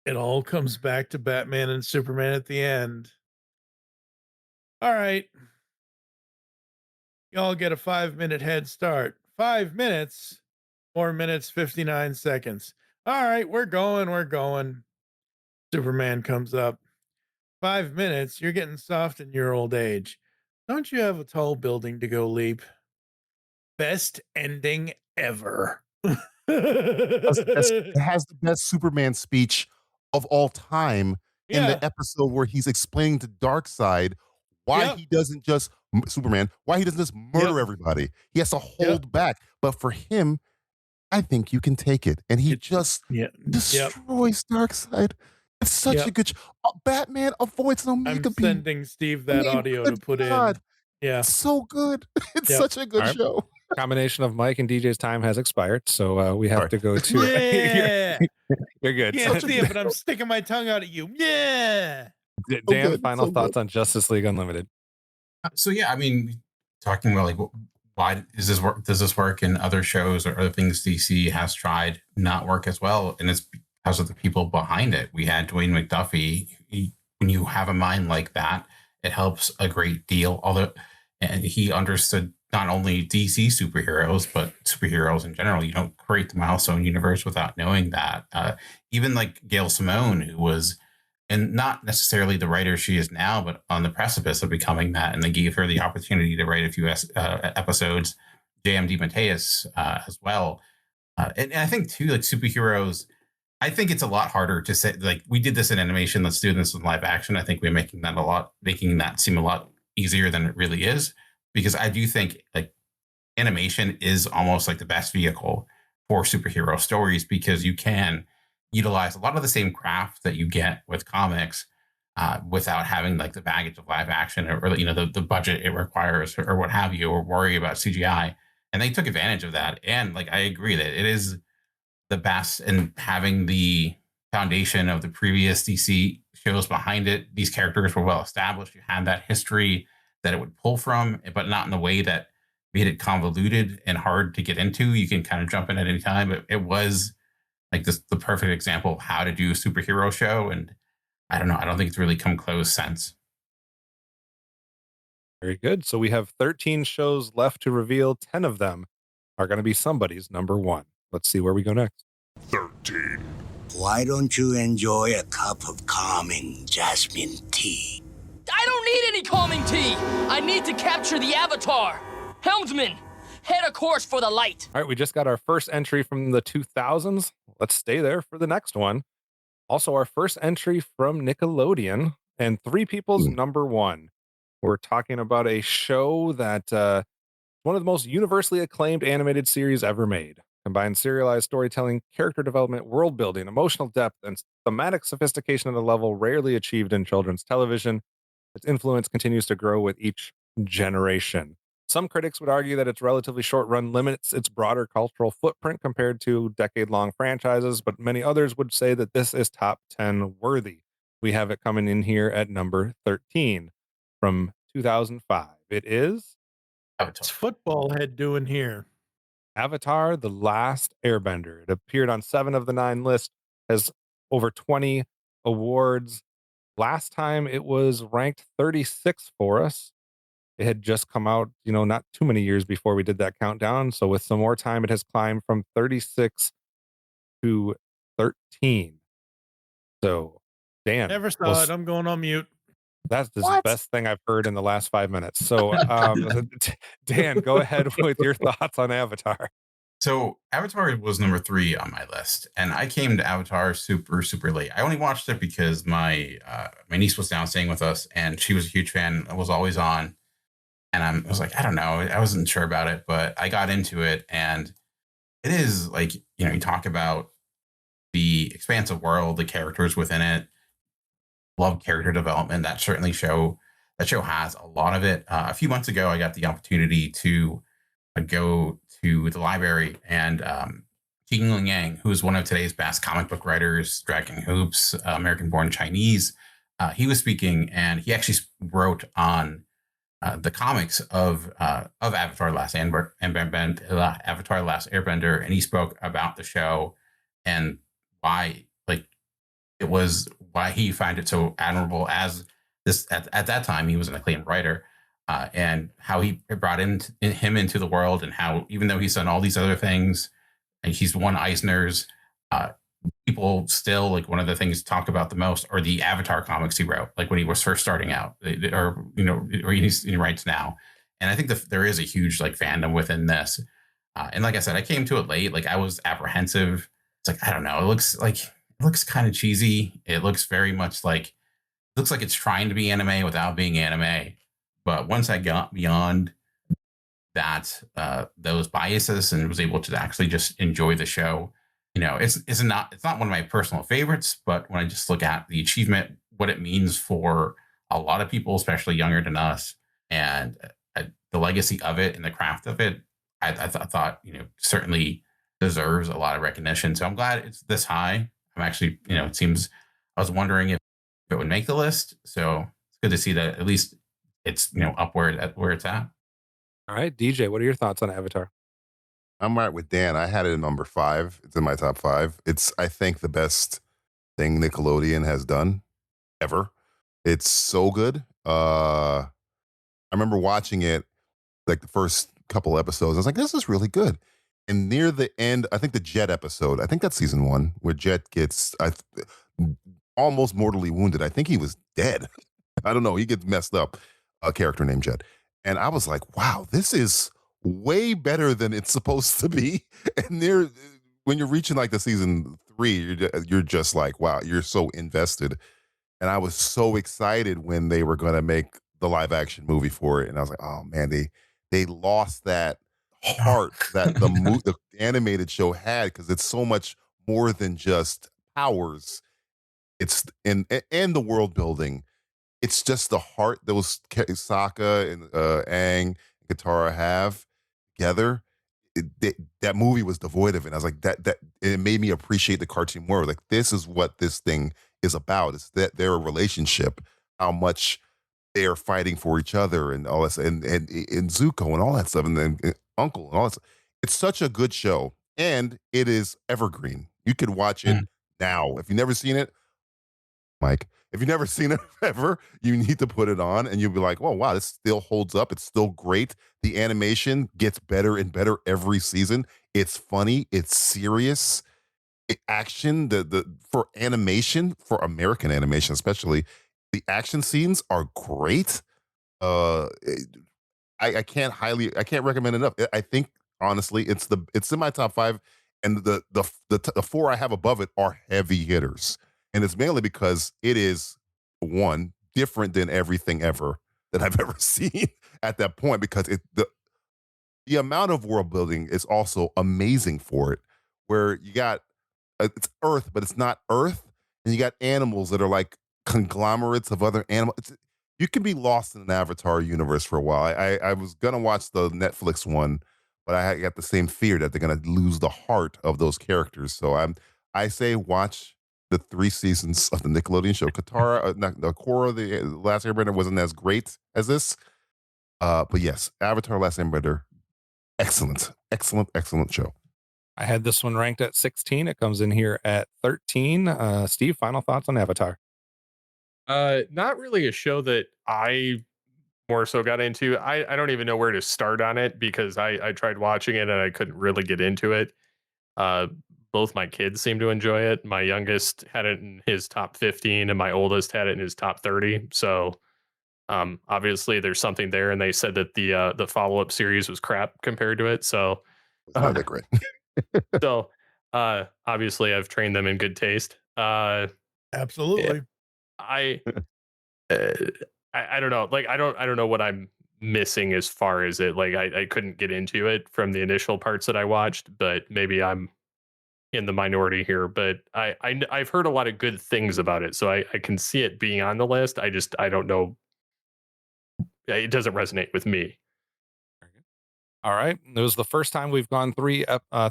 it all comes back to Batman and Superman at the end. All right. Y'all get a 5-minute head start. 5 minutes, 4 minutes, 59 seconds. All right, we're going. Superman comes up. 5 minutes, you're getting soft in your old age. Don't you have a tall building to go leap? Best ending ever. It has the best Superman speech of all time in the episode where he's explaining to Darkseid why he doesn't just why he doesn't just murder everybody. He has to hold back. But for him, I think you can take it. And he just destroys Darkseid. It's such a good Batman avoids an Omega beam. I'm sending Steve that audio to put in. Yeah. It's so good. It's such a good show. Combination of Mike and DJ's time has expired, so we have to go to. Yeah. You're good. Can't see it, but I'm sticking my tongue out at you. Yeah. Dan, final thoughts on Justice League Unlimited? So yeah, I mean, talking about like why does this work in other shows or other things DC has tried not work as well, and it's because of the people behind it. We had Dwayne McDuffie. When you have a mind like that, it helps a great deal. And he understood not only DC superheroes, but superheroes in general. You don't create the Milestone universe without knowing that. Even like Gail Simone, who was, and not necessarily the writer she is now, but on the precipice of becoming that, and they gave her the opportunity to write a few episodes. J.M. DeMatteis as well. And I think too, like superheroes, I think it's a lot harder to say, like, we did this in animation, let's do this in live action. I think we're making that seem a lot easier than it really is, because I do think like animation is almost like the best vehicle for superhero stories, because you can utilize a lot of the same craft that you get with comics without having like the baggage of live action or the budget it requires or what have you, or worry about CGI. And they took advantage of that. And like, I agree that it is the best, and having the foundation of the previous DC shows behind it. These characters were well established. You had that history that it would pull from, but not in a way that made it convoluted and hard to get into. You can kind of jump in at any time. It was like the perfect example of how to do a superhero show. And I don't know, I don't think it's really come close since. Very good. So we have 13 shows left to reveal. 10 of them are going to be somebody's number one. Let's see where we go next. 13. Why don't you enjoy a cup of calming jasmine tea? I don't need any calming tea. I need to capture the Avatar. Helmsman, head a course for the light. All right, we just got our first entry from the 2000s. Let's stay there for the next one. Also, our first entry from Nickelodeon. And Three People's number one. We're talking about a show that one of the most universally acclaimed animated series ever made. Combines serialized storytelling, character development, world building, emotional depth, and thematic sophistication at a level rarely achieved in children's television. Its influence continues to grow with each generation. Some critics would argue that its relatively short run limits its broader cultural footprint compared to decade-long franchises, but many others would say that this is top 10 worthy. We have it coming in here at number 13 from 2005. It is What's football head doing here? Avatar: The Last Airbender. It appeared on 7 of the 9 lists, has over 20 awards. Last time it was ranked 36 for us. It had just come out, not too many years before we did that countdown. So with some more time, it has climbed from 36 to 13. So, Dan. Never saw it. I'm going on mute. That's the best thing I've heard in the last 5 minutes. So, Dan, go ahead with your thoughts on Avatar. So Avatar was number 3 on my list, and I came to Avatar super, super late. I only watched it because my niece was down staying with us, and she was a huge fan. It was always on, and I was like, I don't know, I wasn't sure about it, but I got into it, and it is like, you talk about the expansive world, the characters within it. Love character development. That show has a lot of it. A few months ago, I got the opportunity to go to the library, and Jing Yang, who is one of today's best comic book writers, Dragon Hoops, American-born Chinese, he was speaking, and he actually wrote on the comics of Avatar: Last Airbender, and he spoke about the show and why, why he found it so admirable as this at that time. He was an acclaimed writer. And how he brought him into the world, and how, even though he's done all these other things, and he's won Eisners, people still, like, one of the things talk about the most are the Avatar comics he wrote, like when he was first starting out, or he writes now. And I think there is a huge fandom within this. And like I said, I came to it late. Like, I was apprehensive. It's like, I don't know. It looks kind of cheesy. It looks very much like it's trying to be anime without being anime. But once I got beyond that, those biases, and was able to actually just enjoy the show, it's not one of my personal favorites. But when I just look at the achievement, what it means for a lot of people, especially younger than us, and the legacy of it and the craft of it, I thought certainly deserves a lot of recognition. So I'm glad it's this high. I'm actually, it seems, I was wondering if it would make the list. So it's good to see that at least it's up where it's at. All right, DJ, what are your thoughts on Avatar? I'm right with Dan. I had it at number 5. It's in my top 5. It's, I think, the best thing Nickelodeon has done ever. It's so good. I remember watching it, like the first couple episodes. I was like, this is really good. And near the end, I think the Jet episode, I think that's season 1, where Jet gets almost mortally wounded. I think he was dead. I don't know. He gets messed up. A character named Jet. And I was like, wow, this is way better than it's supposed to be. And when you're reaching like the season 3, you're just like, wow, you're so invested. And I was so excited when they were going to make the live action movie for it. And I was like, oh man, they lost that heart that the animated show had, because it's so much more than just powers. It's and the world building. It's just the heart those Sokka and Aang and Katara have together. That movie was devoid of it. And I was like, that it made me appreciate the cartoon more. Like, this is what this thing is about. It's that their relationship, how much they are fighting for each other, and all this, and Zuko and all that stuff, and then Uncle and all that stuff. It's such a good show, and it is evergreen. You could watch it now. If you've never seen it, Mike, if you've never seen it ever, you need to put it on, and you'll be like, oh, wow, this still holds up. It's still great. The animation gets better and better every season. It's funny. It's serious. Action, for animation, for American animation especially, the action scenes are great. I can't recommend enough. I think, honestly, it's in my top 5, and the 4 I have above it are heavy hitters. And it's mainly because it is, one, different than everything ever that I've ever seen at that point, because the amount of world building is also amazing for it, where you got it's Earth, but it's not Earth, and you got animals that are like conglomerates of other animals. You can be lost in an Avatar universe for a while. I was gonna watch the Netflix one, but I got the same fear that they're gonna lose the heart of those characters. So I say watch the 3 seasons of the Nickelodeon show. Katara, Korra, the Last Airbender wasn't as great as this, but yes, Avatar: Last Airbender, excellent show. I had this one ranked at 16. It comes in here at 13. Steve, final thoughts on Avatar? Not really a show that I more so got into. I don't even know where to start on it, because I tried watching it and I couldn't really get into it. Both my kids seem to enjoy it. My youngest had it in his top 15 and my oldest had it in his top 30. So obviously there's something there, and they said that the follow-up series was crap compared to it. So it's not that great. So obviously I've trained them in good taste. Absolutely. I don't know. Like I don't know what I'm missing as far as it. Like I couldn't get into it from the initial parts that I watched, but maybe I'm in the minority here. But I've heard a lot of good things about it, so I can see it being on the list. I don't know. It doesn't resonate with me. All right. It was the first time we've gone three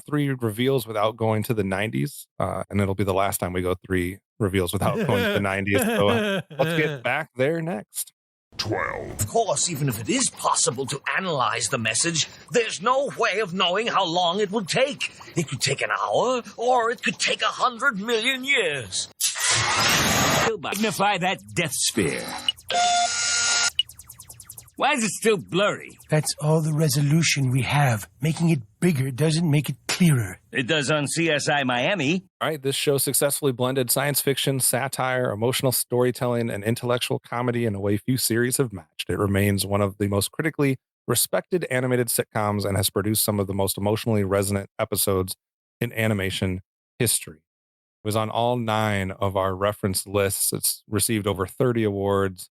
reveals without going to the 90s. And it'll be the last time we go 3 reveals without going to the 90s. So let's get back there next. 12. Of course, even if it is possible to analyze the message, there's no way of knowing how long it would take. It could take an hour, or it could take 100 million years. Magnify that death spear. Why is it still blurry? That's all the resolution we have. Making it bigger doesn't make it clearer. It does on CSI Miami. All right, this show successfully blended science fiction, satire, emotional storytelling, and intellectual comedy in a way few series have matched. It remains one of the most critically respected animated sitcoms and has produced some of the most emotionally resonant episodes in animation history. It was on all 9 of our reference lists. It's received over 30 awards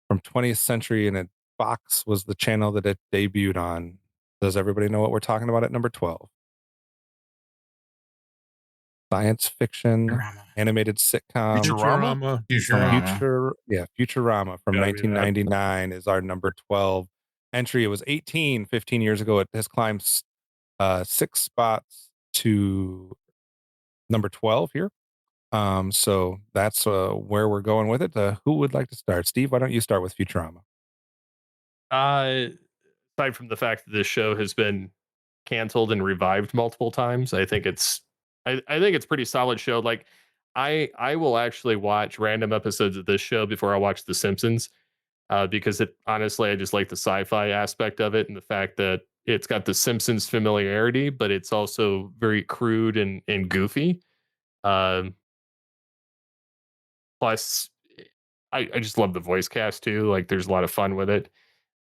from 20th Century, and Fox was the channel that it debuted on. Does everybody know what we're talking about at number 12? Science fiction, animated sitcom. Futurama. Futurama from 1999 is our number 12 entry. It was 15 years ago. It has climbed 6 spots to number 12 here. So that's where we're going with it. Who would like to start? Steve, why don't you start with Futurama? Aside from the fact that this show has been canceled and revived multiple times, I think it's pretty solid show. Like I will actually watch random episodes of this show before I watch The Simpsons, because honestly, I just like the sci-fi aspect of it and the fact that it's got The Simpsons familiarity, but it's also very crude and goofy. Plus, I just love the voice cast too. Like, there's a lot of fun with it.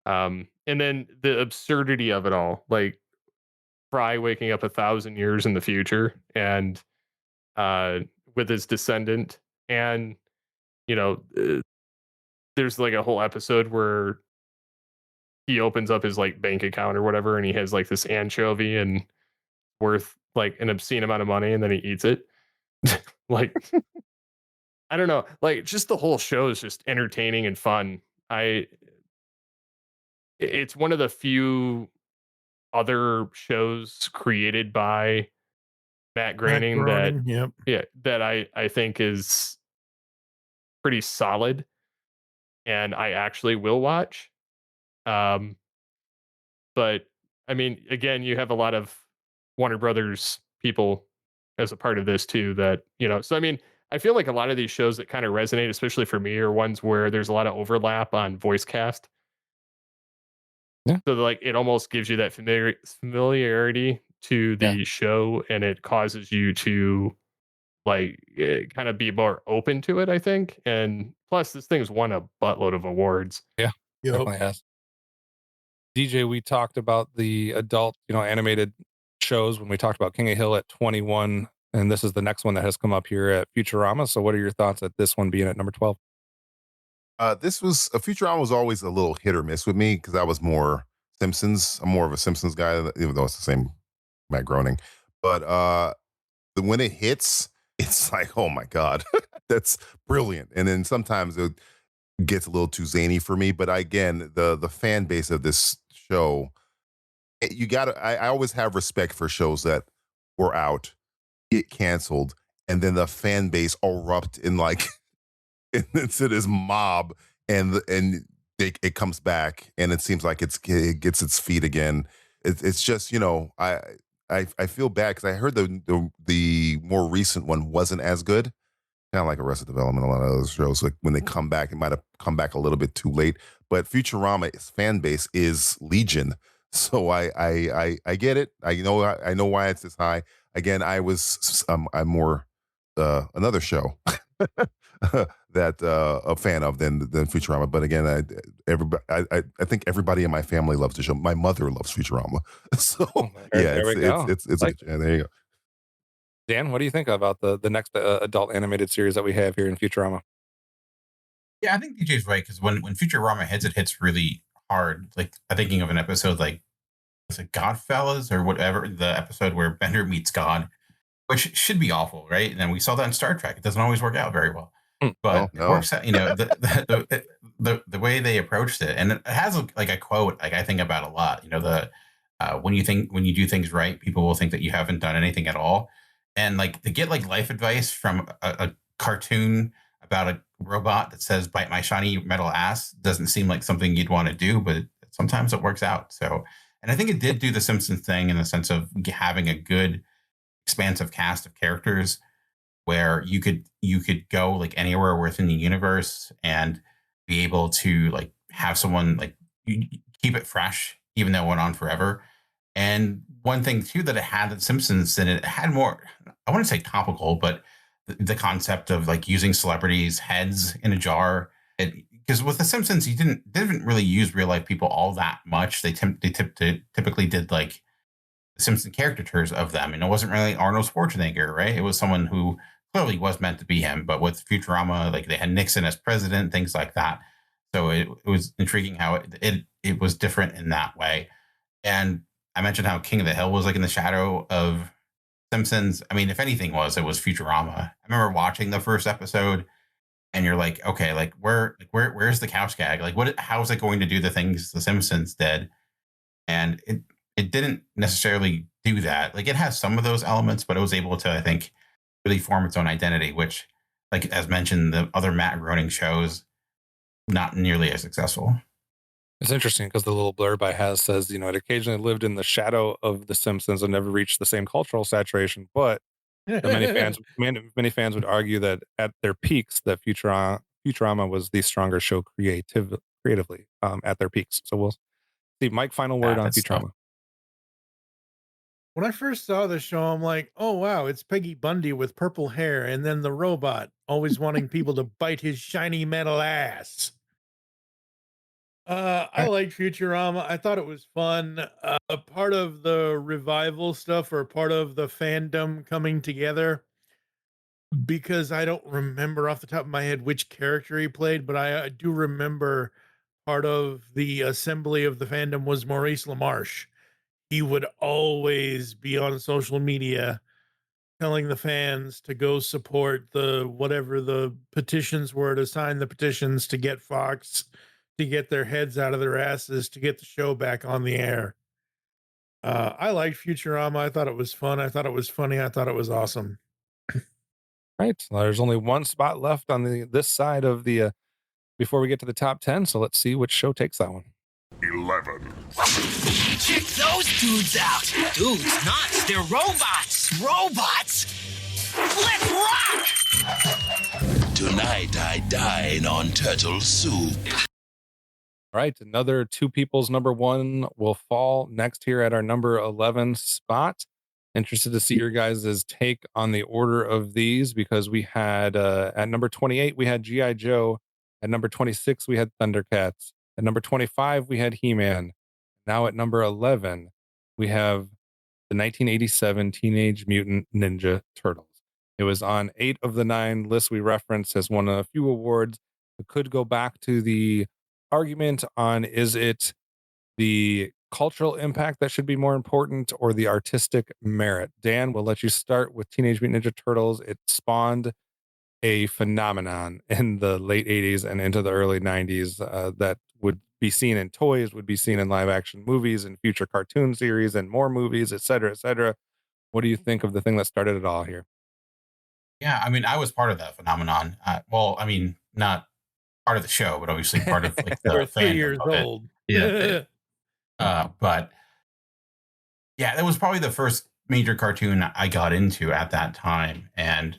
And then the absurdity of it all, like Fry waking up 1,000 years in the future and with his descendant, and there's like a whole episode where he opens up his like bank account or whatever, and he has like this anchovy and worth like an obscene amount of money, and then he eats it. Like. I don't know, like just the whole show is just entertaining and fun. It's one of the few other shows created by Matt Groening that I think is pretty solid, and I actually will watch. But I mean, again, you have a lot of Warner Brothers people as a part of this too. That so I mean. I feel like a lot of these shows that kind of resonate, especially for me, are ones where there's a lot of overlap on voice cast. Yeah. So like it almost gives you that familiarity to the show, and it causes you to like kind of be more open to it, I think. And plus, this thing's won a buttload of awards. Yeah, definitely has. DJ, we talked about the adult, animated shows when we talked about King of Hill at 21. And this is the next one that has come up here at Futurama. So what are your thoughts at this one being at number 12? This was Futurama was always a little hit or miss with me because I was more Simpsons. I'm more of a Simpsons guy, even though it's the same Matt Groening. But when it hits, it's like, oh my God, that's brilliant. And then sometimes it gets a little too zany for me. But again, the fan base of this show, you gotta I always have respect for shows that were out, get canceled, and then the fan base erupt in like into this mob, and it comes back, and it seems like it gets its feet again. It's just, I feel bad because I heard the more recent one wasn't as good. Kind of like Arrested Development, a lot of those shows, like when they come back, it might have come back a little bit too late. But Futurama's fan base is legion, so I get it. I know why it's this high. Again, I'm more another show that a fan of than Futurama. But again, I think everybody in my family loves the show. My mother loves Futurama, so There we go. It's Like, yeah, there you go. Dan, what do you think about the next adult animated series that we have here in Futurama? Yeah, I think DJ's right, because when Futurama hits, it hits really hard. Like, I'm thinking of an episode like, was it Godfellas or whatever, the episode where Bender meets God, which should be awful, right? And then we saw that in Star Trek. It doesn't always work out very well, but it works out. The way they approached it, and it has like a quote like I think about a lot. When you do things right, people will think that you haven't done anything at all. And like to get like life advice from a cartoon about a robot that says "bite my shiny metal ass" doesn't seem like something you'd want to do, but sometimes it works out. So, and I think it did do the Simpsons thing in the sense of having a good, expansive cast of characters where you could go like anywhere within the universe and be able to like have someone like keep it fresh, even though it went on forever. And one thing too that it had at Simpsons, and it had more, I want to say topical, but the concept of like using celebrities' heads in a jar. Because with the Simpsons, they didn't really use real life people all that much. They typically did like the Simpson caricatures of them, and it wasn't really Arnold Schwarzenegger, right? It was someone who clearly was meant to be him. But with Futurama, like they had Nixon as president, things like that. So it was intriguing how it was different in that way. And I mentioned how King of the Hill was like in the shadow of Simpsons. I mean, if anything it was Futurama. I remember watching the first episode and you're like, okay, like where's the couch gag? Like how is it going to do the things the Simpsons did? And it didn't necessarily do that. Like it has some of those elements, but it was able to, I think, really form its own identity, which, like as mentioned, the other Matt Groening shows, not nearly as successful. It's interesting because the little blurb I has says, it occasionally lived in the shadow of the Simpsons and never reached the same cultural saturation. But many fans would argue that at their peaks, that Futurama was the stronger show creatively at their peaks. So we'll see. Mike, final word on Futurama. When I first saw the show, I'm like, oh, wow, it's Peggy Bundy with purple hair, and then the robot always wanting people to bite his shiny metal ass. I liked Futurama. I thought it was fun. Part of the revival stuff, or part of the fandom coming together, because I don't remember off the top of my head which character he played, but I do remember part of the assembly of the fandom was Maurice LaMarche. He would always be on social media telling the fans to go support whatever the petitions were, to sign the petitions to get Fox to get their heads out of their asses to get the show back on the air. I liked Futurama. I thought it was fun. I thought it was funny. I thought it was awesome. Right. Well, there's only one spot left on this side of the before we get to the top 10. So let's see which show takes that one. 11. Check those dudes out. Dudes, nuts. They're robots. Robots? Let's rock! Tonight I dine on turtle soup. All right, another two people's number one will fall next here at our number 11 spot. Interested to see your guys' take on the order of these, because we had at number 28 we had G.I. Joe, at number 26 we had Thundercats, at number 25 we had He-Man. Now at number 11 we have the 1987 Teenage Mutant Ninja Turtles. It was on 8 of the 9 lists we referenced, has won a few awards. It could go back to the argument on, is it the cultural impact that should be more important or the artistic merit? Dan, we'll let you start with Teenage Mutant Ninja Turtles. It spawned a phenomenon in the late 80s and into the early 90s that would be seen in toys, would be seen in live action movies and future cartoon series and more movies, et cetera, et cetera. What do you think of the thing that started it all here? Yeah, I mean, I was part of that phenomenon. Well, I mean, not part of the show, but obviously part of like the We're 3 fandom years of it. old. Yeah. But yeah, that was probably the first major cartoon I got into at that time. And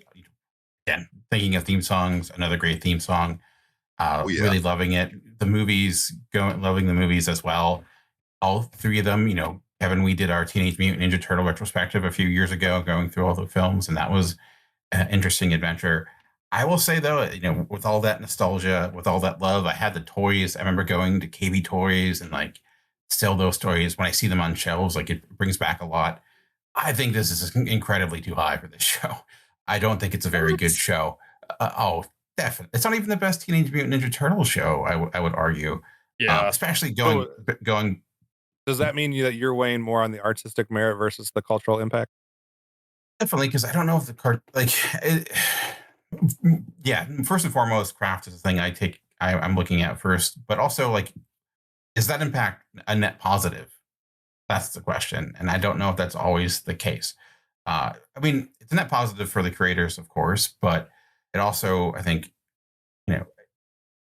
again, thinking of theme songs, another great theme song. Really loving it. The movies, loving the movies as well. All three of them, you know, Kevin, we did our Teenage Mutant Ninja Turtle retrospective a few years ago, going through all the films, and that was an interesting adventure. I will say though, you know, with all that nostalgia, with all that love, I had the toys. I remember going to KB Toys and like still those toys when I see them on shelves, like it brings back a lot. I think this is incredibly too high for this show. I don't think it's a very good show. Definitely. It's not even the best Teenage Mutant Ninja Turtle show, I would argue. Yeah. Especially going. Does that mean that you're weighing more on the artistic merit versus the cultural impact? Definitely, because I don't know if the yeah, first and foremost, craft is the thing I'm looking at first, but also like, is that impact a net positive? That's the question, and I don't know if that's always the case. I mean, it's a net positive for the creators, of course, but it also, I think, you know,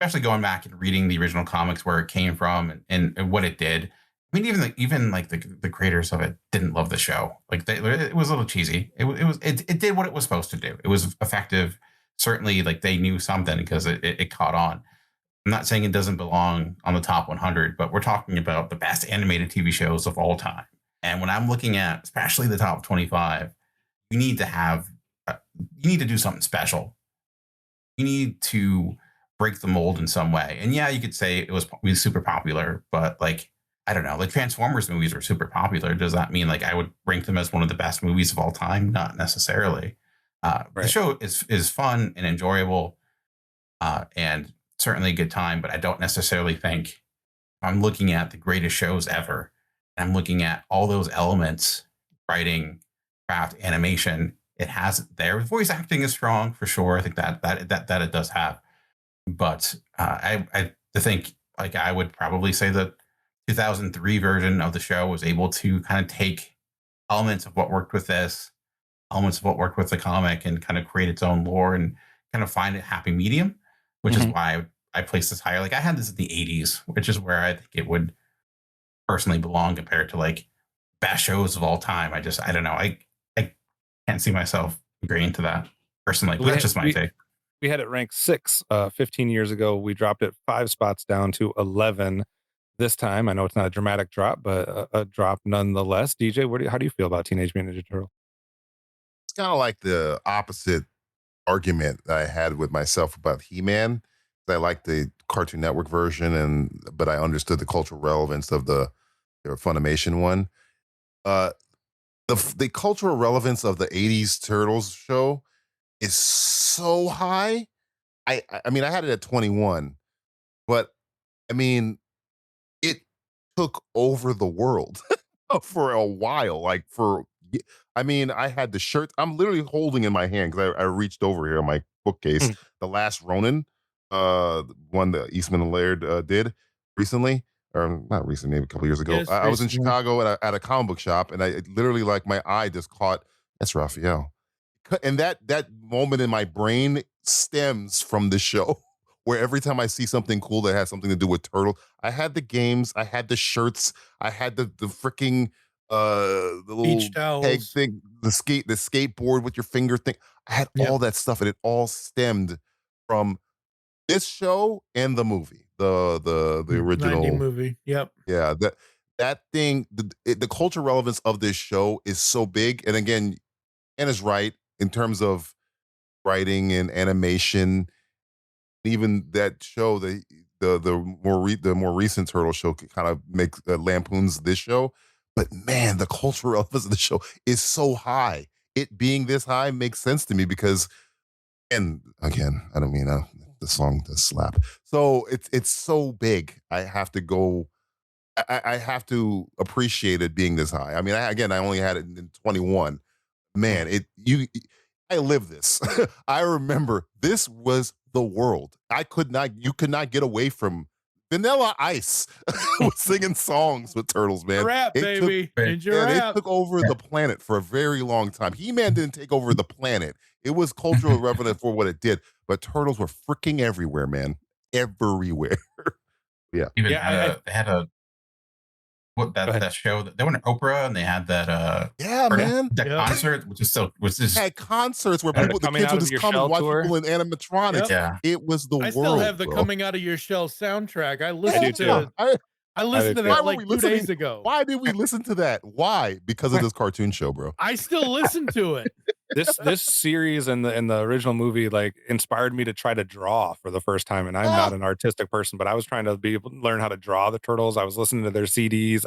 especially going back and reading the original comics where it came from and what it did. I mean, even the creators of it didn't love the show. Like it was a little cheesy. It did what it was supposed to do. It was effective. Certainly, like they knew something because it caught on. I'm not saying it doesn't belong on the top 100, but we're talking about the best animated TV shows of all time. And when I'm looking at, especially the top 25, you need to do something special. You need to break the mold in some way. And yeah, you could say it was super popular, but like, I don't know, like Transformers movies are super popular. Does that mean like I would rank them as one of the best movies of all time? Not necessarily. Right. The show is fun and enjoyable and certainly a good time, but I don't necessarily think I'm looking at the greatest shows ever. And I'm looking at all those elements, writing, craft, animation. It has it there. Voice acting is strong for sure. I think that it does have. But I think like I would probably say that 2003 version of the show was able to kind of take elements of what worked with this, elements of what worked with the comic, and kind of create its own lore and kind of find a happy medium, which is why I place this higher. Like I had this in the 80s, which is where I think it would personally belong compared to like best shows of all time. I don't know. I can't see myself agreeing to that personally, but that's just my take. We had it ranked 6 15 years ago. We dropped it 5 spots down to 11 this time. I know it's not a dramatic drop, but a drop nonetheless. DJ, how do you feel about Teenage Mutant Ninja Turtle? It's kind of like the opposite argument that I had with myself about He-Man. I like the Cartoon Network version, but I understood the cultural relevance of the Funimation one. The cultural relevance of the 80s Turtles show is so high. I mean, I had it at 21, but I mean, it took over the world for a while. I had the shirt. I'm literally holding in my hand because I reached over here in my bookcase. The Last Ronin, one that Eastman and Laird did recently, or not recently, maybe a couple years ago. Yes, I was in Chicago at a comic book shop, and I literally, like, my eye just caught, that's Raphael. And that moment in my brain stems from the show, where every time I see something cool that has something to do with Turtle, I had the games, I had the shirts, I had the freaking the little peg thing, the skateboard with your finger thing. I had all that stuff, and it all stemmed from this show and the movie, the original 90 movie. Yep. Yeah, that thing, the cultural relevance of this show is so big. And again, Anna's right in terms of writing and animation. Even that show, the more recent Turtle show, kind of makes lampoons this show. But man, the cultural relevance of the show is so high. It being this high makes sense to me because, and again, I don't mean The song does slap. So it's so big. I have to go. I have to appreciate it being this high. I mean, I only had it in 21. Man, I live this. I remember this was the world. You could not get away from Vanilla Ice was singing songs with Turtles, man. Rap, baby. Ninja They rap. took over the planet for a very long time. He-Man didn't take over the planet. It was cultural relevant for what it did, but Turtles were freaking everywhere, man. Everywhere. Yeah. Even they had a that show that they went to Oprah and they had that concert, which is had concerts where the kids would just come and watch people in animatronics. Yeah. It was the world. I still have the bro. Coming Out of Your Shell soundtrack. I listened too. to I listened to that like 2 days ago. Why did we listen to that? Why? Because of this cartoon show, bro. I still listen to it. This series and the original movie like inspired me to try to draw for the first time, and I'm not an artistic person, but I was trying to learn how to draw the Turtles. I was listening to their CDs.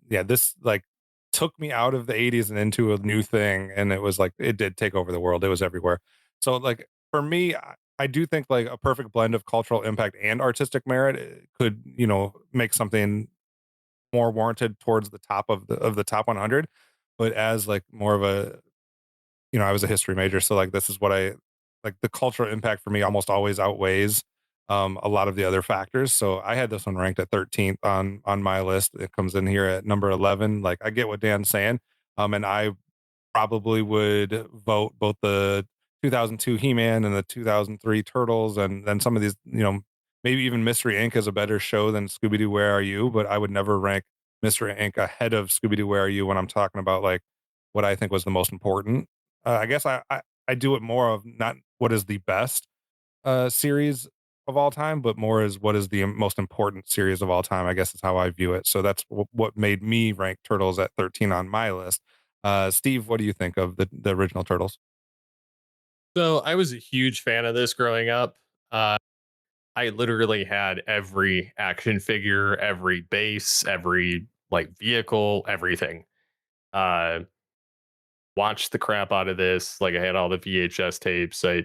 This like took me out of the 80s and into a new thing, and it was like it did take over the world. It was everywhere. So like for me, I do think like a perfect blend of cultural impact and artistic merit could, make something more warranted towards the top of the top 100. But as like more of a, I was a history major, so like this is what I like. The cultural impact for me almost always outweighs a lot of the other factors. So I had this one ranked at 13th on my list. It comes in here at number 11. Like I get what Dan's saying, and I probably would vote both the 2002 He-Man and the 2003 Turtles, and then some of these, maybe even Mystery Inc. is a better show than Scooby-Doo Where Are You, but I would never rank Mystery Inc. ahead of Scooby-Doo Where Are You when I'm talking about like what I think was the most important. I guess I do it more of not what is the best series of all time, but more as what is the most important series of all time. I guess is how I view it. So that's what made me rank Turtles at 13 on my list. Steve, what do you think of the original Turtles? So I was a huge fan of this growing up. I literally had every action figure, every base, every like vehicle, everything. Watched the crap out of this. Like I had all the VHS tapes. So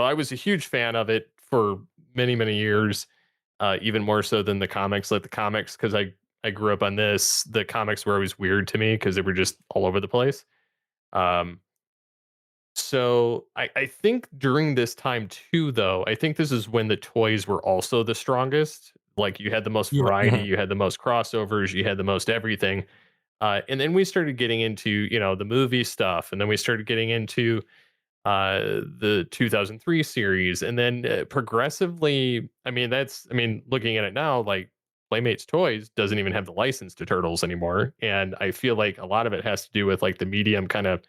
I was a huge fan of it for many, many years. Even more so than the comics. Like the comics, because I grew up on this. The comics were always weird to me because they were just all over the place. So I think during this time too, though, I think this is when the toys were also the strongest. Like you had the most variety, you had the most crossovers, you had the most everything. And then we started getting into, the movie stuff. And then we started getting into the 2003 series. And then progressively, looking at it now, like Playmates Toys doesn't even have the license to Turtles anymore. And I feel like a lot of it has to do with like the medium kind of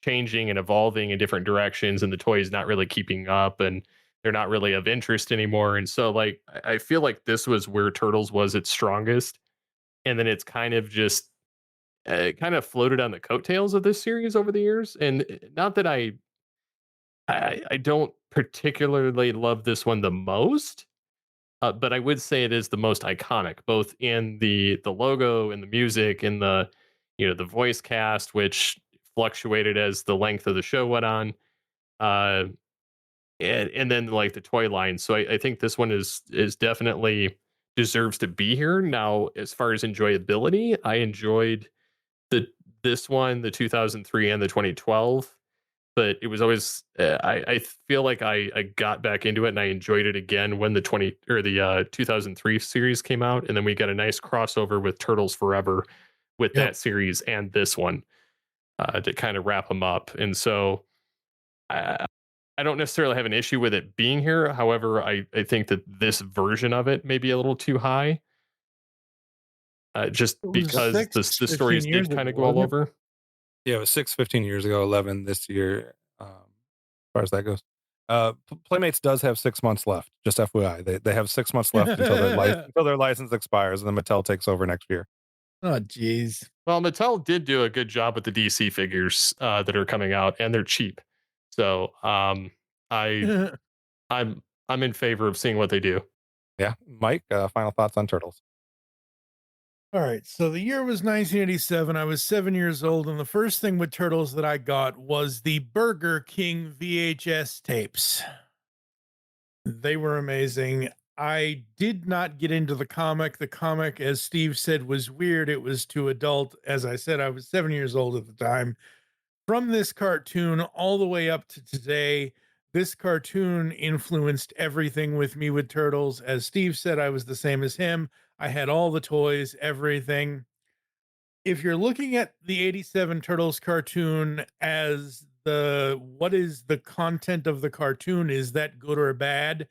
changing and evolving in different directions, and the toys not really keeping up, and they're not really of interest anymore. And so like I feel like this was where Turtles was its strongest, and then it's kind of just kind of floated on the coattails of this series over the years. And not that I don't particularly love this one the most, but I would say it is the most iconic, both in the logo and the music and the the voice cast, which fluctuated as the length of the show went on, and then like the toy line. So I think this one is definitely deserves to be here. Now, as far as enjoyability, I enjoyed this one, the 2003 and the 2012, but it was always I feel like I got back into it and I enjoyed it again when the 2003 series came out, and then we got a nice crossover with Turtles Forever with that series and this one to kind of wrap them up. And so I don't necessarily have an issue with it being here. However, I think that this version of it may be a little too high. Just because the stories did kind of go all over. Yeah, it was 15 years ago, 11 this year, as far as that goes. Playmates does have 6 months left, just FYI. They have 6 months left until their license expires, and then Mattel takes over next year. Oh, geez. Well, Mattel did do a good job with the DC figures that are coming out, and they're cheap. So I'm in favor of seeing what they do. Yeah. Mike, final thoughts on Turtles? All right, so the year was 1987. I was 7 years old, and the first thing with Turtles that I got was the Burger King VHS tapes. They were amazing. I did not get into the comic. The comic, as Steve said, was weird. It was too adult. As I said, I was 7 years old at the time. From this cartoon all the way up to today, this cartoon influenced everything with me with Turtles. As Steve said, I was the same as him. I had all the toys, everything. If you're looking at the 87 Turtles cartoon as what is the content of the cartoon, is that good or bad?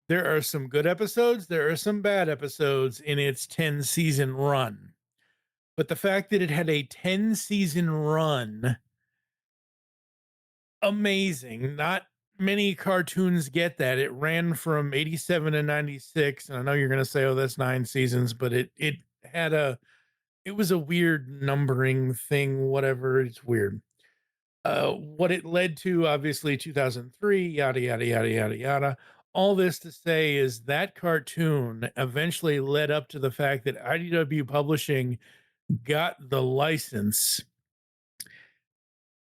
There are some good episodes, there are some bad episodes in its 10 season run. But the fact that it had a 10 season run, amazing. Not many cartoons get that. It ran from 87 to 96. And I know you're going to say, oh, that's 9 seasons, but it was a weird numbering thing, whatever. It's weird. What it led to, obviously, 2003, yada, yada, yada, yada, yada. All this to say is that cartoon eventually led up to the fact that IDW Publishing got the license.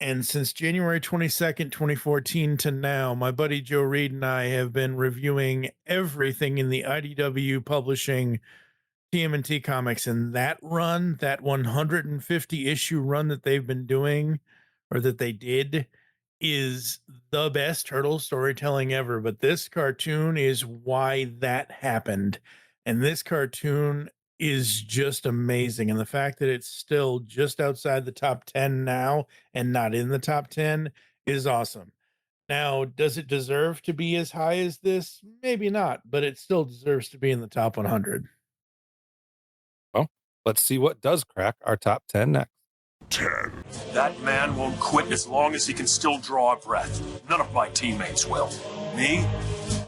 And since January 22nd, 2014 to now, my buddy Joe Reed and I have been reviewing everything in the IDW Publishing TMNT Comics. And that run, that 150 issue run that they've been doing, or that they did, is the best turtle storytelling ever. But this cartoon is why that happened. And this cartoon is just amazing. And the fact that it's still just outside the top 10 now and not in the top 10 is awesome. Now, does it deserve to be as high as this? Maybe not, but it still deserves to be in the top 100. Well, let's see what does crack our top 10 next. 10. That man won't quit as long as he can still draw a breath. None of my teammates will. Me?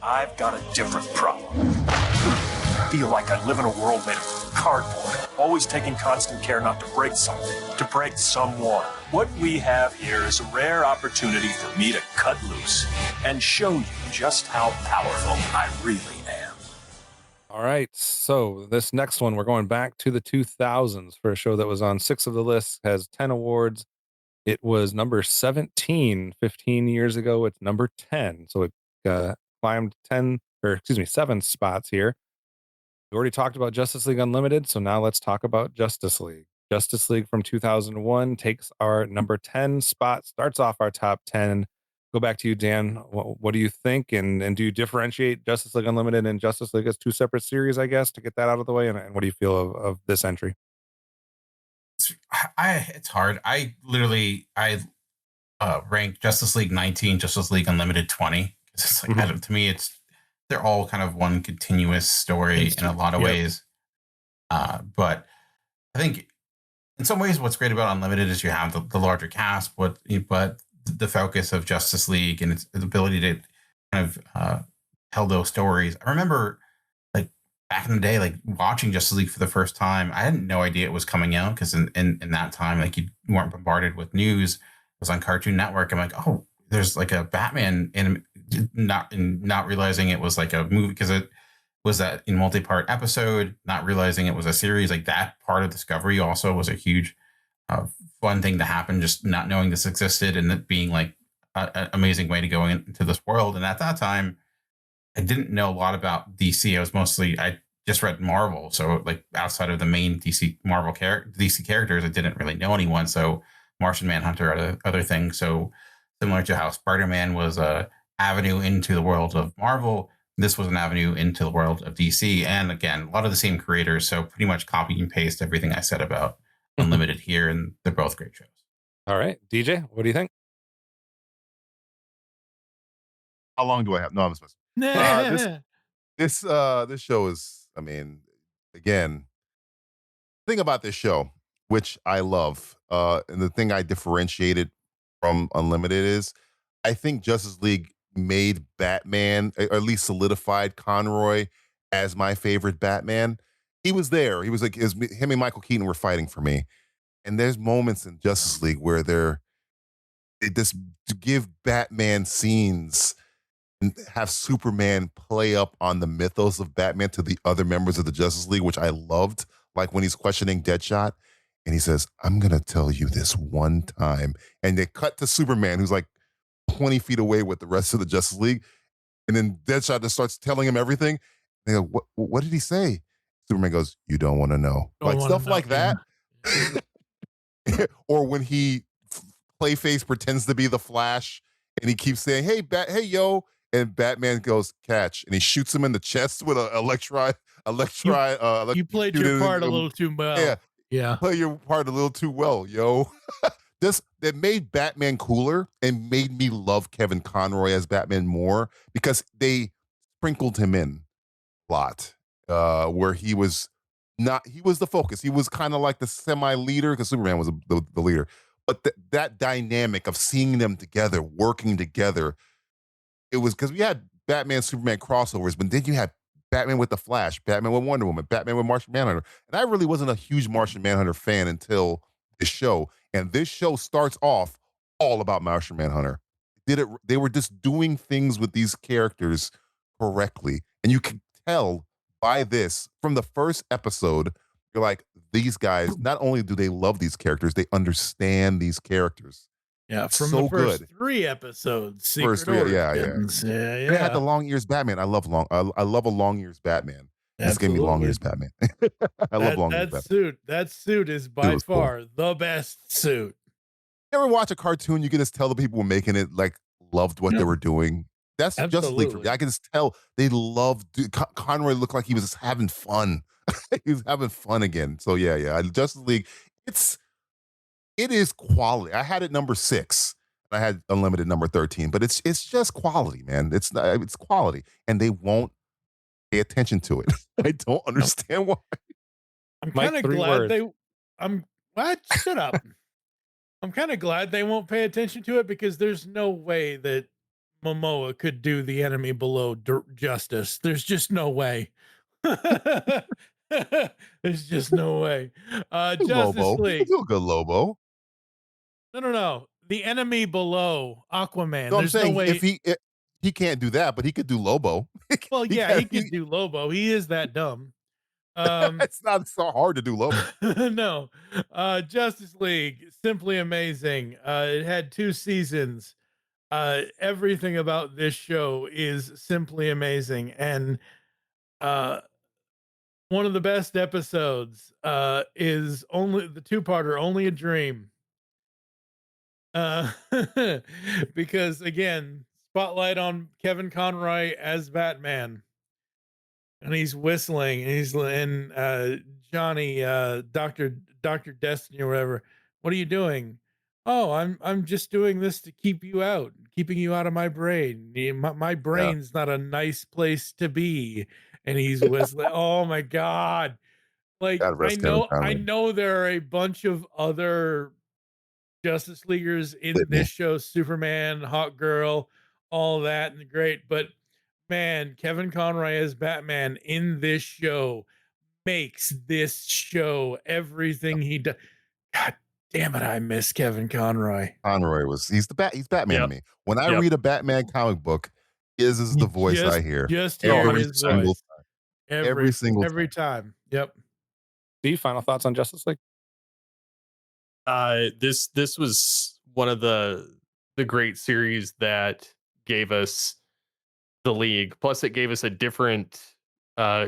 I've got a different problem. I feel like I live in a world made of cardboard, always taking constant care not to break something, to break someone. What we have here is a rare opportunity for me to cut loose and show you just how powerful I really am. All right, so this next one, we're going back to the 2000s for a show that was on 6 of the list, has 10 awards. It was number 17 15 years ago. It's number 10, so it climbed 7 spots here. We already talked about Justice League Unlimited, so now let's talk about Justice League. Justice League from 2001 takes our number 10 spot, starts off our top 10. Go back to you, Dan. What do you think? And do you differentiate Justice League Unlimited and Justice League as two separate series, I guess, to get that out of the way? And what do you feel of this entry? It's hard. I rank Justice League 19, Justice League Unlimited 20. It's like, to me, they're all kind of one continuous story in a lot of ways. But I think in some ways, what's great about Unlimited is you have the larger cast, but the focus of Justice League and its ability to kind of tell those stories. I remember, like, back in the day, like, watching Justice League for the first time. I had no idea it was coming out because in that time, like, you weren't bombarded with news. It was on Cartoon Network. I'm like, oh, there's like a Batman, and not realizing it was like a movie because it was that in multi-part episode, not realizing it was a series. Like, that part of Discovery also was a huge fun thing to happen, just not knowing this existed and it being like an amazing way to go into this world. And at that time, I didn't know a lot about DC. I just read Marvel. So, like, outside of the main DC characters, I didn't really know anyone. So Martian Manhunter, other things. So similar to how Spider-Man was a avenue into the world of Marvel, this was an avenue into the world of DC. And again, a lot of the same creators. So pretty much copy and paste everything I said about Unlimited here, and they're both great shows. All right, DJ, what do you think? How long do I have? No, I'm supposed to. This show is, I mean, again, the thing about this show, which I love, and the thing I differentiated from Unlimited is, I think Justice League made Batman, or at least solidified Conroy as my favorite Batman. He was there. He was like, him and Michael Keaton were fighting for me. And there's moments in Justice League where they just to give Batman scenes and have Superman play up on the mythos of Batman to the other members of the Justice League, which I loved. Like when he's questioning Deadshot and he says, I'm going to tell you this one time. And they cut to Superman, who's like 20 feet away with the rest of the Justice League. And then Deadshot just starts telling him everything. They go, what did he say? Superman goes, you don't want to know. Like stuff like that. Or when he Clayface pretends to be the Flash and he keeps saying, hey, yo. And Batman goes, catch. And he shoots him in the chest with an You played your part a little too well. Yeah. Play your part a little too well, yo. That made Batman cooler and made me love Kevin Conroy as Batman more because they sprinkled him in a lot where he was the focus. He was kind of like the semi-leader because Superman was the leader. But that dynamic of seeing them together, working together, it was because we had Batman, Superman crossovers, but then you had Batman with the Flash, Batman with Wonder Woman, Batman with Martian Manhunter. And I really wasn't a huge Martian Manhunter fan until this show. And this show starts off all about Martian Manhunter. They were just doing things with these characters correctly. And you can tell by this, from the first episode, you're like, these guys, not only do they love these characters, they understand these characters. Yeah, from so the first good. 3 episodes. Yeah. They had the long ears Batman. I love a long ears Batman. This gave me long ears Batman. I love long ears Batman. That suit is by far the best suit. You ever watch a cartoon? You can just tell the people making it like loved what they were doing. That's Justice League for me. I can just tell they loved. Conroy looked like he was just having fun. He was having fun again. So yeah. Justice League. It is quality. I had it number 6. I had Unlimited number 13, but it's just quality, man. It's quality, and they won't pay attention to it. I don't understand why. I'm kind of glad shut up. I'm kind of glad they won't pay attention to it because there's no way that Momoa could do the enemy below justice. There's just no way. There's just no way. Justice League. You do a good Lobo. No. The enemy below Aquaman. No, There's I'm saying no way if he can't do that, but he could do Lobo. Well, yeah, he could do Lobo. He is that dumb. It's not so hard to do Lobo. No. Justice League, simply amazing. It had 2 seasons. Everything about this show is simply amazing. And one of the best episodes is only the 2-parter, Only a Dream. Because again, spotlight on Kevin Conroy as Batman, and he's whistling, and Johnny, Dr. Destiny or whatever. What are you doing? Oh, I'm just doing this to keeping you out of my brain. My brain's not a nice place to be. And he's whistling. Oh my God. Like, I know there are a bunch of other Justice Leaguers in this show, Superman, Hawk Girl, all that, and great. But man, Kevin Conroy as Batman in this show makes this show everything he does. God damn it, I miss Kevin Conroy. He's Batman to me. When I read a Batman comic book, his is the voice I hear. Just every single time. Every time. Yep. Steve, final thoughts on Justice League? This was one of the great series that gave us the League. Plus, it gave us a different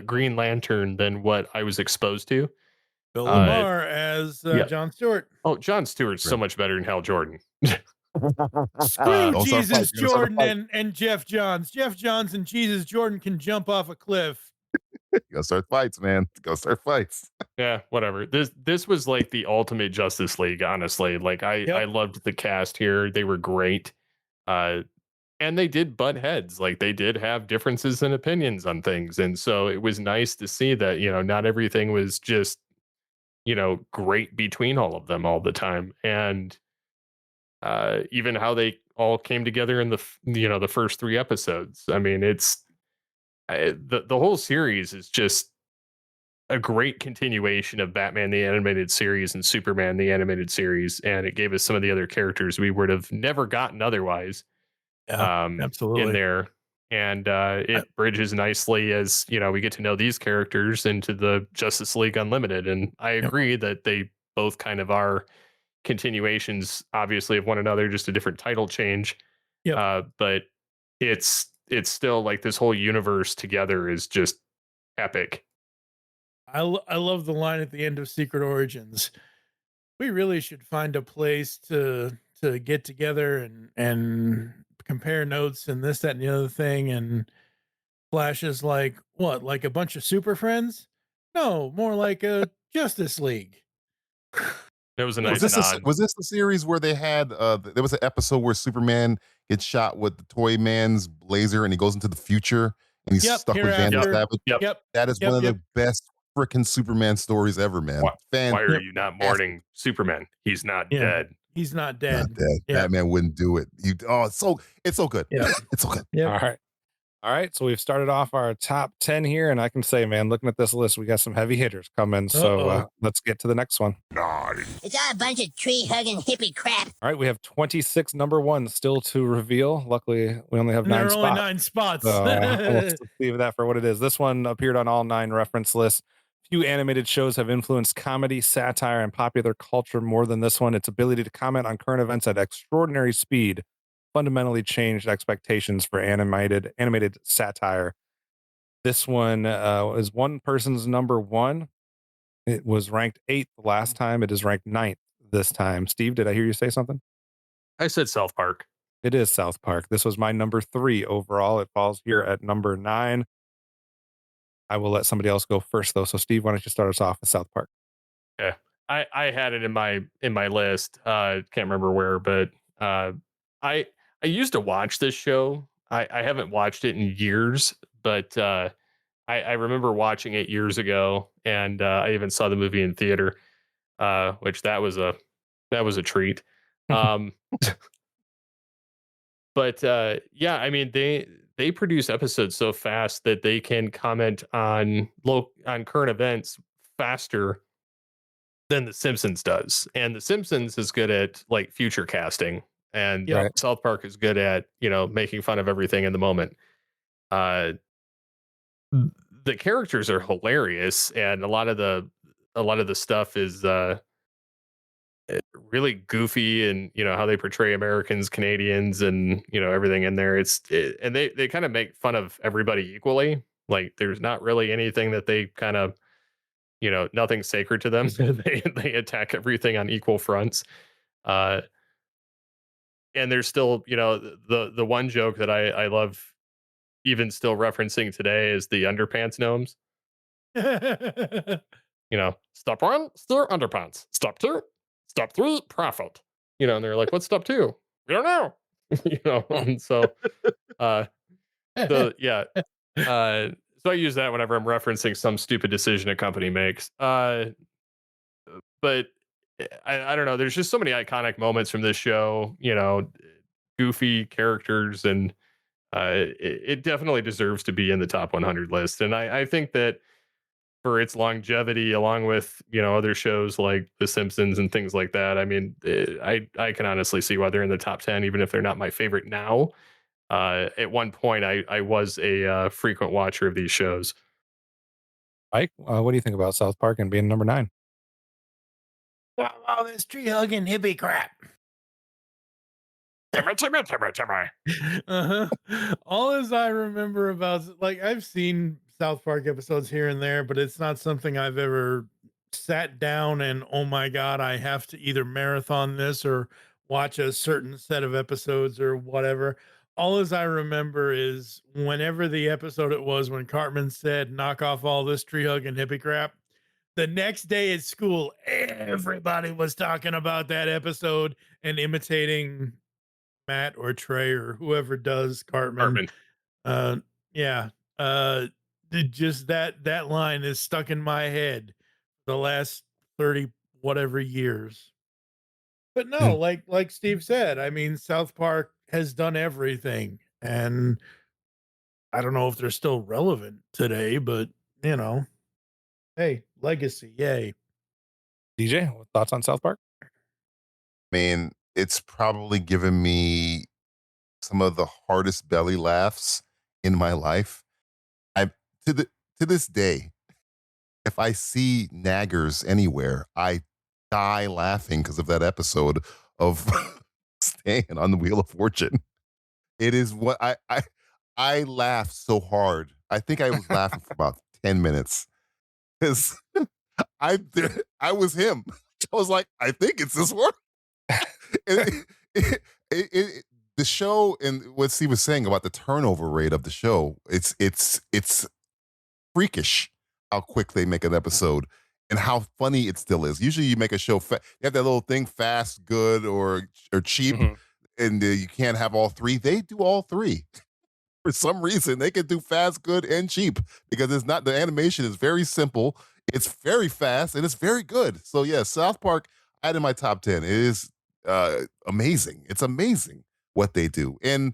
Green Lantern than what I was exposed to. Bill Lamar as John Stewart. Oh, John Stewart's so much better than Hal Jordan. Screw Jesus Jordan and Jeff Johns. Jeff Johns and Jesus Jordan can jump off a cliff. Go start fights, man. Go start fights. Yeah, whatever. This was like the ultimate Justice League, honestly. Like I loved the cast here. They were great. And they did butt heads. Like they did have differences in opinions on things. And so it was nice to see that, not everything was just, great between all of them all the time. And even how they all came together in the first 3 episodes. I mean, the whole series is just a great continuation of Batman the Animated Series and Superman the Animated Series, and it gave us some of the other characters we would have never gotten otherwise. Absolutely in there, and it bridges nicely as we get to know these characters into the Justice League Unlimited. And I agree that they both kind of are continuations, obviously, of one another, just a different title change. But it's it's still like this whole universe together is just epic. I love the line at the end of Secret Origins. We really should find a place to get together and compare notes and this, that, and the other thing. And Flash is like, what, like a bunch of super friends? No, more like a Justice League. It was a Was nice this nod. was this the series where they had there was an episode where Superman gets shot with the Toy Man's laser and he goes into the future and he's stuck with Vandy Savage? Yep. That is one of the best freaking Superman stories ever, man. Why are you not mourning Superman? He's not dead. He's not dead. Not dead. Batman wouldn't do it. It's so good. Yeah. It's so good. All right. So we've started off our top 10 here, and I can say, man, looking at this list, we got some heavy hitters coming. So let's get to the next one. It's all a bunch of tree-hugging hippie crap. All right. We have 26 number ones still to reveal. Luckily, we only have 9 There are spots. only 9 spots. So let's leave that for what it is. This one appeared on all 9 reference lists. Few animated shows have influenced comedy, satire, and popular culture more than this one. Its ability to comment on current events at extraordinary speed fundamentally changed expectations for animated satire. This one is one person's number 1. It was ranked 8th last time. It is ranked 9th this time. Steve, did I hear you say something? I said South Park. It is South Park. This was my number 3 overall. It falls here at number 9. I will let somebody else go first, though. So, Steve, why don't you start us off with South Park? Yeah, I had it in my list. Can't remember where, but I used to watch this show. I haven't watched it in years, but I remember watching it years ago, and I even saw the movie in theater, which that was a treat. But yeah, I mean they produce episodes so fast that they can comment on current events faster than The Simpsons does. And The Simpsons is good at like future casting, and South Park is good at, making fun of everything in the moment. The characters are hilarious, and a lot of the stuff is really goofy, and how they portray Americans, Canadians, and everything in there. And they kind of make fun of everybody equally. Like there's not really anything that they kind of nothing's sacred to them. they attack everything on equal fronts. And there's still the one joke that I love even still referencing today is the underpants gnomes. Step 1, steer underpants. Step 2, step 3, profit. And they're like, what's step 2? We don't know. And so so I use that whenever I'm referencing some stupid decision a company makes. But I don't know. There's just so many iconic moments from this show, goofy characters, and it definitely deserves to be in the top 100 list. And I think that for its longevity, along with, other shows like The Simpsons and things like that, I mean, I can honestly see why they're in the top 10, even if they're not my favorite now. At one point, I was a frequent watcher of these shows. Mike, what do you think about South Park and being number 9? Oh, this tree hugging hippie crap. All as I remember about, like, I've seen South Park episodes here and there, but it's not something I've ever sat down and, oh my God, I have to either marathon this or watch a certain set of episodes or whatever. All as I remember is whenever the episode it was when Cartman said, knock off all this tree hugging hippie crap, the next day at school, everybody was talking about that episode and imitating Matt or Trey or whoever does Cartman. Just that line is stuck in my head the last 30 whatever years. But no, like Steve said, I mean, South Park has done everything, and I don't know if they're still relevant today, but hey, legacy, yay. DJ, thoughts on South Park? I mean, it's probably given me some of the hardest belly laughs in my life. To this day, if I see naggers anywhere, I die laughing because of that episode of Staying on the Wheel of Fortune. It is what I laughed so hard. I think I was laughing for about 10 minutes because I was him. I was like, I think it's this one. The show and what Steve was saying about the turnover rate of the show, it's freakish how quick they make an episode and how funny it still is. Usually you make a show, you have that little thing, fast, good, or cheap, and you can't have all three. They do all three. For some reason, they can do fast, good, and cheap because it's not, the animation is very simple, it's very fast, and it's very good. So yeah, South Park, I had in my top 10. It is amazing. It's amazing what they do. And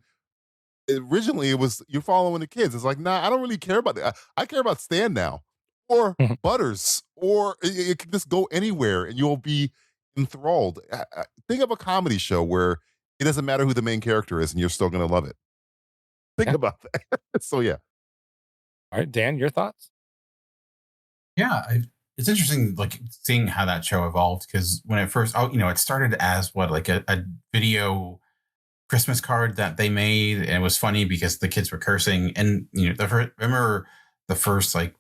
originally it was, you're following the kids. It's like, nah, I don't really care about that. I care about Stan now or Butters, or it can just go anywhere and you'll be enthralled. Think of a comedy show where it doesn't matter who the main character is and you're still going to love it. Think about that. So yeah. All right, Dan, your thoughts? Yeah, it's interesting, like seeing how that show evolved, because when it first, it started as like a video Christmas card that they made, and it was funny because the kids were cursing, and remember the first, like,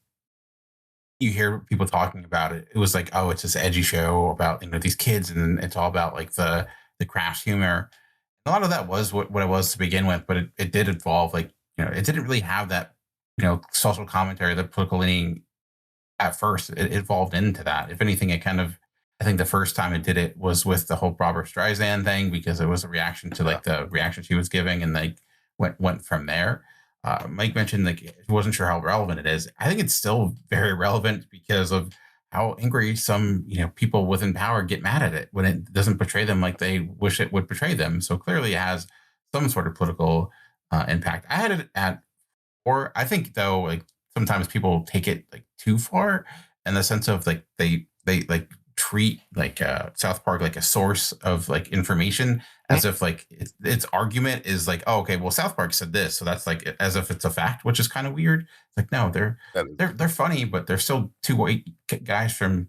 you hear people talking about it, it was like, oh, it's this edgy show about these kids, and it's all about like the crass humor. A lot of that was what it was to begin with, but it did evolve. Like, it didn't really have that, social commentary, the political leaning at first. It evolved into that. If anything, it kind of, I think the first time it did it was with the whole Barbara Streisand thing, because it was a reaction to like the reaction she was giving, and they went from there. Mike mentioned like he wasn't sure how relevant it is. I think it's still very relevant because of how angry some people within power get mad at it when it doesn't portray them like they wish it would portray them. So clearly it has some sort of political impact. I had it at 4. I think though, like sometimes people take it like too far in the sense of like they like treat like South Park like a source of like information, as if like its argument is like, oh, okay, well, South Park said this, so that's like as if it's a fact, which is kind of weird. It's like, no, they're funny, but they're still two white guys from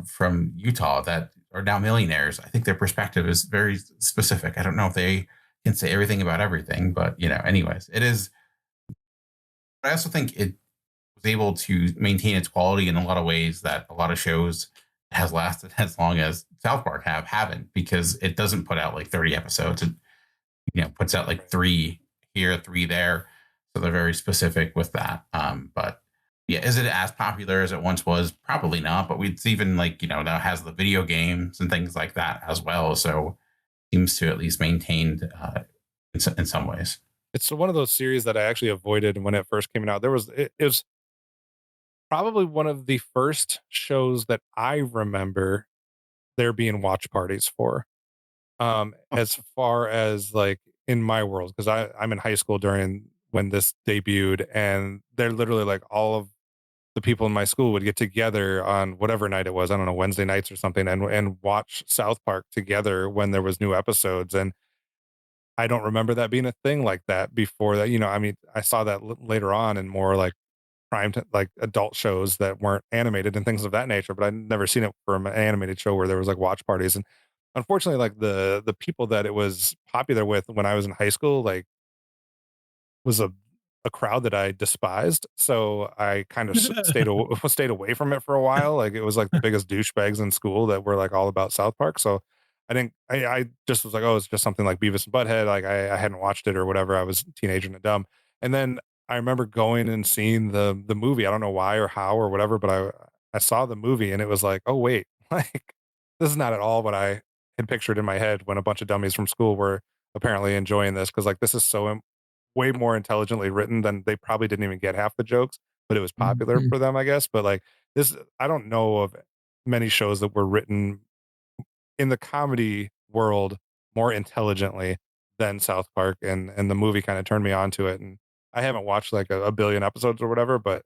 from Utah that are now millionaires. I think their perspective is very specific. I don't know if they can say everything about everything, but anyways, it is. But I also think it was able to maintain its quality in a lot of ways that a lot of shows has lasted as long as South Park haven't, because it doesn't put out like 30 episodes. It puts out like 3 here, 3 there. So they're very specific with that. But yeah, is it as popular as it once was? Probably not. But it's even like, now has the video games and things like that as well. So it seems to at least maintained in some ways. It's one of those series that I actually avoided when it first came out. It was probably one of the first shows that I remember there being watch parties for. As far as like in my world, because I'm in high school during when this debuted, and they're literally like all of the people in my school would get together on whatever night it was, I don't know, Wednesday nights or something, and watch South Park together when there was new episodes. And I don't remember that being a thing like that before that. I mean, I saw that later on in more like like adult shows that weren't animated and things of that nature, but I'd never seen it from an animated show where there was like watch parties. And unfortunately, like the people that it was popular with when I was in high school, like was a crowd that I despised. So I kind of stayed away from it for a while. Like it was like the biggest douchebags in school that were like all about South Park. So I just was like, oh, it's just something like Beavis and Butthead. Like I hadn't watched it or whatever. I was a teenager and dumb. And then I remember going and seeing the movie. I don't know why or how or whatever, but I saw the movie and it was like, oh wait, like this is not at all what I had pictured in my head when a bunch of dummies from school were apparently enjoying this. Cause like this is so way more intelligently written than they probably didn't even get half the jokes, but it was popular for them, I guess. But like this, I don't know of many shows that were written in the comedy world more intelligently than South Park, and the movie kind of turned me on to it. And I haven't watched like a billion episodes or whatever, but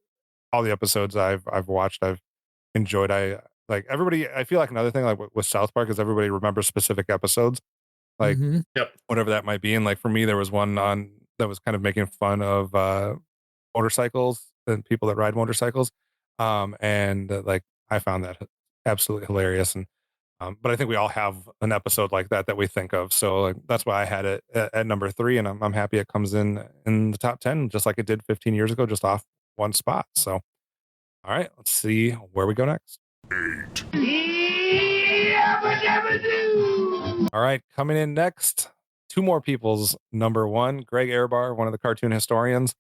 all the episodes I've watched, I've enjoyed. I like everybody. I feel like another thing like with South Park is everybody remembers specific episodes, like whatever that might be. And like for me, there was one on that was kind of making fun of motorcycles and people that ride motorcycles, and like I found that absolutely hilarious. And But I think we all have an episode like that we think of. So like, that's why I had it at number 3, and I'm happy it comes in the top 10, just like it did 15 years ago, just off one spot. So, all right, let's see where we go next. 8. All right, coming in next, 2 more people's number 1, Greg Ehrbar, one of the cartoon historians,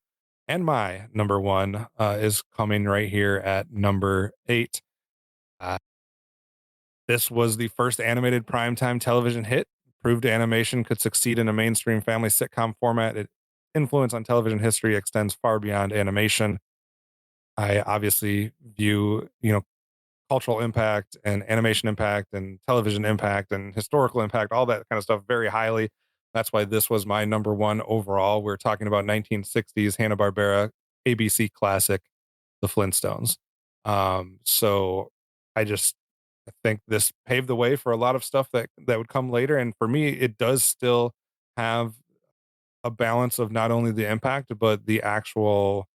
and my number 1 is coming right here at number 8. This was the first animated primetime television hit. Proved animation could succeed in a mainstream family sitcom format. Its influence on television history extends far beyond animation. I obviously view, cultural impact and animation impact and television impact and historical impact, all that kind of stuff very highly. That's why this was my number 1 overall. We're talking about 1960s Hanna-Barbera ABC classic, The Flintstones. So I think this paved the way for a lot of stuff that would come later. And for me, it does still have a balance of not only the impact, but the actual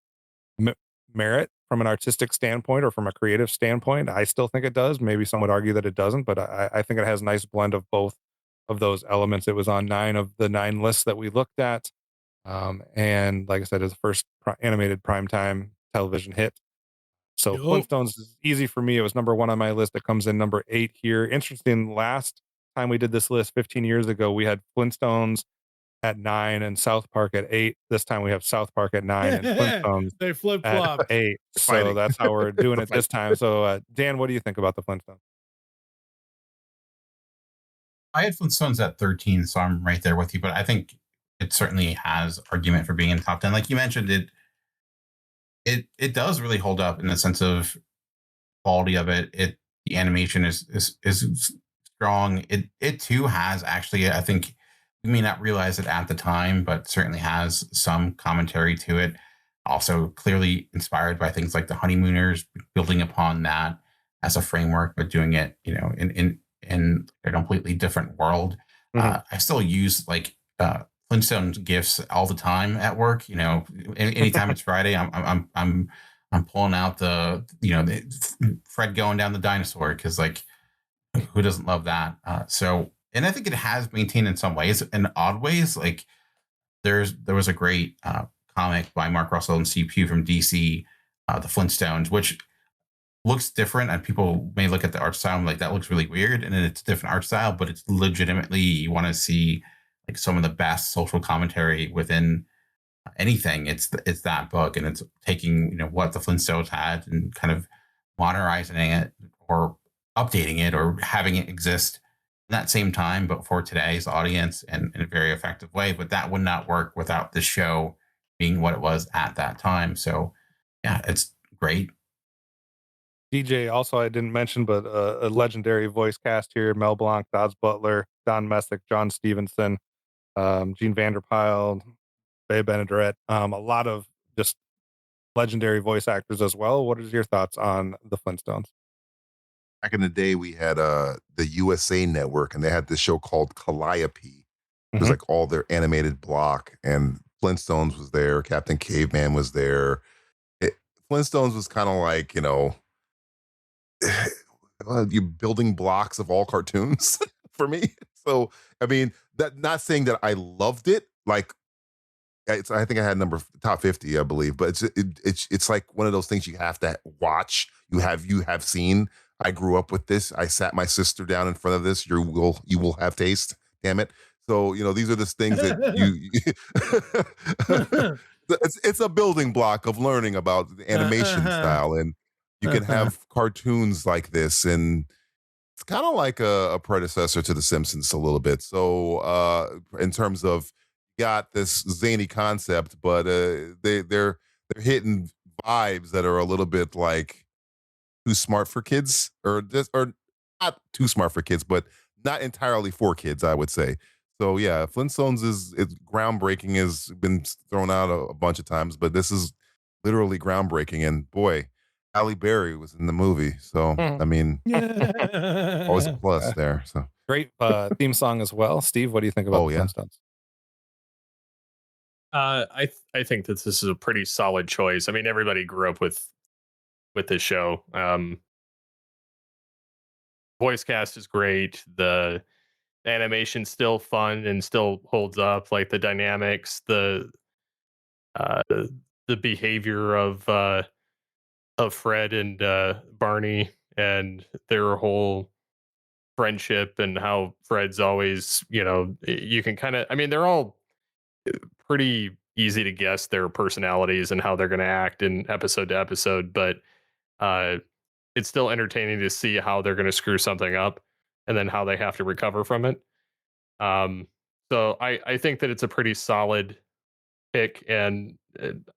merit from an artistic standpoint or from a creative standpoint. I still think it does. Maybe some would argue that it doesn't, but I think it has a nice blend of both of those elements. It was on 9 of the 9 lists that we looked at. And like I said, it's the first animated primetime television hit. So Flintstones is easy for me. It was number 1 on my list. It comes in number 8 here. Interesting. Last time we did this list 15 years ago, we had Flintstones at 9 and South Park at 8. This time we have South Park at 9 and Flintstones They flip-flop. at 8. So that's how we're doing it this time. So Dan, what do you think about the Flintstones? I had Flintstones at 13, so I'm right there with you. But I think it certainly has argument for being in the top 10. Like you mentioned, it does really hold up in the sense of quality of it. The animation is strong. It too has actually, I think we may not realize it at the time, but certainly has some commentary to it. Also clearly inspired by things like the Honeymooners, building upon that as a framework, but doing it, in a completely different world. Mm-hmm. I still use Flintstones gifs all the time at work. Anytime it's Friday, I'm pulling out the Fred going down the dinosaur, because who doesn't love that? And I think it has maintained in some ways. In odd ways, like there was a great comic by Mark Russell and Steve Pugh from DC, The Flintstones, which looks different, and people may look at the art style and like, that looks really weird, and then it's a different art style, but it's legitimately, you want to see like some of the best social commentary within anything. It's that book, and it's taking what the Flintstones had and kind of modernizing it or updating it or having it exist in that same time, but for today's audience and in a very effective way. But that would not work without the show being what it was at that time. So yeah, it's great. DJ, also I didn't mention, but a legendary voice cast here: Mel Blanc, Dodds Butler, Don Messick, John Stevenson, Gene Vanderpyle, Faye Benaderet, a lot of just legendary voice actors as well. What is your thoughts on the Flintstones? Back in the day, we had the USA Network, and they had this show called Calliope. It was like all their animated block, and Flintstones was there. Captain Caveman was there. Flintstones was kind of like, you building blocks of all cartoons for me. So, I mean, that not saying that I loved it. Like, I think I had top 50, I believe, but it's like one of those things you have to watch. You have seen. I grew up with this. I sat my sister down in front of this. You will have taste. Damn it. So, these are the things that it's a building block of learning about the animation style, and you can have cartoons like this, and it's kind of like a predecessor to The Simpsons a little bit. So, in terms of, got this zany concept, but they're hitting vibes that are a little bit like too smart for kids, or not too smart for kids, but not entirely for kids, I would say. So yeah, Flintstones it's groundbreaking, has been thrown out a bunch of times, but this is literally groundbreaking. And boy, Halle Berry was in the movie, so I mean, always a plus there. So great theme song as well. Steve, what do you think about the Flintstones? I think that this is a pretty solid choice. I mean, everybody grew up with this show. voice cast is great. The animation's still fun and still holds up. Like the dynamics, the behavior of Fred and Barney and their whole friendship, and how Fred's always, you can kind of, I mean, they're all pretty easy to guess their personalities and how they're going to act in episode to episode, but it's still entertaining to see how they're going to screw something up and then how they have to recover from it. So I think that it's a pretty solid pick, and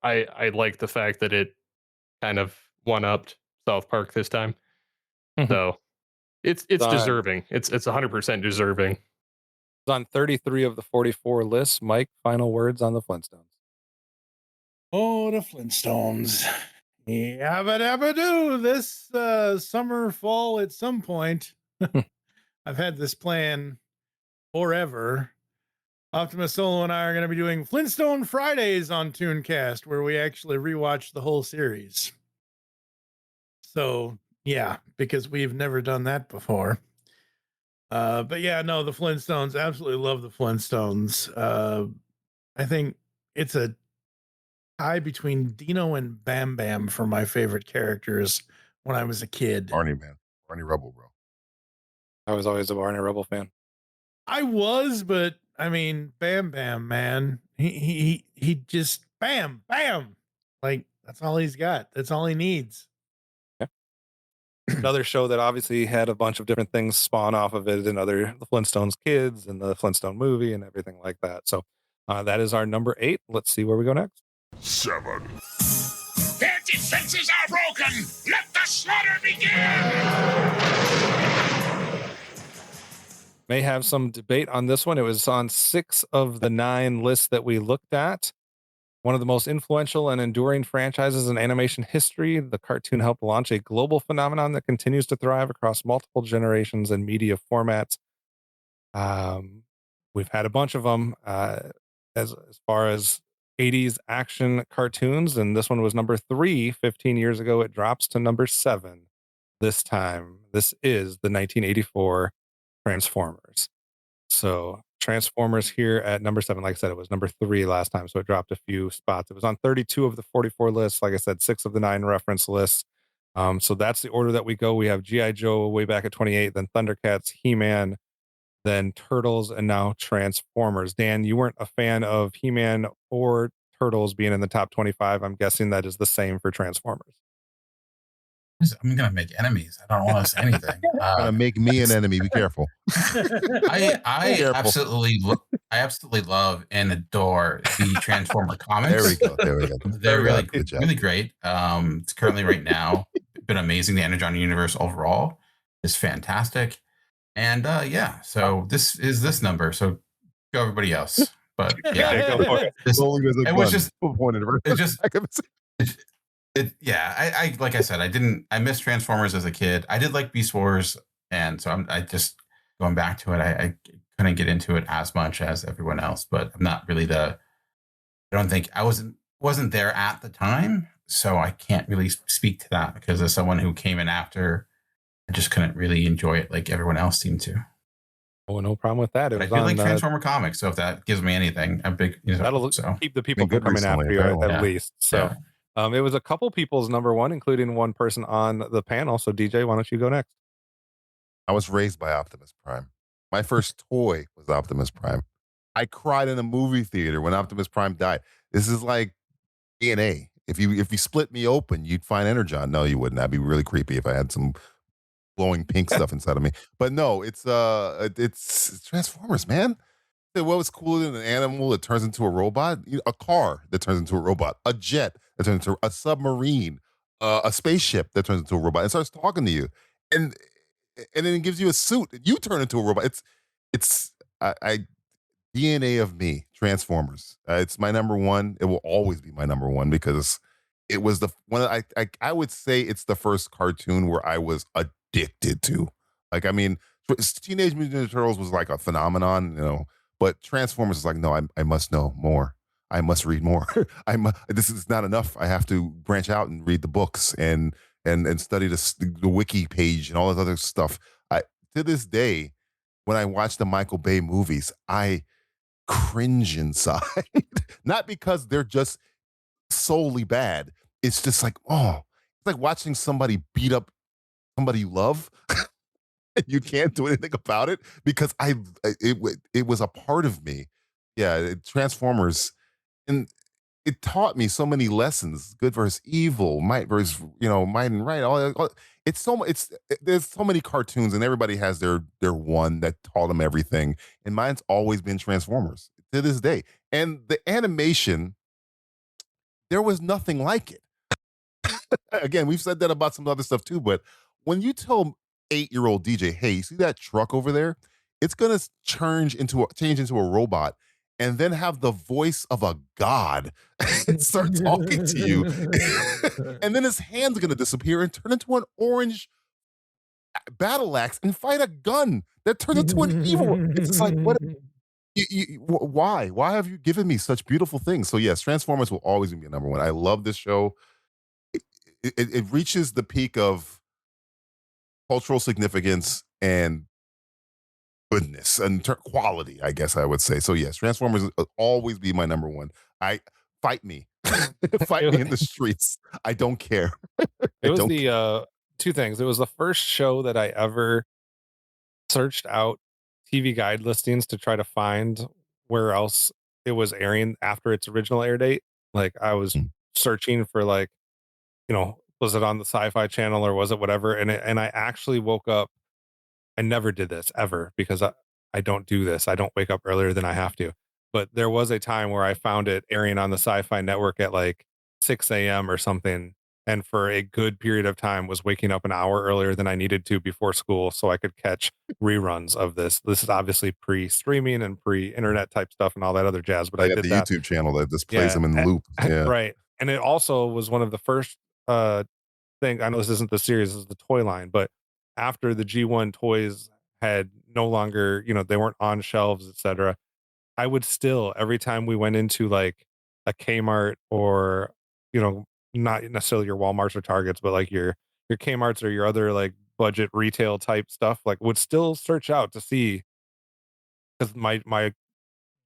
I like the fact that it kind of one-upped South Park this time. So it's deserving. It's 100% deserving. It's on 33 of the 44 lists. Mike, final words on the Flintstones. Oh, the Flintstones. Yabba dabba do this summer, fall at some point. I've had this plan forever. OptimusSolo and I are going to be doing Flintstone Fridays on Tooncast, where we actually rewatch the whole series. So, yeah, because we've never done that before. But yeah, no, the Flintstones, absolutely love the Flintstones. I think it's a tie between Dino and Bam Bam for my favorite characters when I was a kid. Barney, man. Barney Rubble, bro. I was always a Barney Rubble fan. I was, but I mean, Bam Bam, man. He just bam, bam. Like, that's all he's got. That's all he needs. Another show that obviously had a bunch of different things spawn off of it, and the Flintstones kids and the Flintstone movie and everything like that. So that is our number 8. Let's see where we go next. 7. Their defenses are broken. Let the slaughter begin. May have some debate on this one. It was on 6 of the 9 lists that we looked at. One of the most influential and enduring franchises in animation history, the cartoon helped launch a global phenomenon that continues to thrive across multiple generations and media formats. We've had a bunch of them as far as 80s action cartoons, and this one was number 3 15 years ago. It drops to number 7 this time. This is the 1984 Transformers. So Transformers here at number 7. Like I said, it was number 3 last time, so it dropped a few spots. It was on 32 of the 44 lists. Like I said, 6 of the 9 reference lists. So that's the order that we go. We have G.I. Joe way back at 28, then Thundercats, He-Man, then Turtles, and now Transformers. Dan, you weren't a fan of He-Man or Turtles being in the top 25. I'm guessing that is the same for Transformers. I'm gonna make enemies. I don't want to say anything. Gonna make me an enemy. Be careful. I absolutely love and adore the Transformer comics. There we go. They're really great. It's currently right now been amazing. The Energon universe overall is fantastic, and so this is this number. So go everybody else. But yeah, go for it. I like I said, I missed Transformers as a kid. I did like Beast Wars, and so I just going back to it. I couldn't get into it as much as everyone else, but I'm not really I don't think I wasn't there at the time, so I can't really speak to that because as someone who came in after, I just couldn't really enjoy it like everyone else seemed to. Oh, no problem with that. I feel like Transformer comics, so if that gives me anything, I'm big. That'll keep the people from coming after you at least. So. Yeah. It was a couple people's number 1, including one person on the panel. So, DJ, why don't you go next? I was raised by Optimus Prime. My first toy was Optimus Prime. I cried in a movie theater when Optimus Prime died. This is like DNA. If you split me open, you'd find Energon. No, you wouldn't. That'd be really creepy if I had some glowing pink stuff inside of me. But no, it's Transformers, man. What was cooler than an animal that turns into a robot? A car that turns into a robot, a jet that turns into a submarine, a spaceship that turns into a robot and starts talking to you, and then it gives you a suit and you turn into a robot. It's DNA of me, Transformers. It's my number 1. It will always be my number 1 because it was the one I would say it's the first cartoon where I was addicted to. Like, I mean, Teenage Mutant Ninja Turtles was like a phenomenon, but Transformers is like, no, I must know more. I must read more. This is not enough. I have to branch out and read the books and study the wiki page and all that other stuff. to this day, when I watch the Michael Bay movies, I cringe inside. Not because they're just solely bad. It's just like, oh, it's like watching somebody beat up somebody you love. You can't do anything about it because it was a part of me. Yeah, Transformers, and it taught me so many lessons: good versus evil, might versus might and right. There's so many cartoons, and everybody has their one that taught them everything. And mine's always been Transformers to this day. And the animation, there was nothing like it. Again, we've said that about some other stuff too, but when you tell 8-year-old DJ, hey, you see that truck over there? It's gonna change into a robot and then have the voice of a god start talking to you. And then his hand's gonna disappear and turn into an orange battle axe and fight a gun that turns into an evil. It's like, what? Why? Why have you given me such beautiful things? So yes, Transformers will always be number one. I love this show. It reaches the peak of cultural significance and goodness and quality, I guess I would say. So yes, Transformers will always be my number one. Fight me. Fight me in the streets. I don't care. It was the two things. It was the first show that I ever searched out TV guide listings to try to find where else it was airing after its original air date. Like I was searching for was it on the Sci-Fi Channel or was it whatever? And I actually woke up. I never did this ever because I don't do this. I don't wake up earlier than I have to. But there was a time where I found it airing on the Sci-Fi Network at like 6 a.m. or something. And for a good period of time was waking up an hour earlier than I needed to before school so I could catch reruns of this. This is obviously pre-streaming and pre-internet type stuff and all that other jazz. But I did the that. YouTube channel that just plays them in loop. Yeah. Right. And it also was one of the first thing. I know this isn't the series, this is the toy line, but after the G1 toys had no longer, they weren't on shelves, etc., I would still, every time we went into like a Kmart or, not necessarily your Walmarts or Targets, but like your Kmarts or your other like budget retail type stuff, like would still search out to see, because my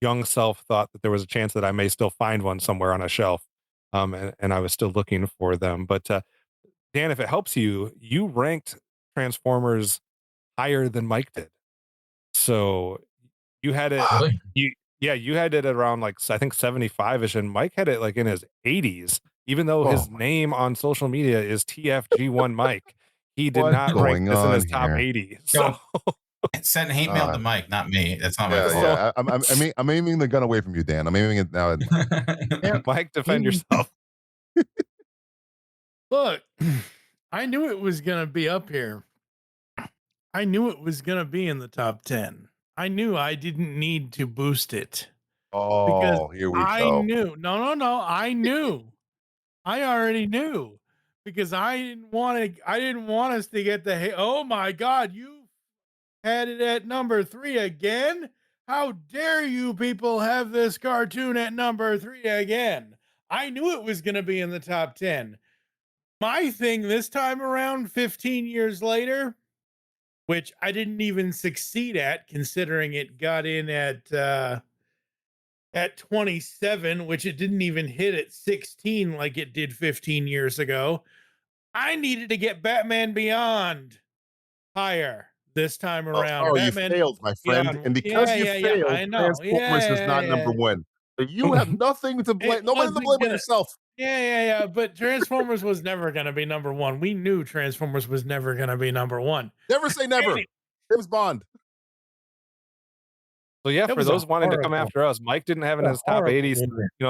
young self thought that there was a chance that I may still find one somewhere on a shelf. And I was still looking for them. But Dan, if it helps you, you ranked Transformers higher than Mike did. So you had it, you had it around like, I think 75-ish, and Mike had it like in his 80s, even though his name on social media is TFG1 Mike. He did not rank this in his top 80. So send hate mail to Mike, not me. That's not my fault. Yeah. I'm aiming the gun away from you, Dan. I'm aiming it now. Mike, defend yourself. Look, I knew it was going to be up here. I knew it was going to be in the top 10. I knew I didn't need to boost it. Oh, here we go. I knew. No. I knew. I already knew because I didn't want us to get the, oh my God, you had it at number 3 again. How dare you people have this cartoon at number 3 again? I knew it was going to be in the top 10. My thing this time around, 15 years later, which I didn't even succeed at, considering it got in at 27, which it didn't even hit at 16 like it did 15 years ago. I needed to get Batman Beyond higher this time around. Batman, you failed, my friend. Beyond. And because you failed, I know. Transformers is not number one. So you have nothing to blame. Nobody to blame but yourself. Yeah. But Transformers was never going to be number one. We knew Transformers was never going to be number one. Never say never. James Bond. So yeah, for those wanting to come after us, Mike didn't have it in his top 80s.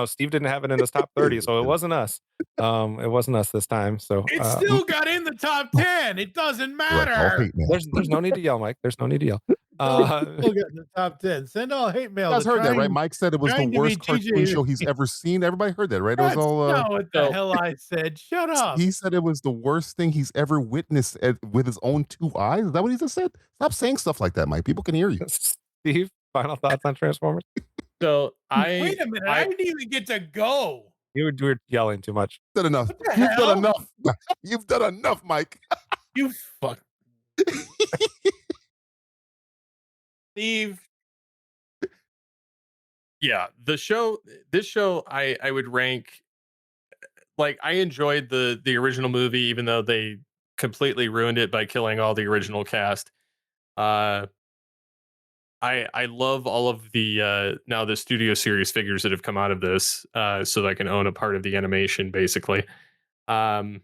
Steve didn't have it in his top 30. So it wasn't us. It wasn't us this time. So it still got in the top 10. It doesn't matter. There's no need to yell, Mike. There's no need to yell. Still got in the top 10. Send all hate mail. You guys heard that, right? Mike said it was the worst cartoon show he's ever seen. Everybody heard that, right? It was all. Not what the hell I said. Shut up. He said it was the worst thing he's ever witnessed with his own 2 eyes. Is that what he just said? Stop saying stuff like that, Mike. People can hear you. Steve, final thoughts on Transformers? So wait a minute. I didn't even get to go. You were yelling too much. You've done enough. You've done enough. You've done enough, Mike. You fuck. Steve. Yeah, this show I would rank, like, I enjoyed the original movie, even though they completely ruined it by killing all the original cast. Uh I love all of the now the studio series figures that have come out of this, so that I can own a part of the animation basically. Um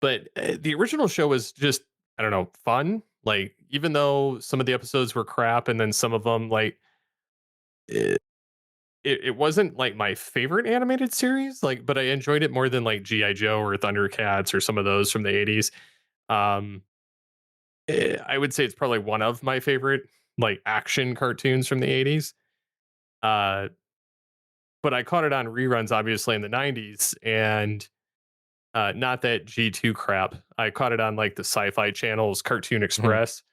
but the original show was just, I don't know, fun. Like, even though some of the episodes were crap, and then some of them, like, it wasn't like my favorite animated series, like, but I enjoyed it more than like GI Joe or Thundercats or some of those from the 80s. Um I would say it's probably one of my favorite like action cartoons from the 80s. Uh but I caught it on reruns obviously in the 90s, and not that G2 crap. I caught it on like the Sci-Fi Channel's Cartoon Express.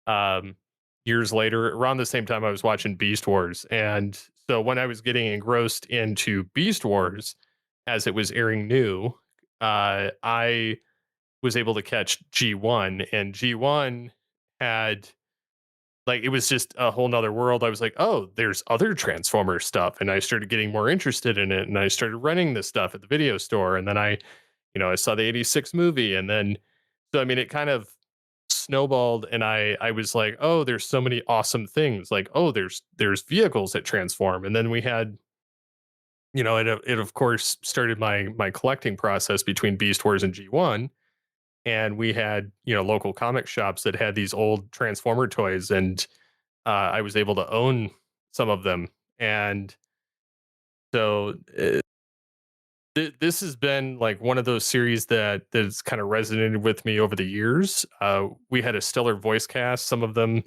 Um Years later, around the same time I was watching Beast Wars. And so when I was getting engrossed into Beast Wars as it was airing new, I was able to catch G1, and G1 had, like, it was just a whole nother world. I was like, oh, there's other Transformer stuff. And I started getting more interested in it, and I started renting this stuff at the video store. And then I saw the 86 movie. And then, so, I mean, it kind of snowballed, and I was like, oh, there's so many awesome things. Like, oh, there's vehicles that transform. And then we had, it of course started my collecting process between Beast Wars and G1. And we had, local comic shops that had these old Transformer toys, and I was able to own some of them. And so this has been like one of those series that's kind of resonated with me over the years. We had a stellar voice cast. Some of them,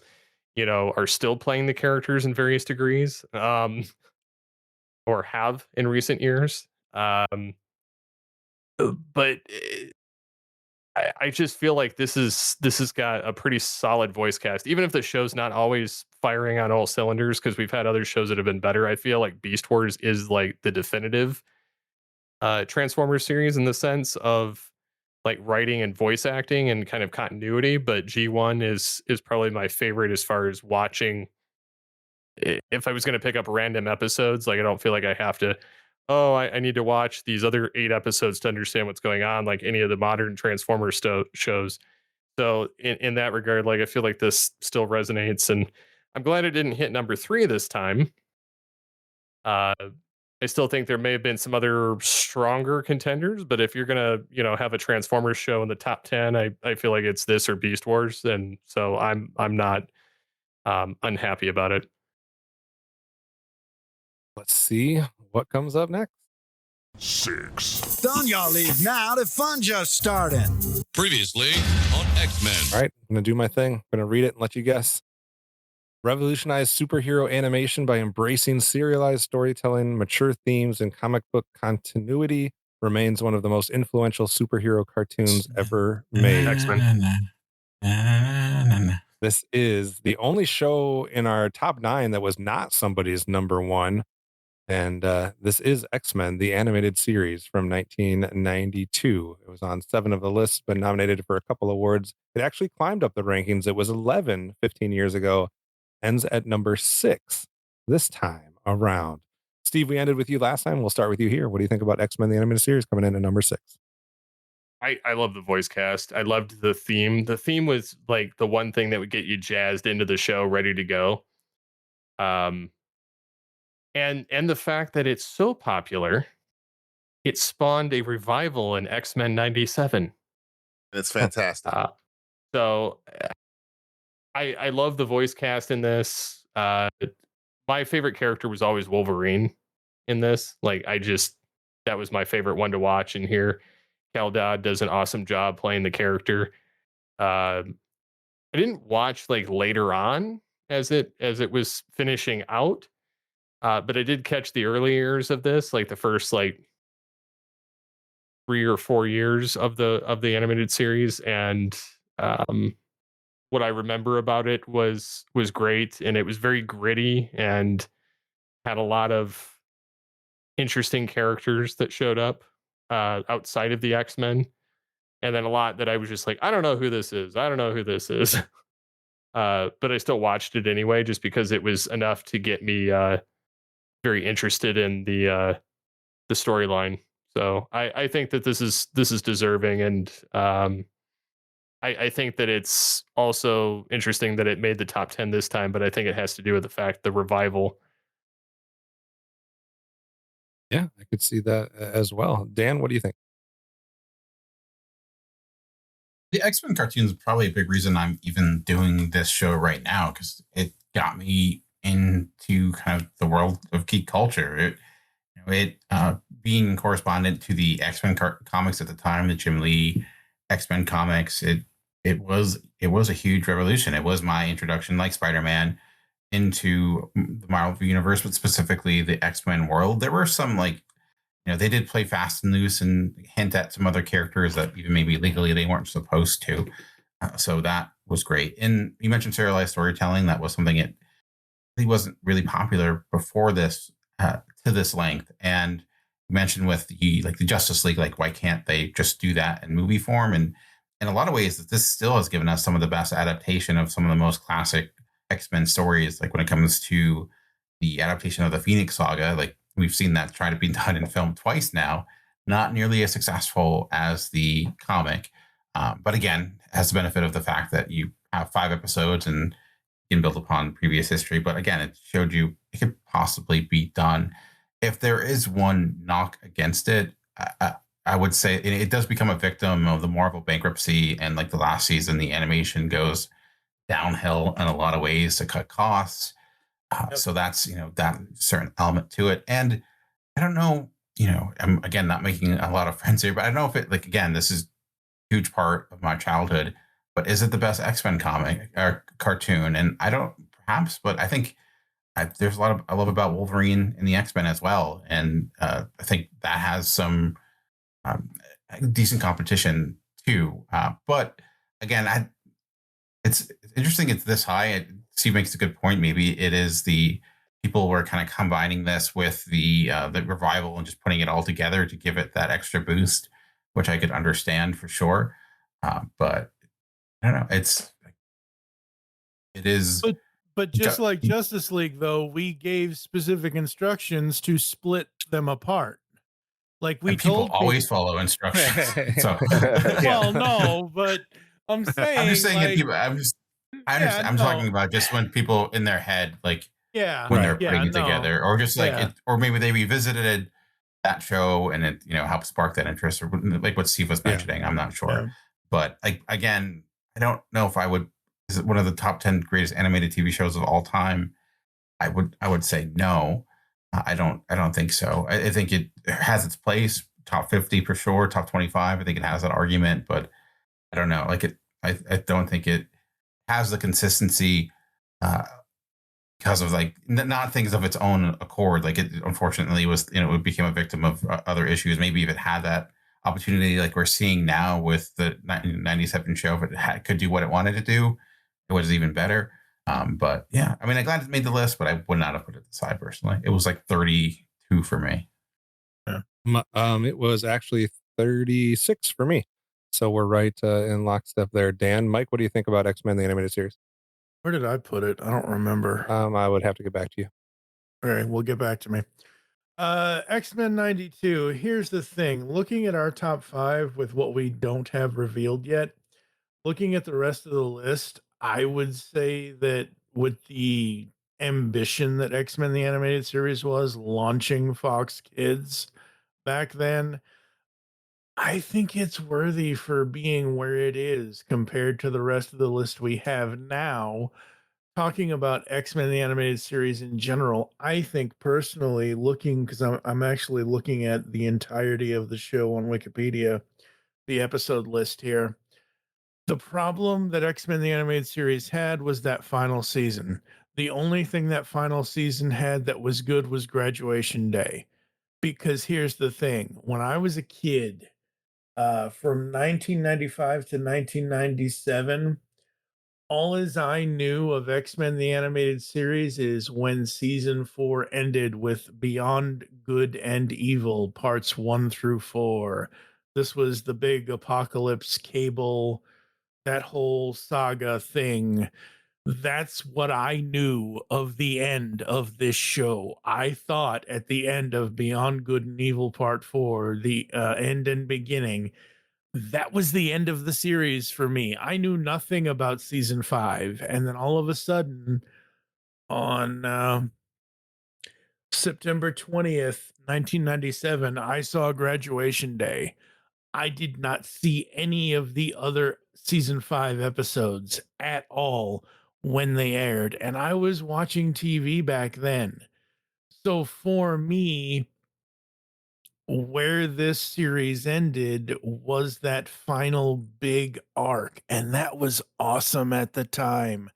are still playing the characters in various degrees, or have in recent years. But I just feel like this has got a pretty solid voice cast, even if the show's not always firing on all cylinders, because we've had other shows that have been better. I feel like Beast Wars is like the definitive Transformers series in the sense of like writing and voice acting and kind of continuity. But G1 is probably my favorite as far as watching. If I was going to pick up random episodes, like, I don't feel like I have to, oh, I need to watch these other 8 episodes to understand what's going on, like any of the modern Transformers shows. So in that regard, like, I feel like this still resonates, and I'm glad it didn't hit number 3 this time. I still think there may have been some other stronger contenders, but if you're gonna, have a Transformers show in the top 10, I feel like it's this or Beast Wars, and so I'm not unhappy about it. Let's see what comes up next. 6. Don't y'all leave now. The fun just started. Previously on X-Men. All right, I'm going to do my thing. I'm going to read it and let you guess. Revolutionize superhero animation by embracing serialized storytelling, mature themes, and comic book continuity. Remains one of the most influential superhero cartoons ever made. X-Men. This is the only show in our top 9 that was not somebody's number 1. And this is X-Men, the animated series from 1992. It was on 7 of the lists, but nominated for a couple awards. It actually climbed up the rankings. It was 11 15 years ago. Ends at number 6 this time around. Steve, we ended with you last time. We'll start with you here. What do you think about X-Men, the animated series, coming in at number 6? I love the voice cast. I loved the theme. The theme was like the one thing that would get you jazzed into the show, ready to go. And the fact that it's so popular, it spawned a revival in X-Men 97. It's fantastic. So I love the voice cast in this. My favorite character was always Wolverine in this. Like, that was my favorite one to watch and hear. Cal Dodd does an awesome job playing the character. I didn't watch like later on as it was finishing out. But I did catch the early years of this, like the first like 3 or 4 years of the animated series, and what I remember about it was great, and it was very gritty and had a lot of interesting characters that showed up outside of the X-Men, and then a lot that I was just like, I don't know who this is. but I still watched it anyway, just because it was enough to get me very interested in the storyline. So I think that this is deserving, and I think that it's also interesting that it made the top 10 this time, but I think it has to do with the fact the revival. Yeah, I could see that as well. Dan, what do you think? The X-Men cartoons are probably a big reason I'm even doing this show right now, because it got me into kind of the world of geek culture. Being correspondent to the X-Men comics at the time, the Jim Lee X-Men comics, it was a huge revolution. It was my introduction, like Spider-Man, into the Marvel universe, but specifically the X-Men world. There were some, like, they did play fast and loose and hint at some other characters that even maybe legally they weren't supposed to. So that was great. And you mentioned serialized storytelling. That was something it really wasn't really popular before this to this length. And you mentioned with the Justice League, like, why can't they just do that in movie form? And in a lot of ways, this still has given us some of the best adaptation of some of the most classic X-Men stories. Like when it comes to the adaptation of the Phoenix Saga, like, we've seen that try to be done in film twice now, not nearly as successful as the comic. But again, has the benefit of the fact that you have 5 episodes and you can build upon previous history. But again, it showed you it could possibly be done. If there is one knock against it, I would say it does become a victim of the Marvel bankruptcy. And like the last season, the animation goes downhill in a lot of ways to cut costs. So that's, that certain element to it. And I don't know, I'm again not making a lot of friends here, but I don't know if it, like, again, this is a huge part of my childhood, but is it the best X-Men comic or cartoon? And I don't, perhaps, but I think there's a lot I love about Wolverine and the X-Men as well. And I think that has some decent competition too. But again, it's interesting it's this high. Steve makes a good point. Maybe it is the people were kind of combining this with the revival and just putting it all together to give it that extra boost, which I could understand for sure. But I don't know. It is. But just like Justice League, though, we gave specific instructions to split them apart. Like we told people always follow instructions. So. Well, no, but I'm saying. I'm just saying, like, I'm talking about just when people in their head, like, when they're putting it together, or just like, or maybe they revisited that show and it, helped spark that interest, or like what Steve was mentioning. I'm not sure, but like, again, I don't know if I would. Is it one of the top 10 greatest animated TV shows of all time? I would say no. I don't think so. I think it has its place, top 50 for sure, top 25. I think it has that argument, but I don't know. Like I don't think it has the consistency because of like not things of its own accord. Like it unfortunately was, it became a victim of other issues. Maybe if it had that opportunity, like we're seeing now with the 97 show, if it could do what it wanted to do, it was even better. But yeah, I mean, I'm glad it made the list, but I would not have put it aside personally. It was like 32 for me. Yeah. It was actually 36 for me. So we're right in lockstep there. Dan, Mike, what do you think about X-Men, the animated series? Where did I put it? I don't remember. I would have to get back to you. All right, we'll get back to me. X-Men 92. Here's the thing. Looking at our top 5 with what we don't have revealed yet, looking at the rest of the list, I would say that with the ambition that X-Men the Animated Series was, launching Fox Kids back then, I think it's worthy for being where it is compared to the rest of the list we have now. Talking about X-Men the Animated Series in general, I think personally, because I'm actually looking at the entirety of the show on Wikipedia, the episode list here. The problem that X-Men the Animated Series had was that final season. The only thing that final season had that was good was Graduation Day. Because here's the thing. When I was a kid, from 1995 to 1997, all as I knew of X-Men the Animated Series is when season 4 ended with Beyond Good and Evil parts 1 through 4. This was the big Apocalypse Cable, that whole saga thing. That's what I knew of the end of this show. I thought at the end of Beyond Good and Evil Part 4, the end and beginning, that was the end of the series for me. I knew nothing about season 5. And then all of a sudden, on September 20th, 1997, I saw Graduation Day. I did not see any of the other season 5 episodes at all when they aired, and I was watching TV back then. So for me, where this series ended was that final big arc, and that was awesome at the time.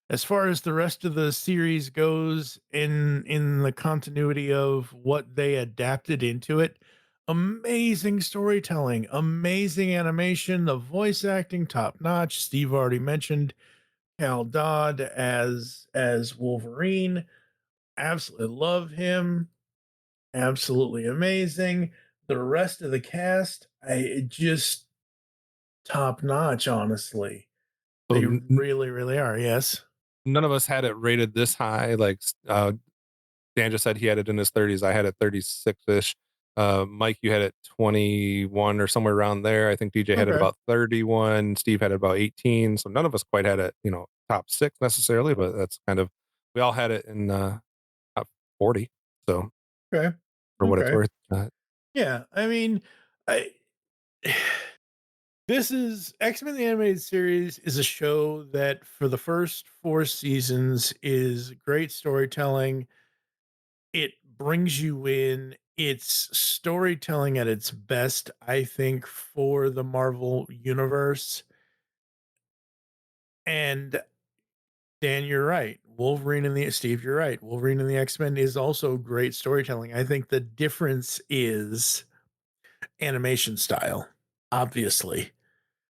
As far as the rest of the series goes, in the continuity of what they adapted into it, amazing storytelling, amazing animation, the voice acting top notch. Steve already mentioned Cal Dodd as Wolverine. Absolutely love him. Absolutely amazing. The rest of the cast, just top notch, honestly. They really, really are. Yes. None of us had it rated this high. Like Dan just said, he had it in his 30s. I had it 36-ish. Mike, you had it 21 or somewhere around there. I think DJ had it about 31. Steve had it about 18. So none of us quite had it, top 6 necessarily, but that's kind of, we all had it in top 40. So for what it's worth. Yeah, I mean, this is X-Men the Animated Series is a show that for the first 4 seasons is great storytelling. It brings you in. It's storytelling at its best, I think, for the Marvel universe. And Dan, you're right. Steve, you're right. Wolverine and the X-Men is also great storytelling. I think the difference is animation style, obviously.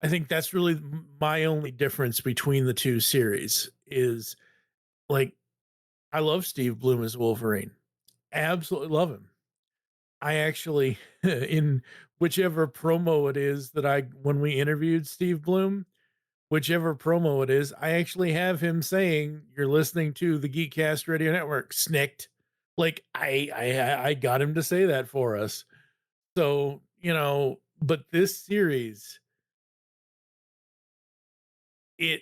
I think that's really my only difference between the two series is, like, I love Steve Blum as Wolverine. Absolutely love him. I actually, in whichever promo it is that when we interviewed Steve Blum, whichever promo it is, I actually have him saying, "You're listening to the GeekCast Radio Network," snicked. Like, I got him to say that for us. So, but this series, it,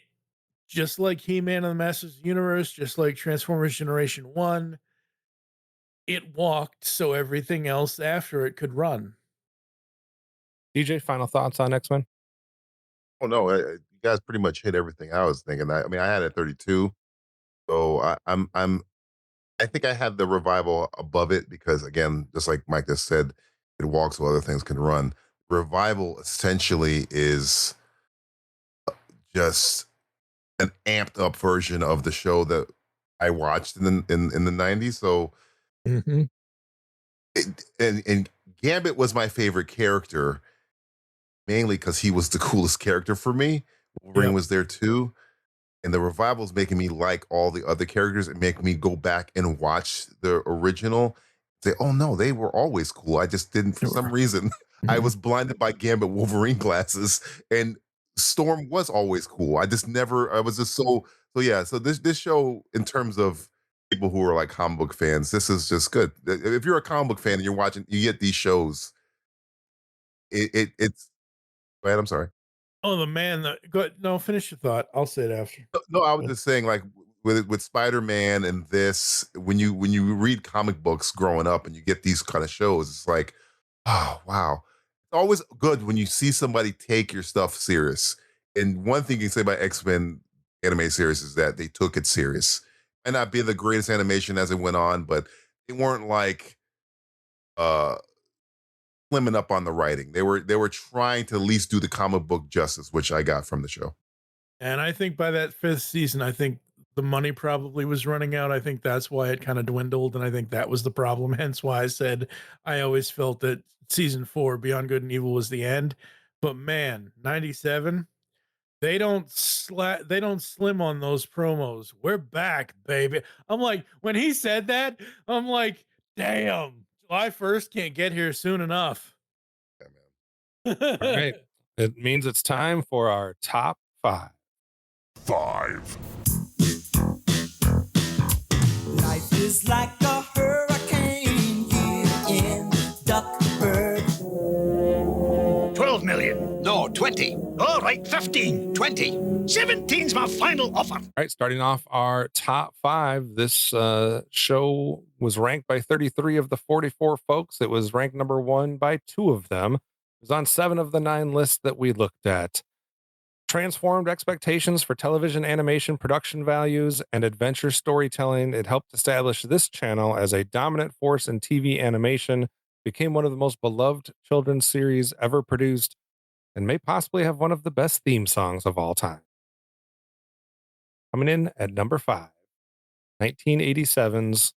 just like He-Man and the Masters of the Universe, just like Transformers Generation 1, it walked so everything else after it could run. DJ, final thoughts on X-Men? Oh, no, you guys pretty much hit everything I was thinking. I mean, I had it 32. So I think I had the Revival above it because, again, just like Mike just said, it walks so other things can run. Revival essentially is just an amped up version of the show that I watched in the 90s. So, and Gambit was my favorite character, mainly because he was the coolest character for me. Wolverine was there too. And the Revival's making me like all the other characters and make me go back and watch the original. Say, oh no, they were always cool. I just didn't, for some reason, I was blinded by Gambit Wolverine glasses, and Storm was always cool. I was just so yeah. So this show, in terms of people who are like comic book fans, this is just good. If you're a comic book fan and you're watching, you get these shows. It's. Go ahead. I'm sorry. Oh, the man. Go ahead. No, finish your thought. I'll say it after. No, I was just saying, like with Spider-Man and this, when you read comic books growing up and you get these kind of shows, it's like, oh wow. It's always good when you see somebody take your stuff serious. And one thing you can say about X-Men anime series is that they took it serious. Might not be the greatest animation as it went on, but they weren't like slimming up on the writing. They were trying to at least do the comic book justice, which I got from the show. And I think by that 5th season, I think the money probably was running out. I think that's why it kind of dwindled, and I think that was the problem. Hence why I said I always felt that season 4, Beyond Good and Evil, was the end. But man, 97, they don't slim on those promos. We're back, baby. I'm like, when he said that, I'm like, damn, July 1st can't get here soon enough. Yeah, man. All right. It means it's time for our top 5. 5. Life is like a hurricane here in Duckburg. 12 million. No, 20. All right, 15, 20. 17's my final offer. All right, starting off our top 5. This show was ranked by 33 of the 44 folks. It was ranked number 1 by 2 of them. It was on 7 of the 9 lists that we looked at. Transformed expectations for television animation production values and adventure storytelling. It helped establish this channel as a dominant force in TV animation, became one of the most beloved children's series ever produced, and may possibly have one of the best theme songs of all time. Coming in at number 5, 1987's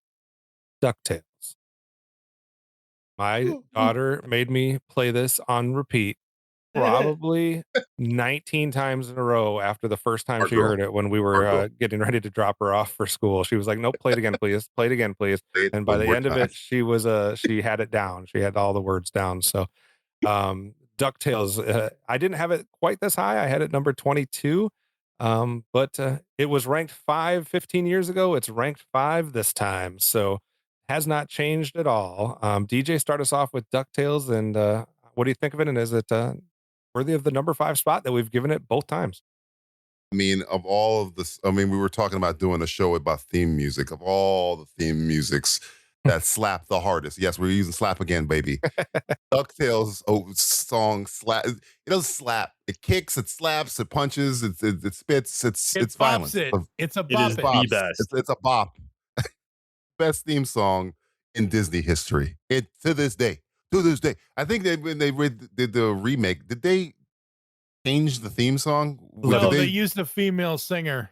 DuckTales. My daughter made me play this on repeat probably 19 times in a row after the first time she heard it when we were getting ready to drop her off for school. She was like, nope, play it again, please. Play it again, please. And by the end of it, she had it down. She had all the words down. So DuckTales, I didn't have it quite this high. I had it number 22. But it was ranked 15 years ago. It's ranked 5 this time. So has not changed at all. DJ, start us off with DuckTales. And what do you think of it? And is it worthy of the number 5 spot that we've given it both times? I mean, of all of this, I mean, we were talking about doing a show about theme music. Of all the theme musics that slap the hardest. Yes, we're using slap again, baby. DuckTales song slap. It doesn't slap. It kicks, it slaps, it punches, it spits, it's violence. It's a bop. It is the best. It's a bop. Best theme song in Disney history. To this day. I think when they did the remake, did they change the theme song? No, they used a female singer.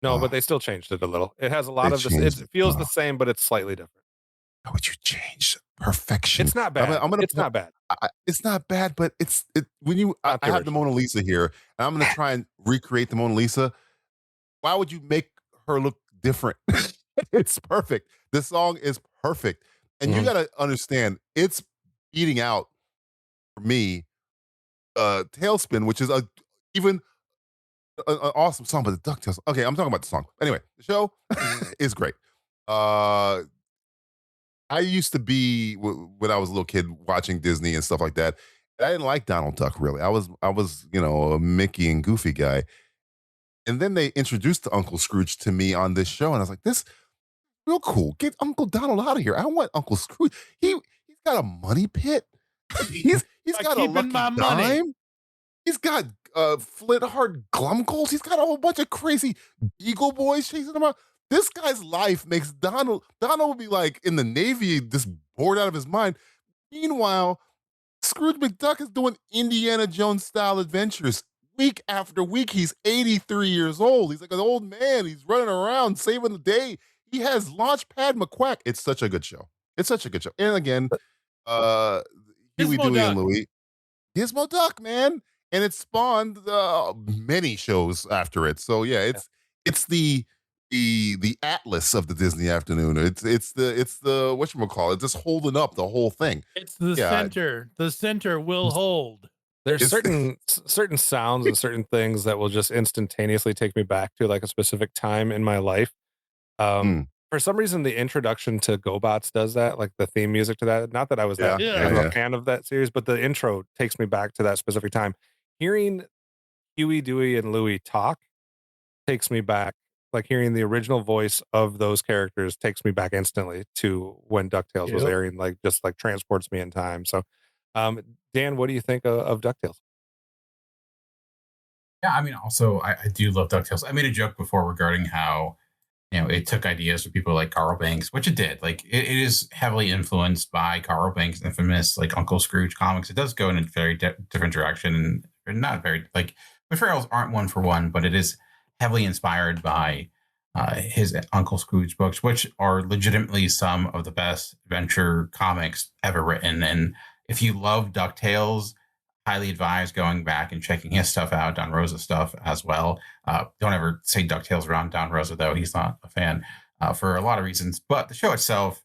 No, but they still changed it a little. It has a lot of this. It feels the same, but it's slightly different. How would you change perfection? It's not bad. It's not bad. It's not bad, but when you I have the Mona Lisa here, and I'm going to try and recreate the Mona Lisa. Why would you make her look different? It's perfect. This song is perfect, and you got to understand it's beating out for me Tailspin, which is even an awesome song, but the DuckTales. Okay, I'm talking about the song. Anyway, the show is great. I used to be when I was a little kid watching Disney and stuff like that. I didn't like Donald Duck really. I was a Mickey and Goofy guy. And then they introduced Uncle Scrooge to me on this show, and I was like, "This is real cool. Get Uncle Donald out of here. I want Uncle Scrooge. He's got a money pit. He's got a lucky dime. Money. He's got Flint Heart Glumgoals. He's got a whole bunch of crazy Eagle Boys chasing him out. This guy's life makes Donald will be like in the Navy, just bored out of his mind. Meanwhile, Scrooge McDuck is doing Indiana Jones style adventures week after week. He's 83 years old. He's like an old man. He's running around saving the day. He has Launchpad McQuack. It's such a good show. And again, Huey, Dewey, and Louie. Gizmo Duck, man. And it spawned many shows after it. So yeah, it's the Atlas of the Disney afternoon. It's the whatchamacallit, just holding up the whole thing. It's the center. The center will hold. There's certain sounds and certain things that will just instantaneously take me back to like a specific time in my life. For some reason, the introduction to GoBots does that, like the theme music to that. Not that I was a fan of that series, but the intro takes me back to that specific time. Hearing Huey, Dewey, and Louie talk takes me back. Like hearing the original voice of those characters takes me back instantly to when DuckTales was airing, like just like transports me in time. So, Dan, what do you think of DuckTales? Yeah, I mean, also, I do love DuckTales. I made a joke before regarding how, it took ideas from people like Carl Banks, which it did. Like, it is heavily influenced by Carl Banks' infamous, like, Uncle Scrooge comics. It does go in a very different direction, and not very, like, the Farrells aren't one for one, but it is heavily inspired by his Uncle Scrooge books, which are legitimately some of the best adventure comics ever written. And if you love DuckTales, highly advise going back and checking his stuff out, Don Rosa's stuff as well. Don't ever say DuckTales around Don Rosa, though. He's not a fan for a lot of reasons. But the show itself,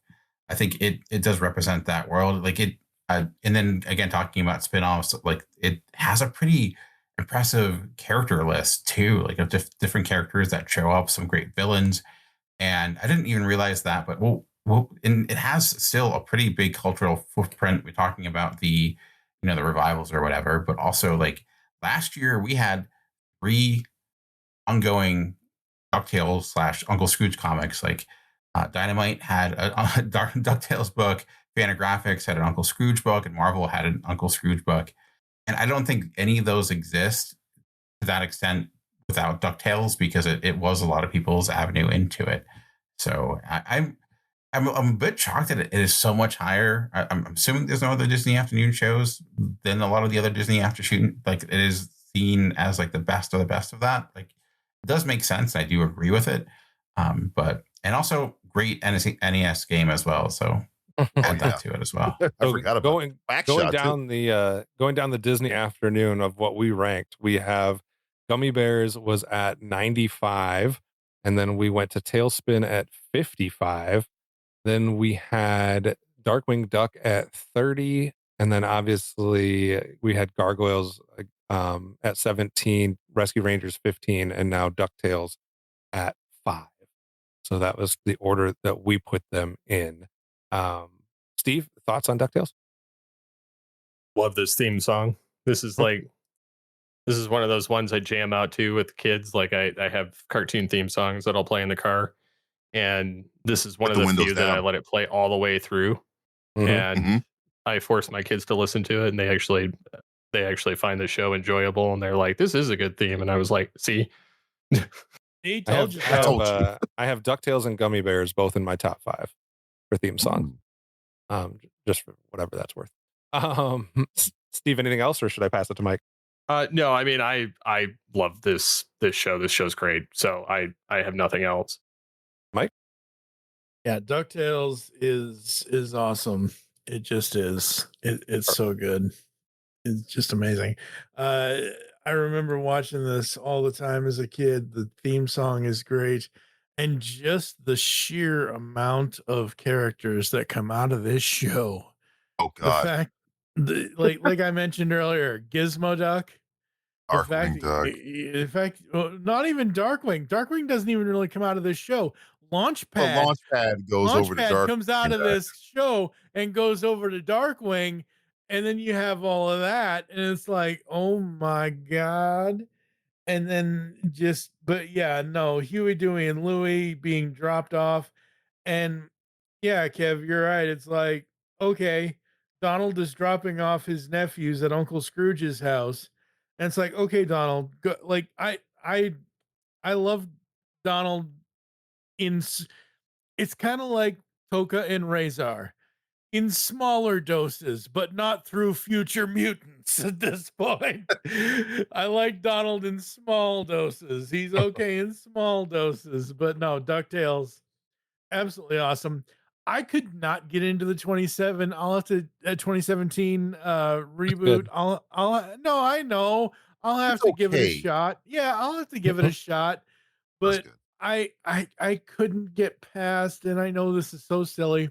I think it does represent that world. Like it, and then again, talking about spinoffs, like it has a pretty impressive character list too, like of different characters that show up, some great villains. And I didn't even realize that, but and it has still a pretty big cultural footprint. We're talking about the revivals or whatever, but also like last year we had 3 ongoing DuckTales / Uncle Scrooge comics. Like Dynamite had a DuckTales book, Fantagraphics had an Uncle Scrooge book, and Marvel had an Uncle Scrooge book. And I don't think any of those exist to that extent without DuckTales, because it was a lot of people's avenue into it. So I'm a bit shocked that it is so much higher. I'm assuming there's no other Disney afternoon shows than a lot of the other Disney after shooting. Like it is seen as like the best of the best of that. Like it does make sense. I do agree with it. And also great NES game as well. So add that to it as well. I forgot about going down the Disney afternoon of what we ranked. We have Gummy Bears was at 95, and then we went to Tailspin at 55. Then we had Darkwing Duck at 30, and then obviously we had Gargoyles at 17, Rescue Rangers 15, and now DuckTales at 5. So that was the order that we put them in. Steve, thoughts on DuckTales? Love this theme song. This is one of those ones I jam out to with kids. Like I have cartoon theme songs that I'll play in the car, and this is one of the few that I let it play all the way through. And I force my kids to listen to it, and they actually find the show enjoyable, and they're like, "This is a good theme." And I was like, "See." He told you. I have DuckTales and Gummy Bears both in my top 5 for theme song. Just for whatever that's worth. Steve, anything else, or should I pass it to Mike? No, I mean, I love this show. This show's great. So I have nothing else. Mike? Yeah, DuckTales is awesome. It just is. It's so good. It's just amazing. I remember watching this all the time as a kid. The theme song is great. And just the sheer amount of characters that come out of this show. Oh God. The fact, like I mentioned earlier, Gizmo Duck. Darkwing Duck. In fact, not even Darkwing. Darkwing doesn't even really come out of this show. Launchpad. Well, Launchpad goes over to Darkwing. Comes out of this show and goes over to Darkwing. And then you have all of that. And it's like, oh my God. And then Huey, Dewey, and Louie being dropped off. And yeah, Kev, you're right. It's like, okay, Donald is dropping off his nephews at Uncle Scrooge's house. And it's like, okay, Donald, go, like I love Donald it's kind of like Toka and Razor in smaller doses, but not through future mutants at this point. I like Donald in small doses. He's okay in small doses, but no, DuckTales, absolutely awesome. I could not get into the 2017 reboot. I know. I'll have to give it a shot. Yeah, I'll have to give it a shot. But I couldn't get past, and I know this is so silly,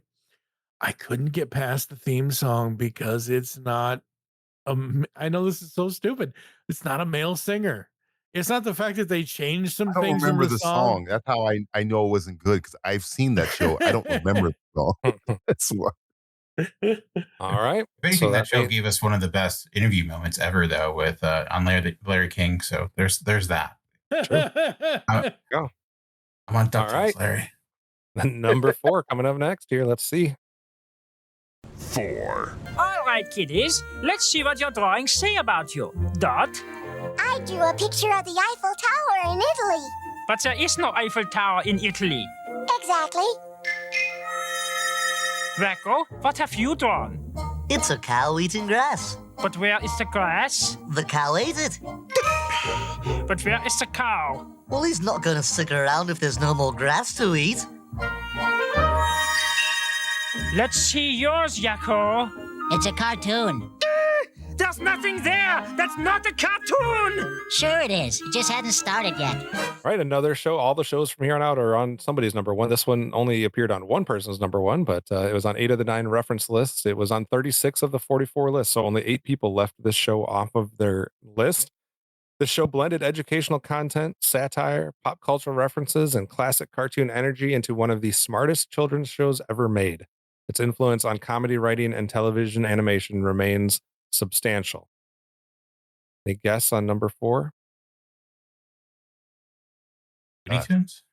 I couldn't get past the theme song because it's not I know this is so stupid. It's not a male singer. It's not the fact that they changed some I things don't remember in the song. That's how I know it wasn't good, because I've seen that show. I don't remember the song. That's why. All right. If anything, that show gave us one of the best interview moments ever, though, with on Larry King. So there's that. Go. I'm on DuckTales, All right. Larry. Number 4 coming up next here. Let's see. 4. All right, kiddies. Let's see what your drawings say about you. Dot. I drew a picture of the Eiffel Tower in Italy. But there is no Eiffel Tower in Italy. Exactly. Racco, what have you drawn? It's a cow eating grass. But where is the grass? The cow ate it. But where is the cow? Well, he's not going to stick around if there's no more grass to eat. Let's see yours, Yakko. It's a cartoon. There's nothing there. That's not a cartoon. Sure it is. It just hasn't started yet. All right, another show. All the shows from here on out are on somebody's number 1. This one only appeared on one person's number 1, but it was on 8 of the 9 reference lists. It was on 36 of the 44 lists. So only 8 people left this show off of their list. The show blended educational content, satire, pop cultural references, and classic cartoon energy into one of the smartest children's shows ever made. Its influence on comedy writing and television animation remains substantial. Any guess on number 4? Looney Tunes?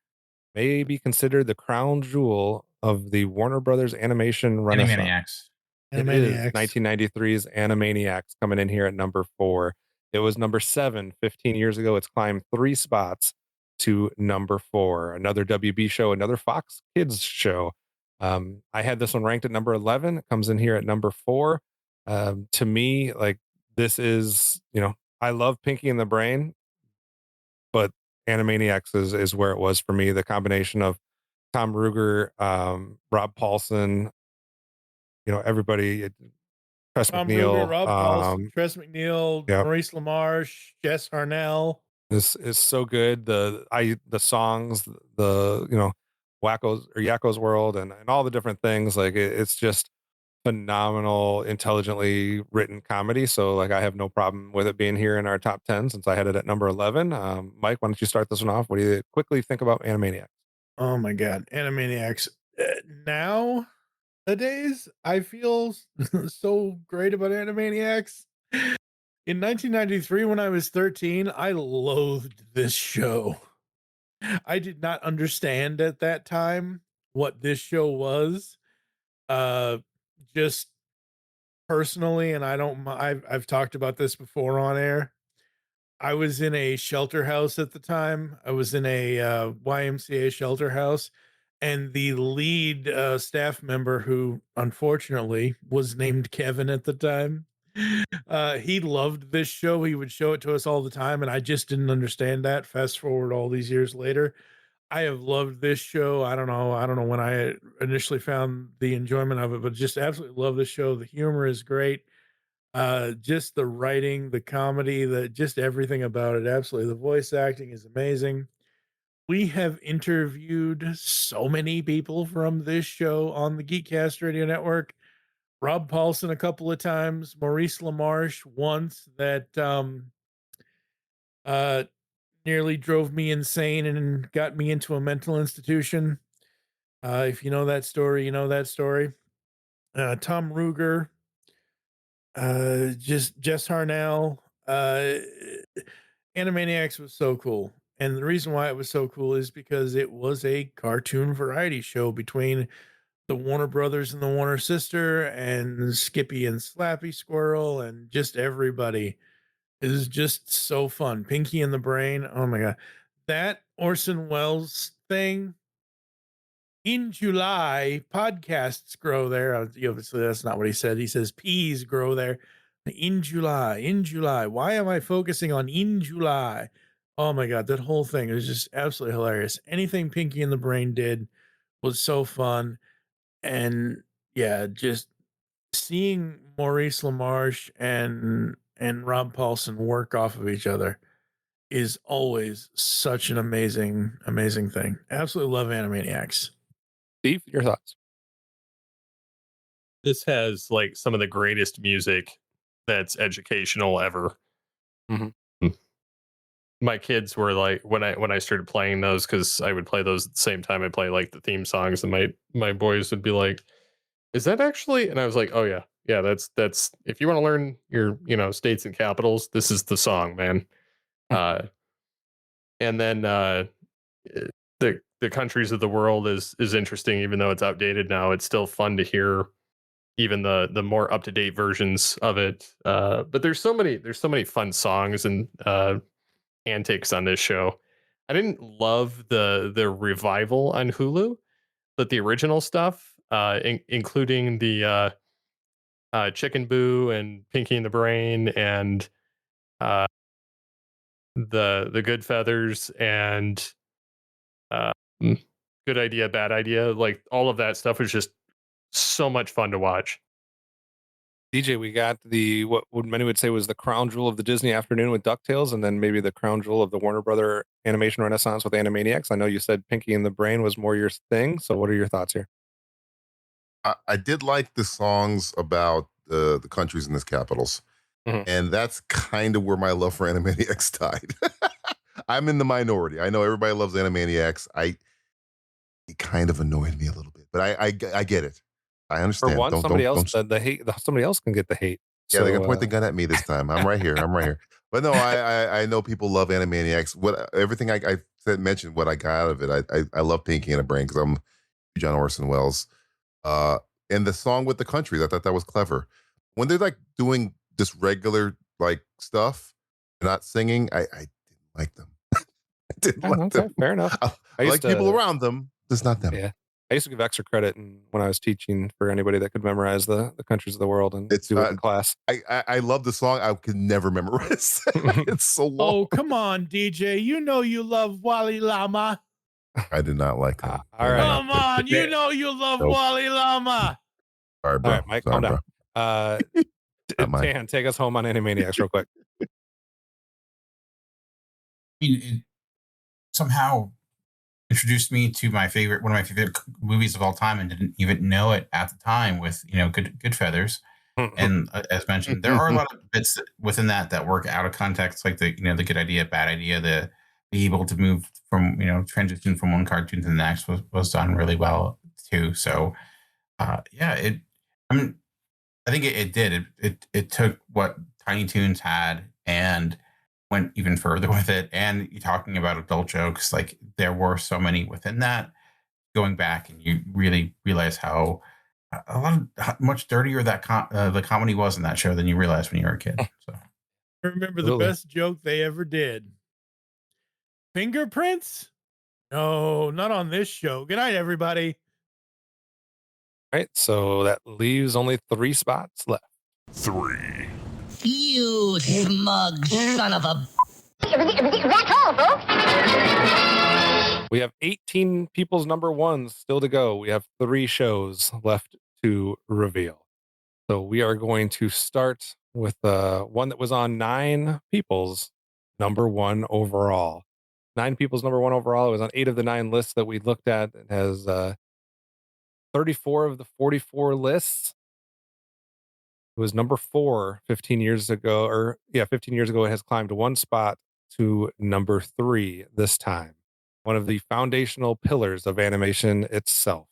May be considered the crown jewel of the Warner Brothers animation renaissance. Animaniacs. It is 1993's Animaniacs coming in here at number 4. It was number 7 15 years ago. It's climbed 3 spots to number 4. Another WB show, another Fox Kids show. I had this one ranked at number 11. It comes in here at number 4. To me, like, this is, I love Pinky and the Brain, but Animaniacs is where it was for me. The combination of Tom Ruger, Rob Paulson, everybody, Tress McNeil, Ruger, Rob Paulson, Tress McNeil, yep. Maurice LaMarche, Jess Harnell. This is so good. The songs, the Wacko's or Yakko's World, and all the different things. Like it's just phenomenal, intelligently written comedy. So like I have no problem with it being here in our top 10 since I had it at number 11. Mike, why don't you start this one off? What do you quickly think about Animaniacs? Oh my God, Animaniacs. Nowadays, I feel so great about Animaniacs. In 1993, when I was 13, I loathed this show. I did not understand at that time what this show was. Just personally, and I've talked about this before on air. I was in a shelter house at the time. I was in a YMCA shelter house, and the lead staff member, who unfortunately was named Kevin at the time, he loved this show. He would show it to us all the time, and I just didn't understand that. Fast forward all these years later, I have loved this show. I don't know when I initially found the enjoyment of it, but just absolutely love this show. The humor is great. Just the writing, the comedy, just everything about it. Absolutely. The voice acting is amazing. We have interviewed so many people from this show on the GeekCast Radio Network. Rob Paulson a couple of times, Maurice LaMarche once, that nearly drove me insane and got me into a mental institution. If you know that story, you know that story. Tom Ruger, just Jess Harnell. Animaniacs was so cool. And the reason why it was so cool is because it was a cartoon variety show between the Warner Brothers and the Warner Sister and Skippy and Slappy Squirrel and just everybody. It is just so fun. Pinky and the Brain. Oh my God. That Orson Welles thing. In July, podcasts grow there. Obviously, that's not what he said. He says peas grow there. In July. Why am I focusing on in July? Oh my God, that whole thing is just absolutely hilarious. Anything Pinky and the Brain did was so fun. And yeah, just seeing Maurice LaMarche and Rob Paulson work off of each other is always such an amazing thing. Absolutely love Animaniacs. Steve, your thoughts? This has like some of the greatest music that's educational ever. Mm-hmm. My kids were like, when I started playing those, because I would play those at the same time I play like the theme songs, and my boys would be like, is that actually? And I was like, oh yeah, that's if you want to learn your states and capitals, this is the song, man. And then the countries of the world is interesting, even though it's outdated now. It's still fun to hear even the more up-to-date versions of it. But there's so many fun songs and antics on this show. I didn't love the revival on Hulu, but the original stuff, including the Chicken Boo and Pinky and the Brain and the Good Feathers and Good Idea, Bad Idea, like all of that stuff was just so much fun to watch. DJ, we got what many would say was the crown jewel of the Disney afternoon with DuckTales, and then maybe the crown jewel of the Warner Brother animation renaissance with Animaniacs. I know you said Pinky and the Brain was more your thing, so what are your thoughts here? I did like the songs about the countries and the capitals. And that's kind of where my love for Animaniacs died. I'm in the minority. I know everybody loves Animaniacs. It kind of annoyed me a little bit, but I get it. I understand. For one, somebody else can get the hate. Yeah, they can point the gun at me this time. I'm right here. But no, I know people love Animaniacs. Everything I mentioned, what I got out of it, I love Pinky and the Brain because I'm John Orson Welles. And the song with the countries, I thought that was clever. When they're like doing this regular like stuff, not singing, I didn't like them. I didn't like them. Fair enough. I like people around them, just not them. Yeah. I used to give extra credit when I was teaching for anybody that could memorize the countries of the world and do it in class. I love the song. I could never memorize. It's so long. Oh, come on, DJ. You know you love Wally Llama. I did not like that. All right. Come on. You know you love Wally Llama. Sorry, bro. All right, Mike, calm down. Dan, take us home on Animaniacs real quick. I mean, it somehow introduced me to one of my favorite movies of all time, and didn't even know it at the time. With Good Feathers, and as mentioned, there are a lot of bits within that work out of context, like the good idea, bad idea, the be able to move from transition from one cartoon to the next was done really well too. So I think it did. It took what Tiny Toons had and went even further with it. And you're talking about adult jokes, like there were so many within that. Going back and you really realize how much dirtier that the comedy was in that show than you realized when you were a kid. So I remember the best joke they ever did. Fingerprints? No, not on this show. Good night, everybody. Right, so that leaves only 3 spots left. 3. You smug son of a... That's all, folks. We have 18 people's number ones still to go. We have 3 shows left to reveal. So we are going to start with one that was on 9 people's number 1 overall. 9 people's number 1 overall. It was on 8 of the 9 lists that we looked at. It has 34 of the 44 lists. It was number 4 15 years ago. 15 years ago, it has climbed 1 spot to number 3 this time. One of the foundational pillars of animation itself.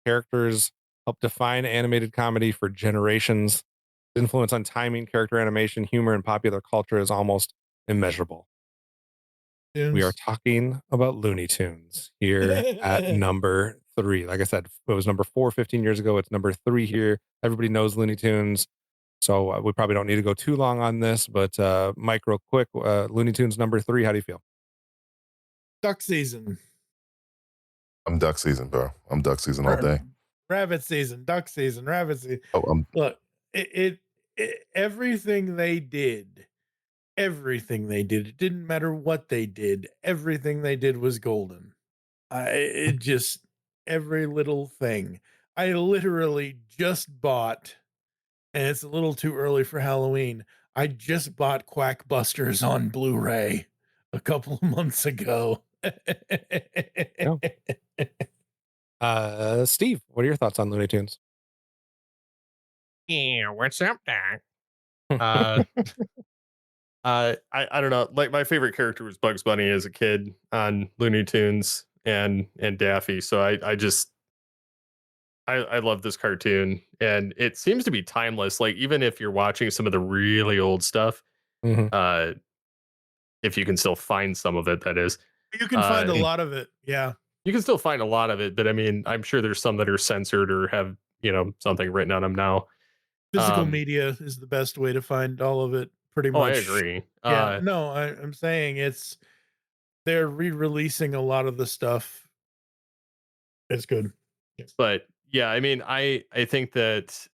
Characters help define animated comedy for generations. Influence on timing, character animation, humor, and popular culture is almost immeasurable. Tunes. We are talking about Looney Tunes here at number 3. Like I said, it was number 4 15 years ago. It's number 3 here. Everybody knows Looney Tunes, so we probably don't need to go too long on this. But Mike, real quick, Looney Tunes number 3. How do you feel? Duck season. I'm duck season, bro. I'm duck season all day. Rabbit season, duck season, rabbit season. Look, everything they did. It didn't matter what they did. Everything they did was golden. Every little thing. I literally just bought, and it's a little too early for Halloween. I just bought Quackbusters on Blu-ray a couple of months ago. Steve, what are your thoughts on Looney Tunes? Yeah, what's up, Doc? I don't know. Like, my favorite character was Bugs Bunny as a kid on Looney Tunes and Daffy. So I love this cartoon, and it seems to be timeless. Like, even if you're watching some of the really old stuff, if you can still find some of it, that is. You can find a lot of it. Yeah. You can still find a lot of it, but I mean, I'm sure there's some that are censored or have, something written on them now. Physical media is the best way to find all of it. Pretty much. I agree. Yeah, I'm saying they're re-releasing a lot of the stuff. It's good. But yeah, I mean, I think that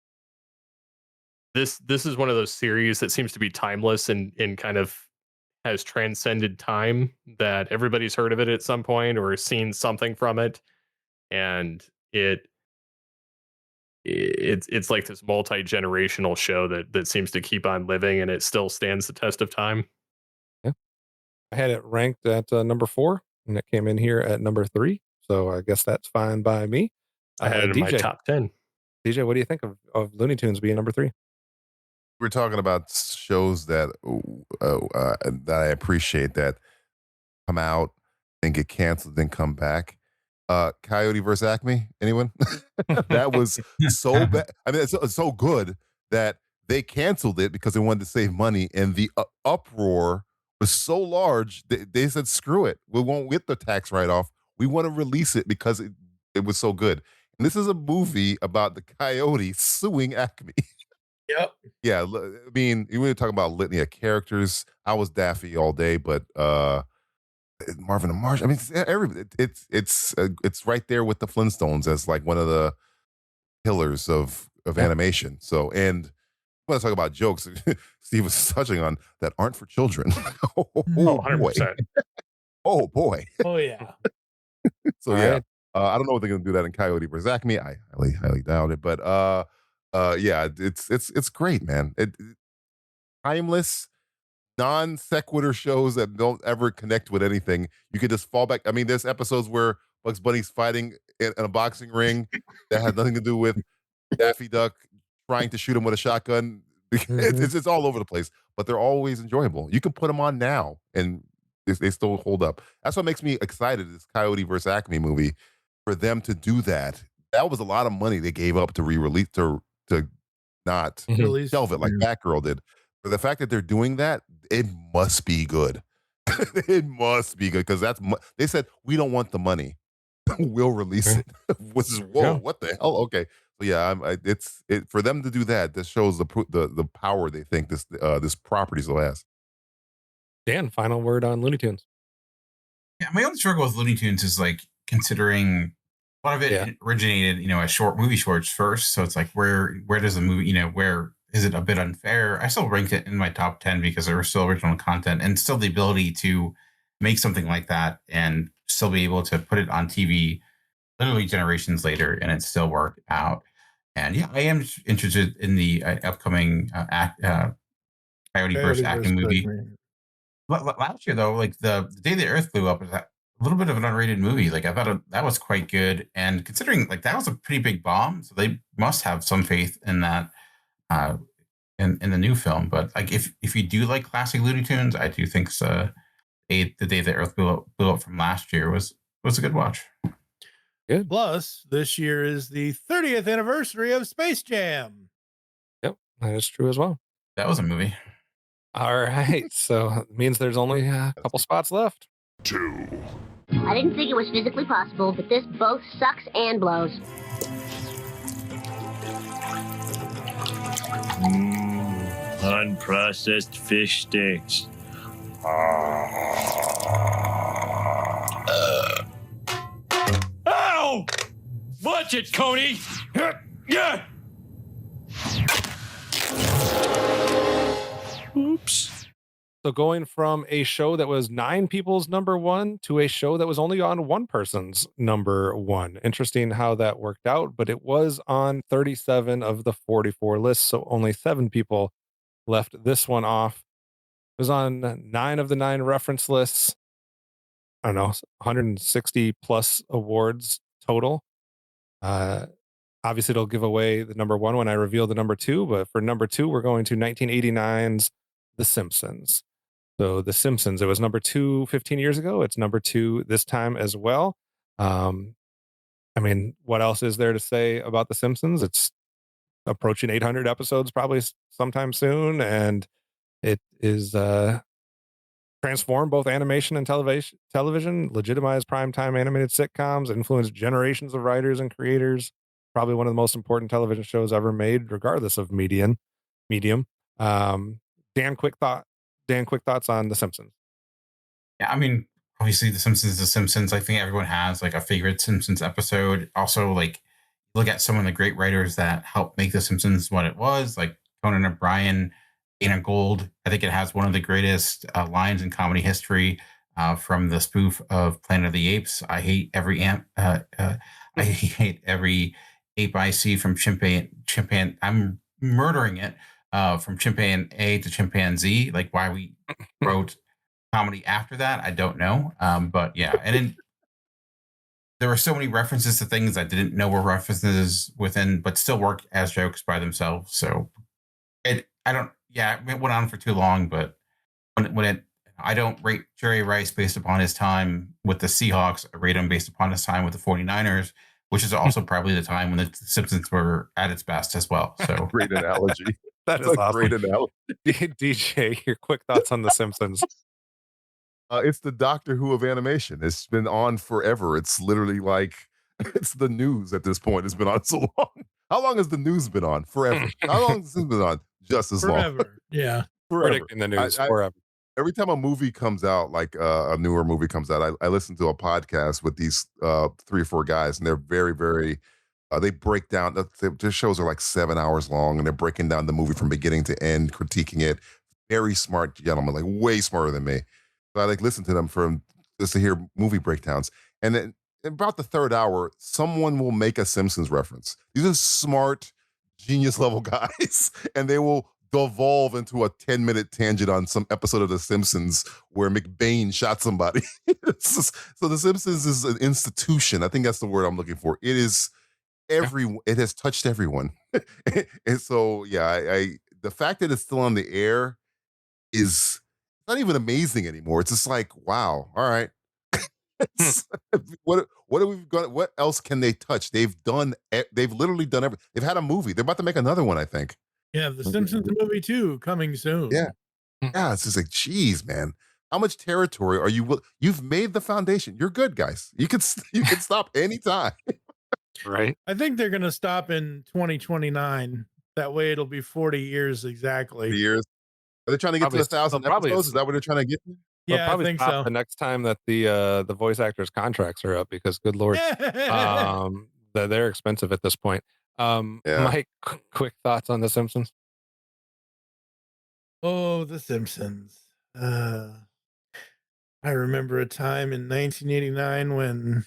this is one of those series that seems to be timeless and kind of has transcended time, that everybody's heard of it at some point or seen something from it. And it's like this multi-generational show that seems to keep on living, and it still stands the test of time. Yeah, I had it ranked at number 4, and it came in here at number 3. So I guess that's fine by me. I had it in my top 10. DJ, what do you think of Looney Tunes being number 3? we're talking about shows that that I appreciate that come out and get canceled, then come back. Coyote versus Acme. Anyone? That was so bad. I mean, it's so good that they canceled it because they wanted to save money, and the uproar was so large they said, "Screw it. We won't get the tax write-off. We want to release it because it was so good." And this is a movie about the coyote suing Acme. Yep. Yeah, I mean, you want to talk about litany of characters. I was Daffy all day, but Marvin and Marsh. I mean, it's right there with the Flintstones as like one of the pillars of animation. So, and when I talk about jokes, Steve was touching on that aren't for children. Oh, 100%. Oh boy. Oh yeah. So All yeah, right. I don't know if they're gonna do that in Coyote versus Acme. I highly doubt it. But yeah, it's great, man. Timeless, non sequitur shows that don't ever connect with anything. You could just fall back. I mean, there's episodes where Bugs Bunny's fighting in a boxing ring that has nothing to do with Daffy Duck trying to shoot him with a shotgun. It's all over the place, but they're always enjoyable. You can put them on now, and they still hold up. That's what makes me excited. This Coyote versus Acme movie, for them to do that. That was a lot of money they gave up to re-release to not Release. shelve it like Batgirl did. But the fact that they're doing that, it must be good. It must be good because they said we don't want the money. We'll release it. Which is what the hell? Okay, so yeah, it's for them to do that. This shows the power they think this property still has. Dan, final word on Looney Tunes. Yeah, my only struggle with Looney Tunes is like considering a lot of it originated, as short movie shorts first. So it's like where does the movie, where is it a bit unfair? I still ranked it in my top 10 because there was still original content and still the ability to make something like that and still be able to put it on TV literally generations later and it still worked out. And yeah, I am interested in the upcoming Coyote versus Acme movie. Last year, though, like the Day the Earth Blew Up was a little bit of an unrated movie. Like I thought that was quite good, and considering like that was a pretty big bomb, so they must have some faith in that in the new film. But like if you do like classic Looney Tunes, I do think the Day the Earth Blew Up from last year was a good watch. Good. Plus, this year is the 30th anniversary of Space Jam. Yep, that is true as well. That was a movie. All right, so it means there's only a couple spots left. 2. I didn't think it was physically possible, but this both sucks and blows. Unprocessed fish sticks. Ow! Watch it, Coney! Yeah! Oops. So going from a show that was 9 people's number 1 to a show that was only on one person's number 1. Interesting how that worked out, but it was on 37 of the 44 lists, so only 7 people left this one off. It was on 9 of the 9 reference lists. I don't know, 160 plus awards total. Obviously, it'll give away the number 1 when I reveal the number 2, but for number 2, we're going to 1989's The Simpsons. So The Simpsons, it was number 2 15 years ago. It's number 2 this time as well. I mean, what else is there to say about The Simpsons? It's approaching 800 episodes probably sometime soon, and it is transformed both animation and television, legitimized primetime animated sitcoms, influenced generations of writers and creators. Probably one of the most important television shows ever made, regardless of medium. Dan, quick thoughts on The Simpsons. Yeah, I mean, obviously The Simpsons is The Simpsons. I think everyone has like a favorite Simpsons episode. Also, like look at some of the great writers that helped make The Simpsons what it was, like Conan O'Brien, Dana Gould. I think it has one of the greatest lines in comedy history from the spoof of Planet of the Apes. I hate every ape I see from chimpanzee. I'm murdering it. From chimpanzee to chimpanzee, like why we wrote comedy after that, I don't know. But yeah, and then there were so many references to things I didn't know were references within, but still worked as jokes by themselves. So I don't. Yeah, it went on for too long, but I don't rate Jerry Rice based upon his time with the Seahawks. I rate him based upon his time with the 49ers, which is also probably the time when the Simpsons were at its best as well. So great analogy. That is awesome. Great analogy. DJ, your quick thoughts on The Simpsons? It's the Doctor Who of animation. It's been on forever. It's literally like it's the news at this point. It's been on so long. How long has the news been on? Forever. How long has this been on? Just as long. Forever. Yeah. Forever. Predicting the news forever. Every time a movie comes out, like a newer movie comes out, I listen to a podcast with these 3 or 4 guys, and they're very, very. They break down. Their shows are like 7 hours long, and they're breaking down the movie from beginning to end, critiquing it. Very smart gentlemen, like way smarter than me. So I like listen to them just to hear movie breakdowns. And then about the 3rd hour, someone will make a Simpsons reference. These are smart, genius level guys, and they will devolve into a 10-minute tangent on some episode of The Simpsons where McBain shot somebody. So The Simpsons is an institution. I think that's the word I'm looking for. It is it has touched everyone. And so, yeah, the fact that it's still on the air is not even amazing anymore. It's just like, wow, all right. What are we going? What else can they touch? They've literally done everything. They've had a movie. They're about to make another one, I think. Yeah, the Simpsons movie 2 coming soon. Yeah. It's just like, geez, man, how much territory are you? You've made the foundation. You're good, guys. You can stop anytime. Right. I think they're going to stop in 2029. That way, it'll be 40 years exactly. 40 years. Are they trying to get to 1,000 episodes? Is that what they're trying to get to? Yeah, I think so. The next time that the voice actors' contracts are up, because good lord, they're expensive at this point. Mike, quick thoughts on The Simpsons? Oh, The Simpsons. I remember a time in 1989 when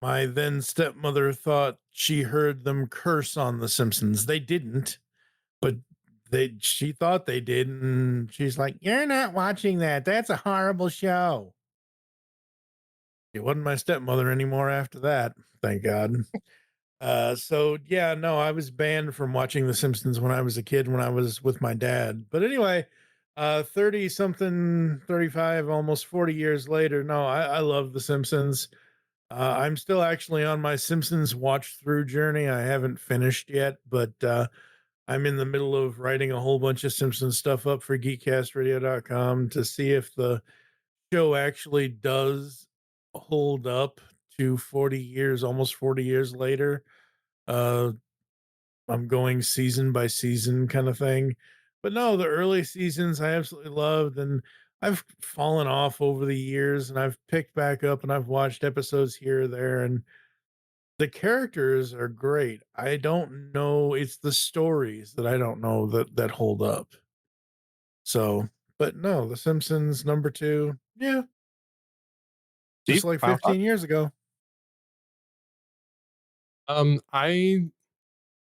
my then stepmother thought she heard them curse on The Simpsons. They didn't, but she thought they did, and she's like, "You're not watching that. That's a horrible show." It wasn't my stepmother anymore after that, thank God. So yeah, no, I was banned from watching The Simpsons when I was a kid, when I was with my dad. But anyway, 30 something, 35, almost 40 years later, no, I love The Simpsons. I'm still actually on my Simpsons watch through journey. I haven't finished yet, but I'm in the middle of writing a whole bunch of Simpsons stuff up for GeekCastRadio.com to see if the show actually does hold up to 40 years, almost 40 years later. I'm going season by season kind of thing. But no, the early seasons I absolutely loved, and I've fallen off over the years, and I've picked back up, and I've watched episodes here or there, and the characters are great. I don't know, it's the stories that I don't know that hold up. So, but no, The Simpsons number 2, yeah. Just like 15 years ago.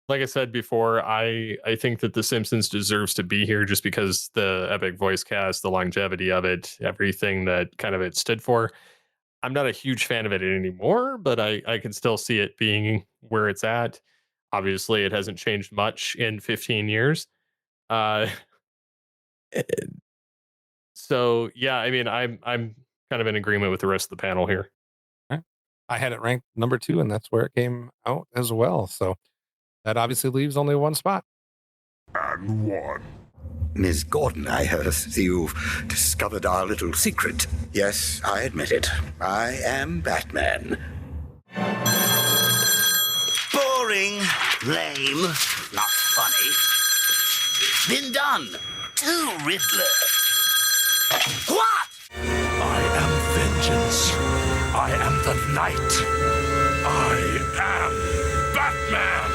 Like I said before, I think that The Simpsons deserves to be here just because the epic voice cast, the longevity of it, everything that kind of it stood for. I'm not a huge fan of it anymore, but I can still see it being where it's at. Obviously, it hasn't changed much in 15 years. So yeah, I mean, I'm kind of in agreement with the rest of the panel here. I had it ranked number 2, and that's where it came out as well. So that obviously leaves only one spot. And 1. Ms. Gordon, I heard you've discovered our little secret. Yes, I admit it. I am Batman. Boring. Lame. Not funny. Been done. 2 Riddler. What? I am vengeance. I am the night. I am Batman.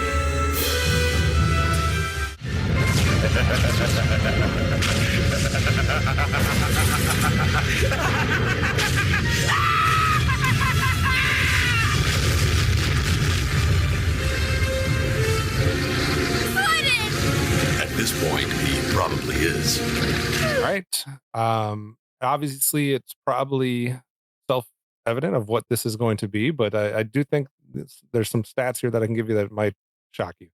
At this point, he probably is. All right. Obviously, it's probably self-evident of what this is going to be, but I do think there's some stats here that I can give you that might shock you.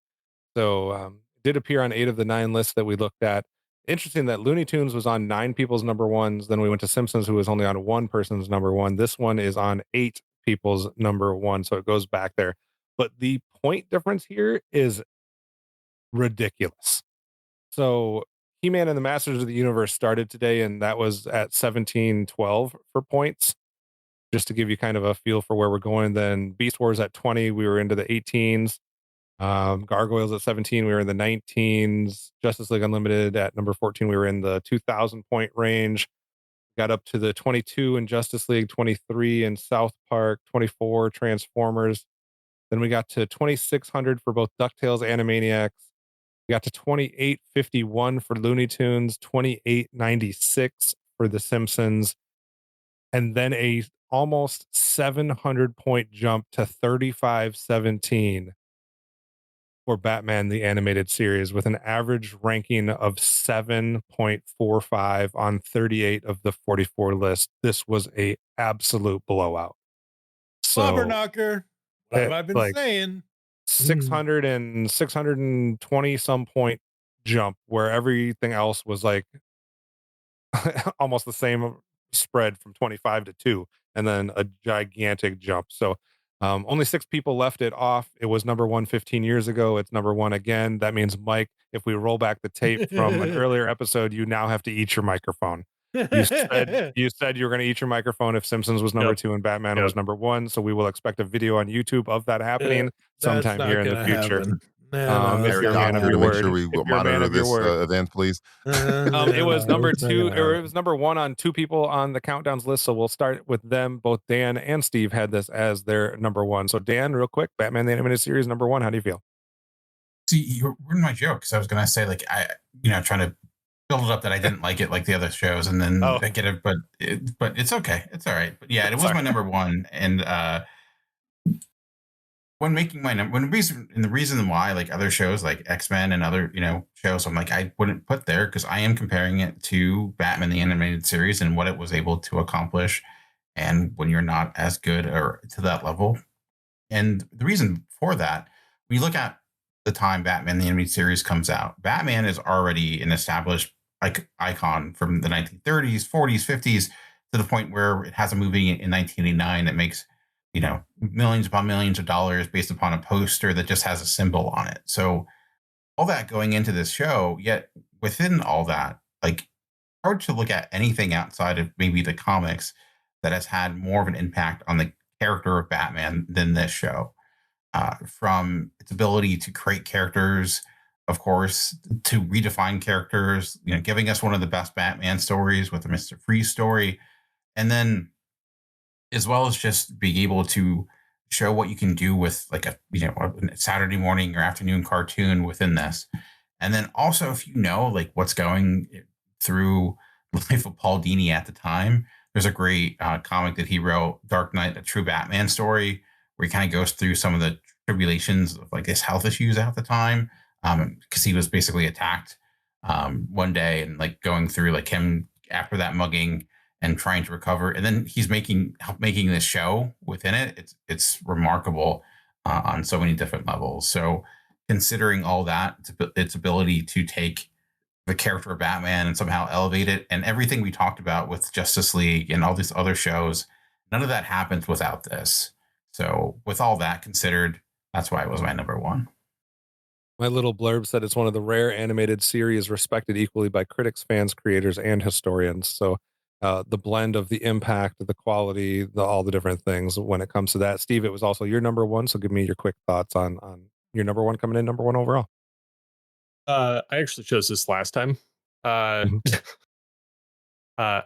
So did appear on 8 of the 9 lists that we looked at. Interesting that Looney Tunes was on 9 people's number ones. Then we went to Simpsons, who was only on 1 person's number one. This one is on 8 people's number one. So it goes back there. But the point difference here is ridiculous. So He-Man and the Masters of the Universe started today, and that was at 1712 for points, just to give you kind of a feel for where we're going. Then Beast Wars at 20, we were into the 18s. Gargoyles at 17, we were in the 19s. Justice League Unlimited at number 14, we were in the 2,000 point range. Got up to the 22 in Justice League, 23 in South Park, 24 Transformers. Then we got to 2,600 for both DuckTales, Animaniacs. We got to 2851 for Looney Tunes, 2896 for The Simpsons, and then a almost 700 point jump to 3517 for Batman the Animated Series, with an average ranking of 7.45 on 38 of the 44 lists. This was a absolute blowout. Slobber knocker. What have I been saying? 600 and 620 some point jump, where everything else was like almost the same spread from 25 to 2, and then a gigantic jump. So only 6 people left it off. It was number 1 15 years ago. It's number 1 again. That means, Mike, if we roll back the tape from an earlier episode, you now have to eat your microphone. You said you were going to eat your microphone if Simpsons was number 2 and Batman was number 1. So we will expect a video on YouTube of that happening sometime here in the future. If you're a man of your word, sure we monitor this event, please. It was number 2, or it was number 1 on 2 people on the countdowns list. So we'll start with them. Both Dan and Steve had this as their number 1. So Dan, real quick, Batman the Animated Series number 1. How do you feel? See, you ruined my joke, because I was going to say, like, trying to build it up that I didn't like it like the other shows, and then I get it, but it's okay. It's all right. But yeah, it was my number 1, and when making my number, the reason why, like other shows like X-Men and other shows, I'm like, I wouldn't put there, because I am comparing it to Batman the Animated Series and what it was able to accomplish, and when you're not as good or to that level. And the reason for that, when you look at the time Batman the Animated Series comes out, Batman is already an established icon from the 1930s, 40s, 50s, to the point where it has a movie in 1989 that makes millions upon millions of dollars based upon a poster that just has a symbol on it. So all that going into this show, yet within all that, like, hard to look at anything outside of maybe the comics that has had more of an impact on the character of Batman than this show. From its ability to create characters, of course, to redefine characters, giving us one of the best Batman stories with the Mr. Freeze story, and then as well as just being able to show what you can do with like a Saturday morning or afternoon cartoon within this. And then also, if like what's going through the life of Paul Dini at the time, there's a great comic that he wrote, Dark Knight, a True Batman story, where he kind of goes through some of the tribulations of like his health issues at the time, because he was basically attacked one day, and like going through like him after that mugging and trying to recover. And then he's making this show within it. It's remarkable on so many different levels. So considering all that, its ability to take the character of Batman and somehow elevate it, and everything we talked about with Justice League and all these other shows, none of that happens without this. So with all that considered, that's why it was my number 1. My little blurb said it's one of the rare animated series respected equally by critics, fans, creators, and historians. So the blend of the impact, the quality, all the different things when it comes to that. Steve, it was also your number 1. So give me your quick thoughts on your number 1 coming in number 1 overall. I actually chose this last time. I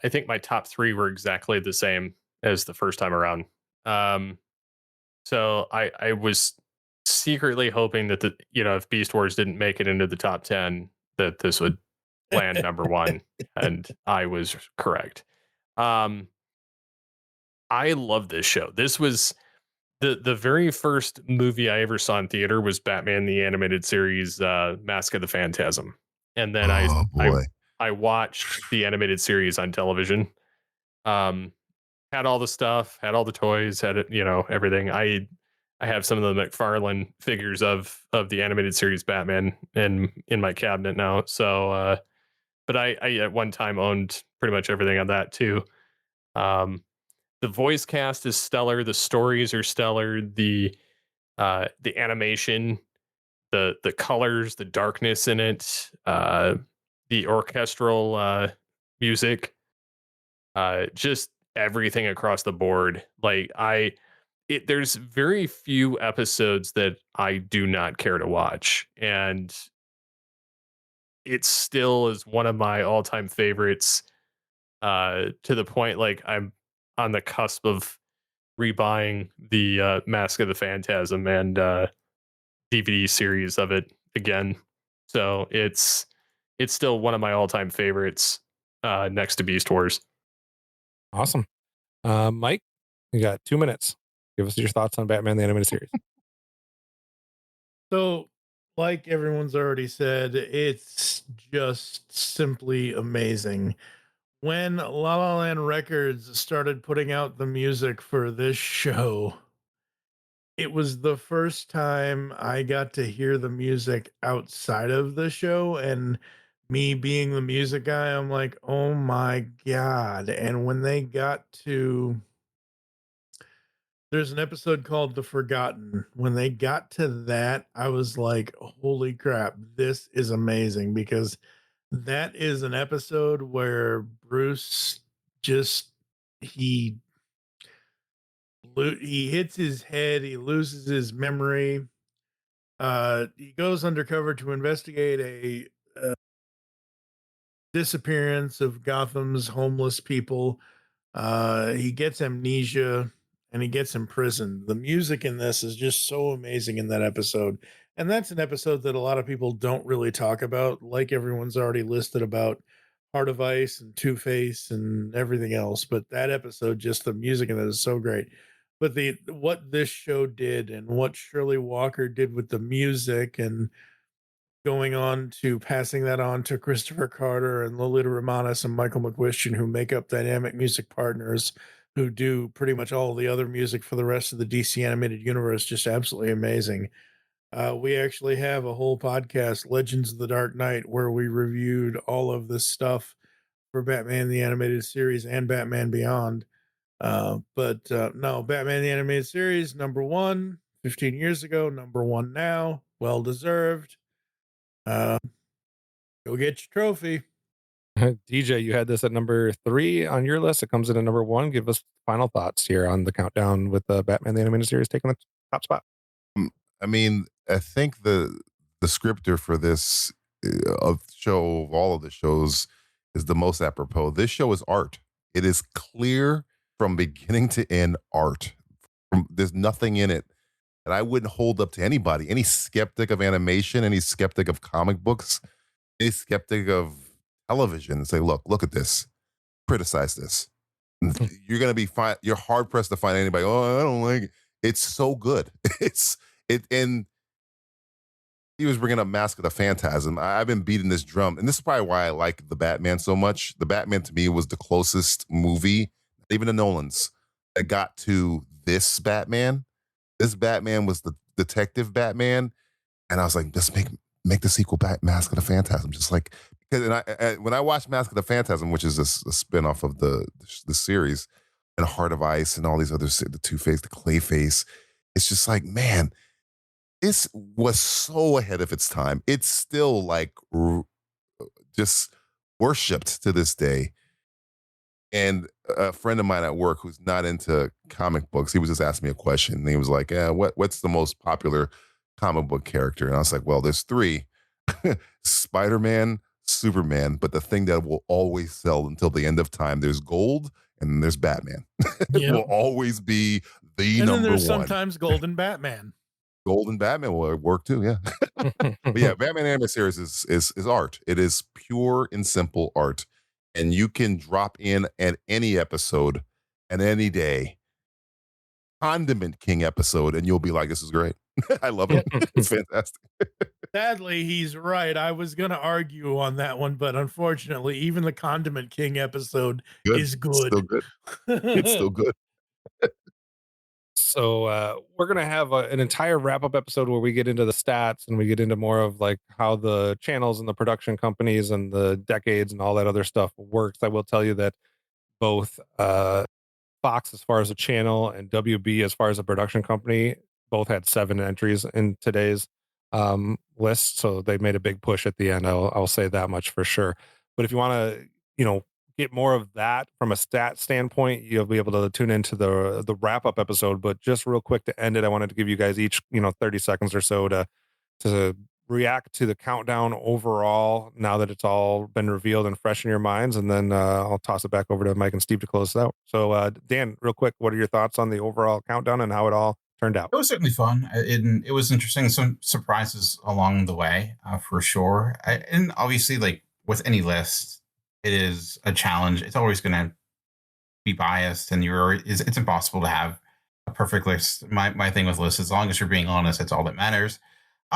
think my top 3 were exactly the same as the first time around. So I was secretly hoping that if Beast Wars didn't make it into the top 10, that this would land number 1, and I was correct. I love this show. This was the very first movie I ever saw in theater was Batman the Animated Series, Mask of the Phantasm, and then I watched the animated series on television. Had all the stuff, had all the toys, had it, everything. I have some of the McFarlane figures of the animated series Batman in my cabinet now. So, but I at one time owned pretty much everything on that too. The voice cast is stellar. The stories are stellar. The animation, the colors, the darkness in it, the orchestral music, just everything across the board. Like there's very few episodes that I do not care to watch, and it still is one of my all-time favorites. To the point, like I'm on the cusp of rebuying the Mask of the Phantasm and DVD series of it again. So it's still one of my all-time favorites, next to Beast Wars. Awesome. Mike, you got 2 minutes. Give us your thoughts on Batman the Animated Series. So, like everyone's already said, it's just simply amazing. When La La Land Records started putting out the music for this show, it was the first time I got to hear the music outside of the show. And me being the music guy, I'm like, oh my God. And when they got to, there's an episode called The Forgotten. When they got to that, I was like, holy crap, this is amazing, because that is an episode where Bruce just, he hits his head, he loses his memory. He goes undercover to investigate a disappearance of Gotham's homeless people. He gets amnesia and he gets imprisoned. The music in this is just so amazing in that episode. And that's an episode that a lot of people don't really talk about, like everyone's already listed about Heart of Ice and Two-Face and everything else. But that episode, just the music in it is so great. But what this show did and what Shirley Walker did with the music, and going on to passing that on to Christopher Carter and Lolita Romanis and Michael McQuistion, who make up Dynamic Music Partners, who do pretty much all the other music for the rest of the DC animated universe, just absolutely amazing. We actually have a whole podcast, Legends of the Dark Knight, where we reviewed all of this stuff for Batman the Animated Series and Batman Beyond. No, Batman the Animated Series, number one, 15 years ago, number one now, well deserved. Go get your trophy. DJ, you had this at number 3 on your list. It comes in at number 1. Give us final thoughts here on the countdown with the Batman the Animated Series taking the top spot. I mean, I think the scripter for this of all of the shows is the most apropos. This show is art. It is clear from beginning to end art. There's nothing in it that I wouldn't hold up to anybody, any skeptic of animation, any skeptic of comic books, any skeptic of television, and say, look at this, criticize this. You're going to be fine. You're hard pressed to find anybody, oh, I don't like it. It's so good. And he was bringing up Mask of the Phantasm. I've been beating this drum, and this is probably why I like the Batman so much. The Batman to me was the closest movie, even the Nolans, that got to this Batman. This Batman was the detective Batman, and I was like, just make the sequel Mask of the Phantasm, just like, because when I watched Mask of the Phantasm, which is a spinoff of the series, and Heart of Ice and all these others, the Two-Face, the Clayface, it's just like, man, this was so ahead of its time. It's still like just worshipped to this day. And a friend of mine at work who's not into comic books, he was just asking me a question. And he was like, what's the most popular comic book character? And I was like, well, there's 3. Spider-Man, Superman, but the thing that will always sell until the end of time, there's Gold, and then there's Batman. It will always be the and number then there's one. Sometimes Golden Batman. Golden Batman will work too, yeah. But yeah, Batman Animated Series is art. It is pure and simple art. And you can drop in at any episode and any day, Condiment King episode, and you'll be like, this is great. I love it. It's fantastic. Sadly, he's right. I was going to argue on that one, but unfortunately, even the Condiment King episode is good. It's still good. It's still good. So we're going to have an entire wrap-up episode where we get into the stats and we get into more of like how the channels and the production companies and the decades and all that other stuff works. I will tell you that both Fox as far as a channel and WB as far as a production company both had 7 entries in today's list. So they made a big push at the end. I'll say that much for sure. But if you want to, get more of that from a stat standpoint, you'll be able to tune into the wrap-up episode. But just real quick to end it, I wanted to give you guys each 30 seconds or so to react to the countdown overall now that it's all been revealed and fresh in your minds, and then I'll toss it back over to Mike and Steve to close it out. So Dan, real quick, what are your thoughts on the overall countdown and how it all turned out? It was certainly fun. It was interesting. Some surprises along the way, for sure. And obviously, like with any list, it is a challenge. It's always going to be biased, and it's impossible to have a perfect list. My thing with lists, as long as you're being honest, that's all that matters.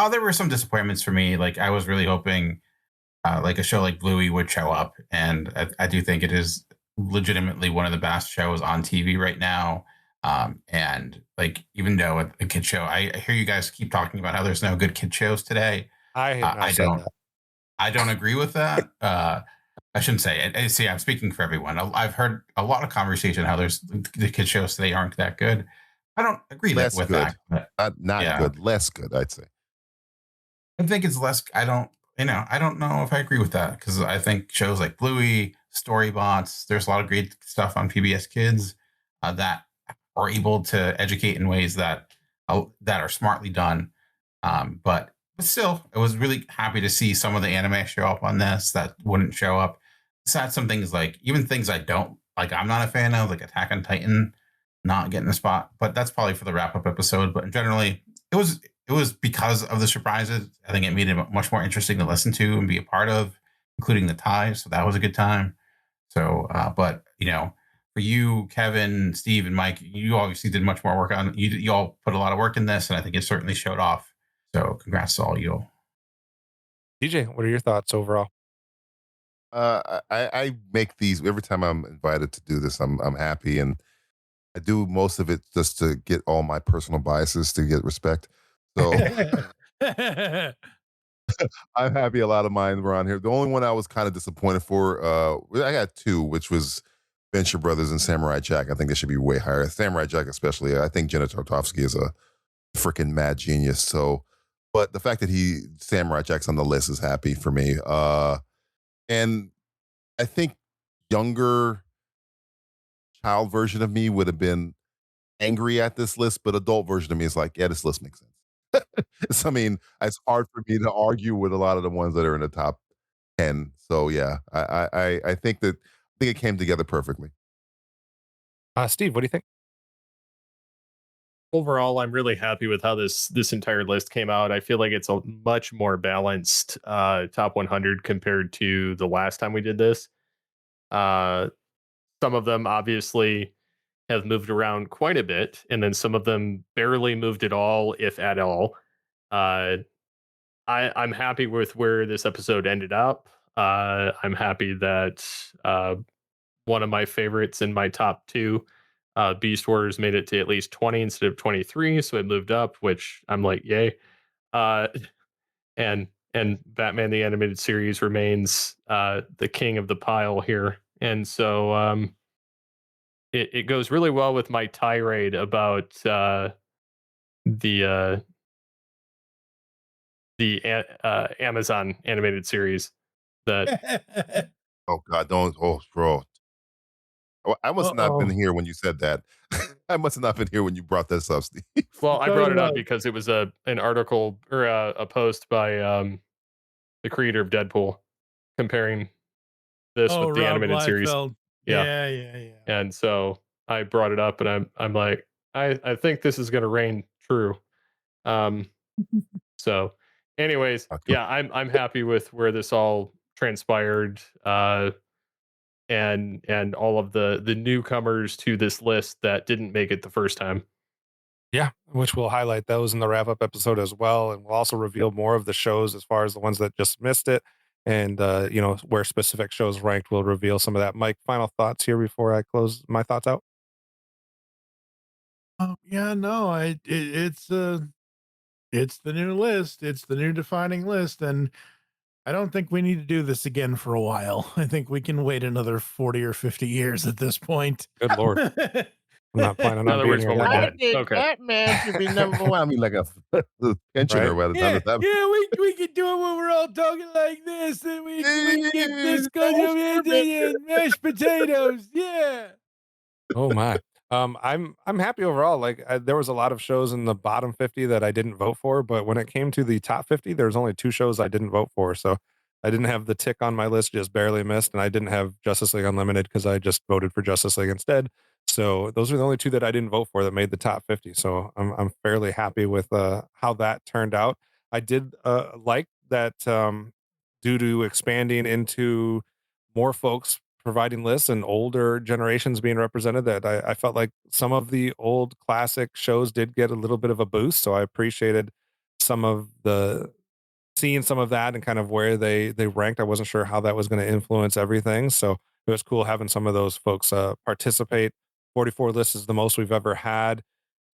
There were some disappointments for me. Like I was really hoping like a show like Bluey would show up, and I do think it is legitimately one of the best shows on TV right now. And like even though a kid show, I hear you guys keep talking about how there's no good kid shows today. I don't agree with that. I shouldn't say it. See, I'm speaking for everyone. I've heard a lot of conversation how there's the kid shows today aren't that good. I don't agree with that. Not good, less good, I'd say. I think it's less. I don't know if I agree with that, because I think shows like Bluey, Storybots, there's a lot of great stuff on PBS Kids that are able to educate in ways that are smartly done. But still, I was really happy to see some of the anime show up on this that wouldn't show up. It's had some things like even things I don't like. I'm not a fan of, like Attack on Titan, not getting a spot. But that's probably for the wrap up episode. But generally, it was because of the surprises. I think it made it much more interesting to listen to and be a part of, including the ties. So that was a good time. So, but for you, Kevin, Steve, and Mike, you obviously did much more work on. You all put a lot of work in this, and I think it certainly showed off. So congrats to all you. DJ, what are your thoughts overall? I make these every time I'm invited to do this. I'm happy, and I do most of it just to get all my personal biases to get respect. So I'm happy a lot of mine were on here. The only one I was kind of disappointed for, I got 2, which was Venture Brothers and Samurai Jack. I think they should be way higher. Samurai Jack especially. I think Jenna Tartovsky is a freaking mad genius. So, but the fact that Samurai Jack's on the list is happy for me. And I think younger child version of me would have been angry at this list, but adult version of me is like, yeah, this list makes sense. So, I mean, it's hard for me to argue with a lot of the ones that are in the top 10. So yeah, I think it came together perfectly. Steve, what do you think? Overall, I'm really happy with how this entire list came out. I feel like it's a much more balanced top 100 compared to the last time we did this. Some of them obviously have moved around quite a bit, and then some of them barely moved at all, if at all. I'm happy with where this episode ended up. I'm happy that one of my favorites in my top 2, Beast Wars, made it to at least 20 instead of 23, so it moved up, which I'm like, yay. And Batman the Animated Series remains the king of the pile here, and so it goes really well with my tirade about the Amazon animated series that oh God, don't, bro. I must not have been here when you said that. I must have not been here when you brought this up, Steve. Well, I brought it up because it was an article or a post by the creator of Deadpool comparing this with the Rob animated series. Yeah. And so I brought it up, and I'm like, I think this is going to reign true. So, anyways, yeah, I'm happy with where this all transpired, and all of the newcomers to this list that didn't make it the first time. Yeah, which we'll highlight those in the wrap up episode as well, and we'll also reveal more of the shows as far as the ones that just missed it, and where specific shows ranked. We'll reveal some of that. Mike, final thoughts here before I close my thoughts out. Yeah, no, it's the new list. It's the new defining list, and I don't think we need to do this again for a while. I think we can wait another 40 or 50 years at this point. Good Lord. I'm not planning In on other being words, here when we're that long. dead. I think Okay. Batman should be number one. I mean, like a pensioner by the time it's happening. Yeah, we can do it when we're all talking like this, and we get this going and mashed potatoes. Yeah. Oh my. I'm happy overall. Like there was a lot of shows in the bottom 50 that I didn't vote for, but when it came to the top 50, there was only 2 shows I didn't vote for. So I didn't have the Tick on my list, just barely missed, and I didn't have Justice League Unlimited because I just voted for Justice League instead. So those are the only 2 that I didn't vote for that made the top 50. So I'm fairly happy with how that turned out. I did like that due to expanding into more folks providing lists and older generations being represented, that I felt like some of the old classic shows did get a little bit of a boost. So I appreciated seeing some of that and kind of where they ranked. I wasn't sure how that was going to influence everything. So it was cool having some of those folks participate. 44 lists is the most we've ever had.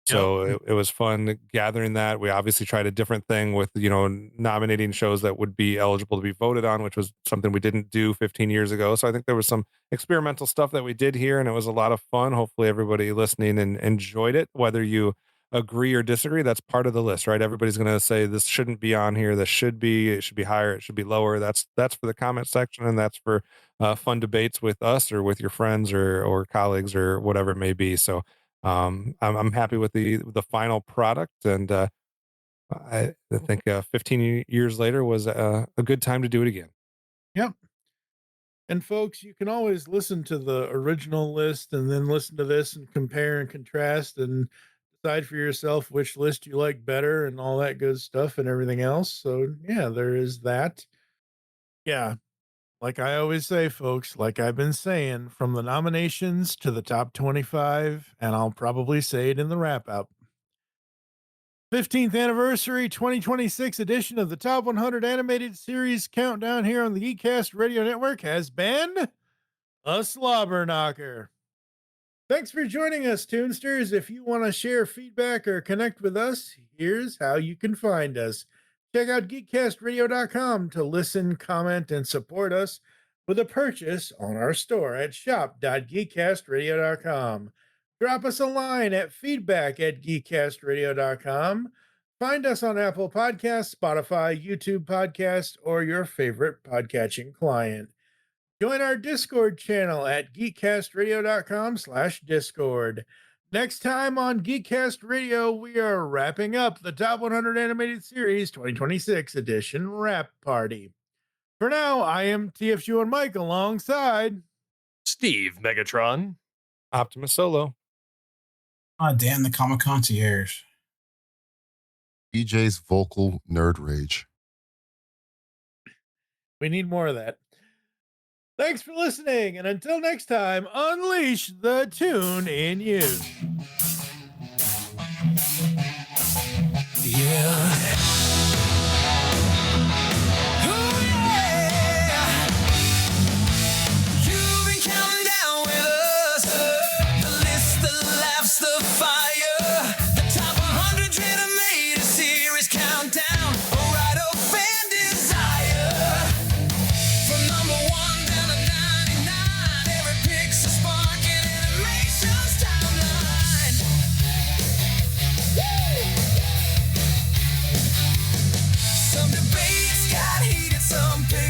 So it was fun gathering that. We obviously tried a different thing with, nominating shows that would be eligible to be voted on, which was something we didn't do 15 years ago. So I think there was some experimental stuff that we did here, and it was a lot of fun. Hopefully everybody listening and enjoyed it, whether you agree or disagree. That's part of the list, right? Everybody's going to say this shouldn't be on here. It should be higher. It should be lower. That's for the comment section, and that's for fun debates with us or with your friends or colleagues or whatever it may be. So I'm happy with the final product, and I think 15 years later was a good time to do it again. Yep. And folks, you can always listen to the original list and then listen to this and compare and contrast and decide for yourself which list you like better and all that good stuff and everything else. So yeah, there is that. Yeah. Like I always say, folks, like I've been saying, from the nominations to the top 25, and I'll probably say it in the wrap up. 15th anniversary 2026 edition of the Top 100 Animated Series Countdown here on the GeekCast Radio Network has been a slobber knocker. Thanks for joining us, Toonsters. If you want to share feedback or connect with us, here's how you can find us. Check out geekcastradio.com to listen, comment, and support us with a purchase on our store at shop.geekcastradio.com. Drop us a line at feedback@geekcastradio.com. Find us on Apple Podcasts, Spotify, YouTube Podcasts, or your favorite podcatching client. Join our Discord channel at geekcastradio.com/Discord. Next time on GeekCast Radio, we are wrapping up the Top 100 Animated Series 2026 edition wrap party. For now, I am TFU and Mike alongside Steve Megatron, OptimusSolo, Dan the Comic Concierge, DJ's vocal nerd rage. We need more of that. Thanks for listening, and until next time, unleash the tune in you. Yeah.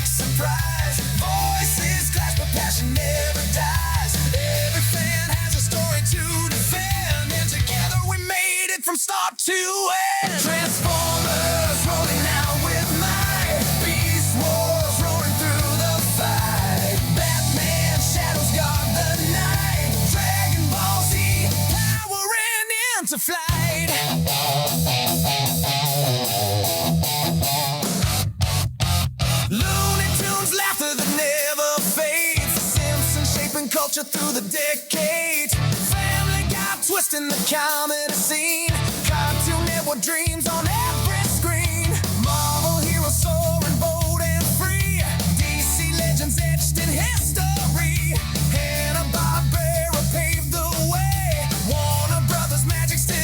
Surprise, voices clash, but passion never dies. Every fan has a story to defend, and together we made it from start to end. Transformers rolling out with might, Beast Wars roaring through the fight. Batman shadows guard the night. Dragon Ball Z powering into flight. Laughter that never fades. Simpsons shaping culture through the decades. Family Guy twisting the comedy scene. Cartoon Network dreams on every screen. Marvel heroes soaring bold and free. DC legends etched in history. Hanna-Barbera paved the way. Warner Brothers magic still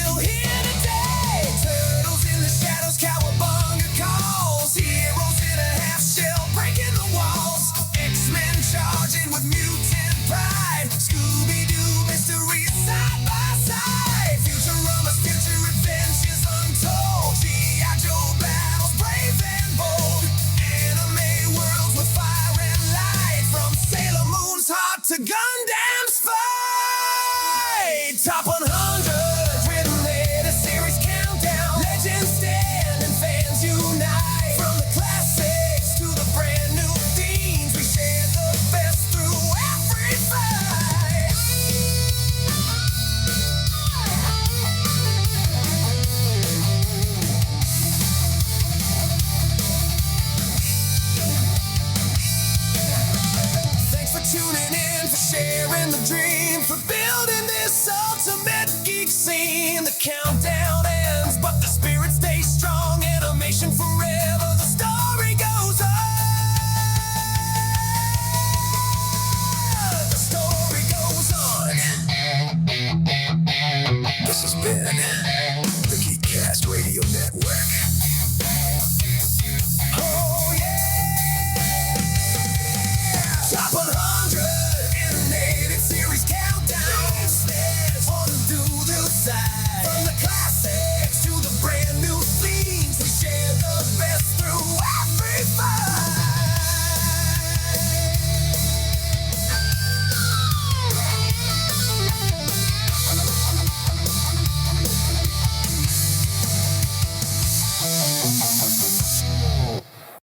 sharing the dreams. We're building this ultimate geek scene. The countdown ends, but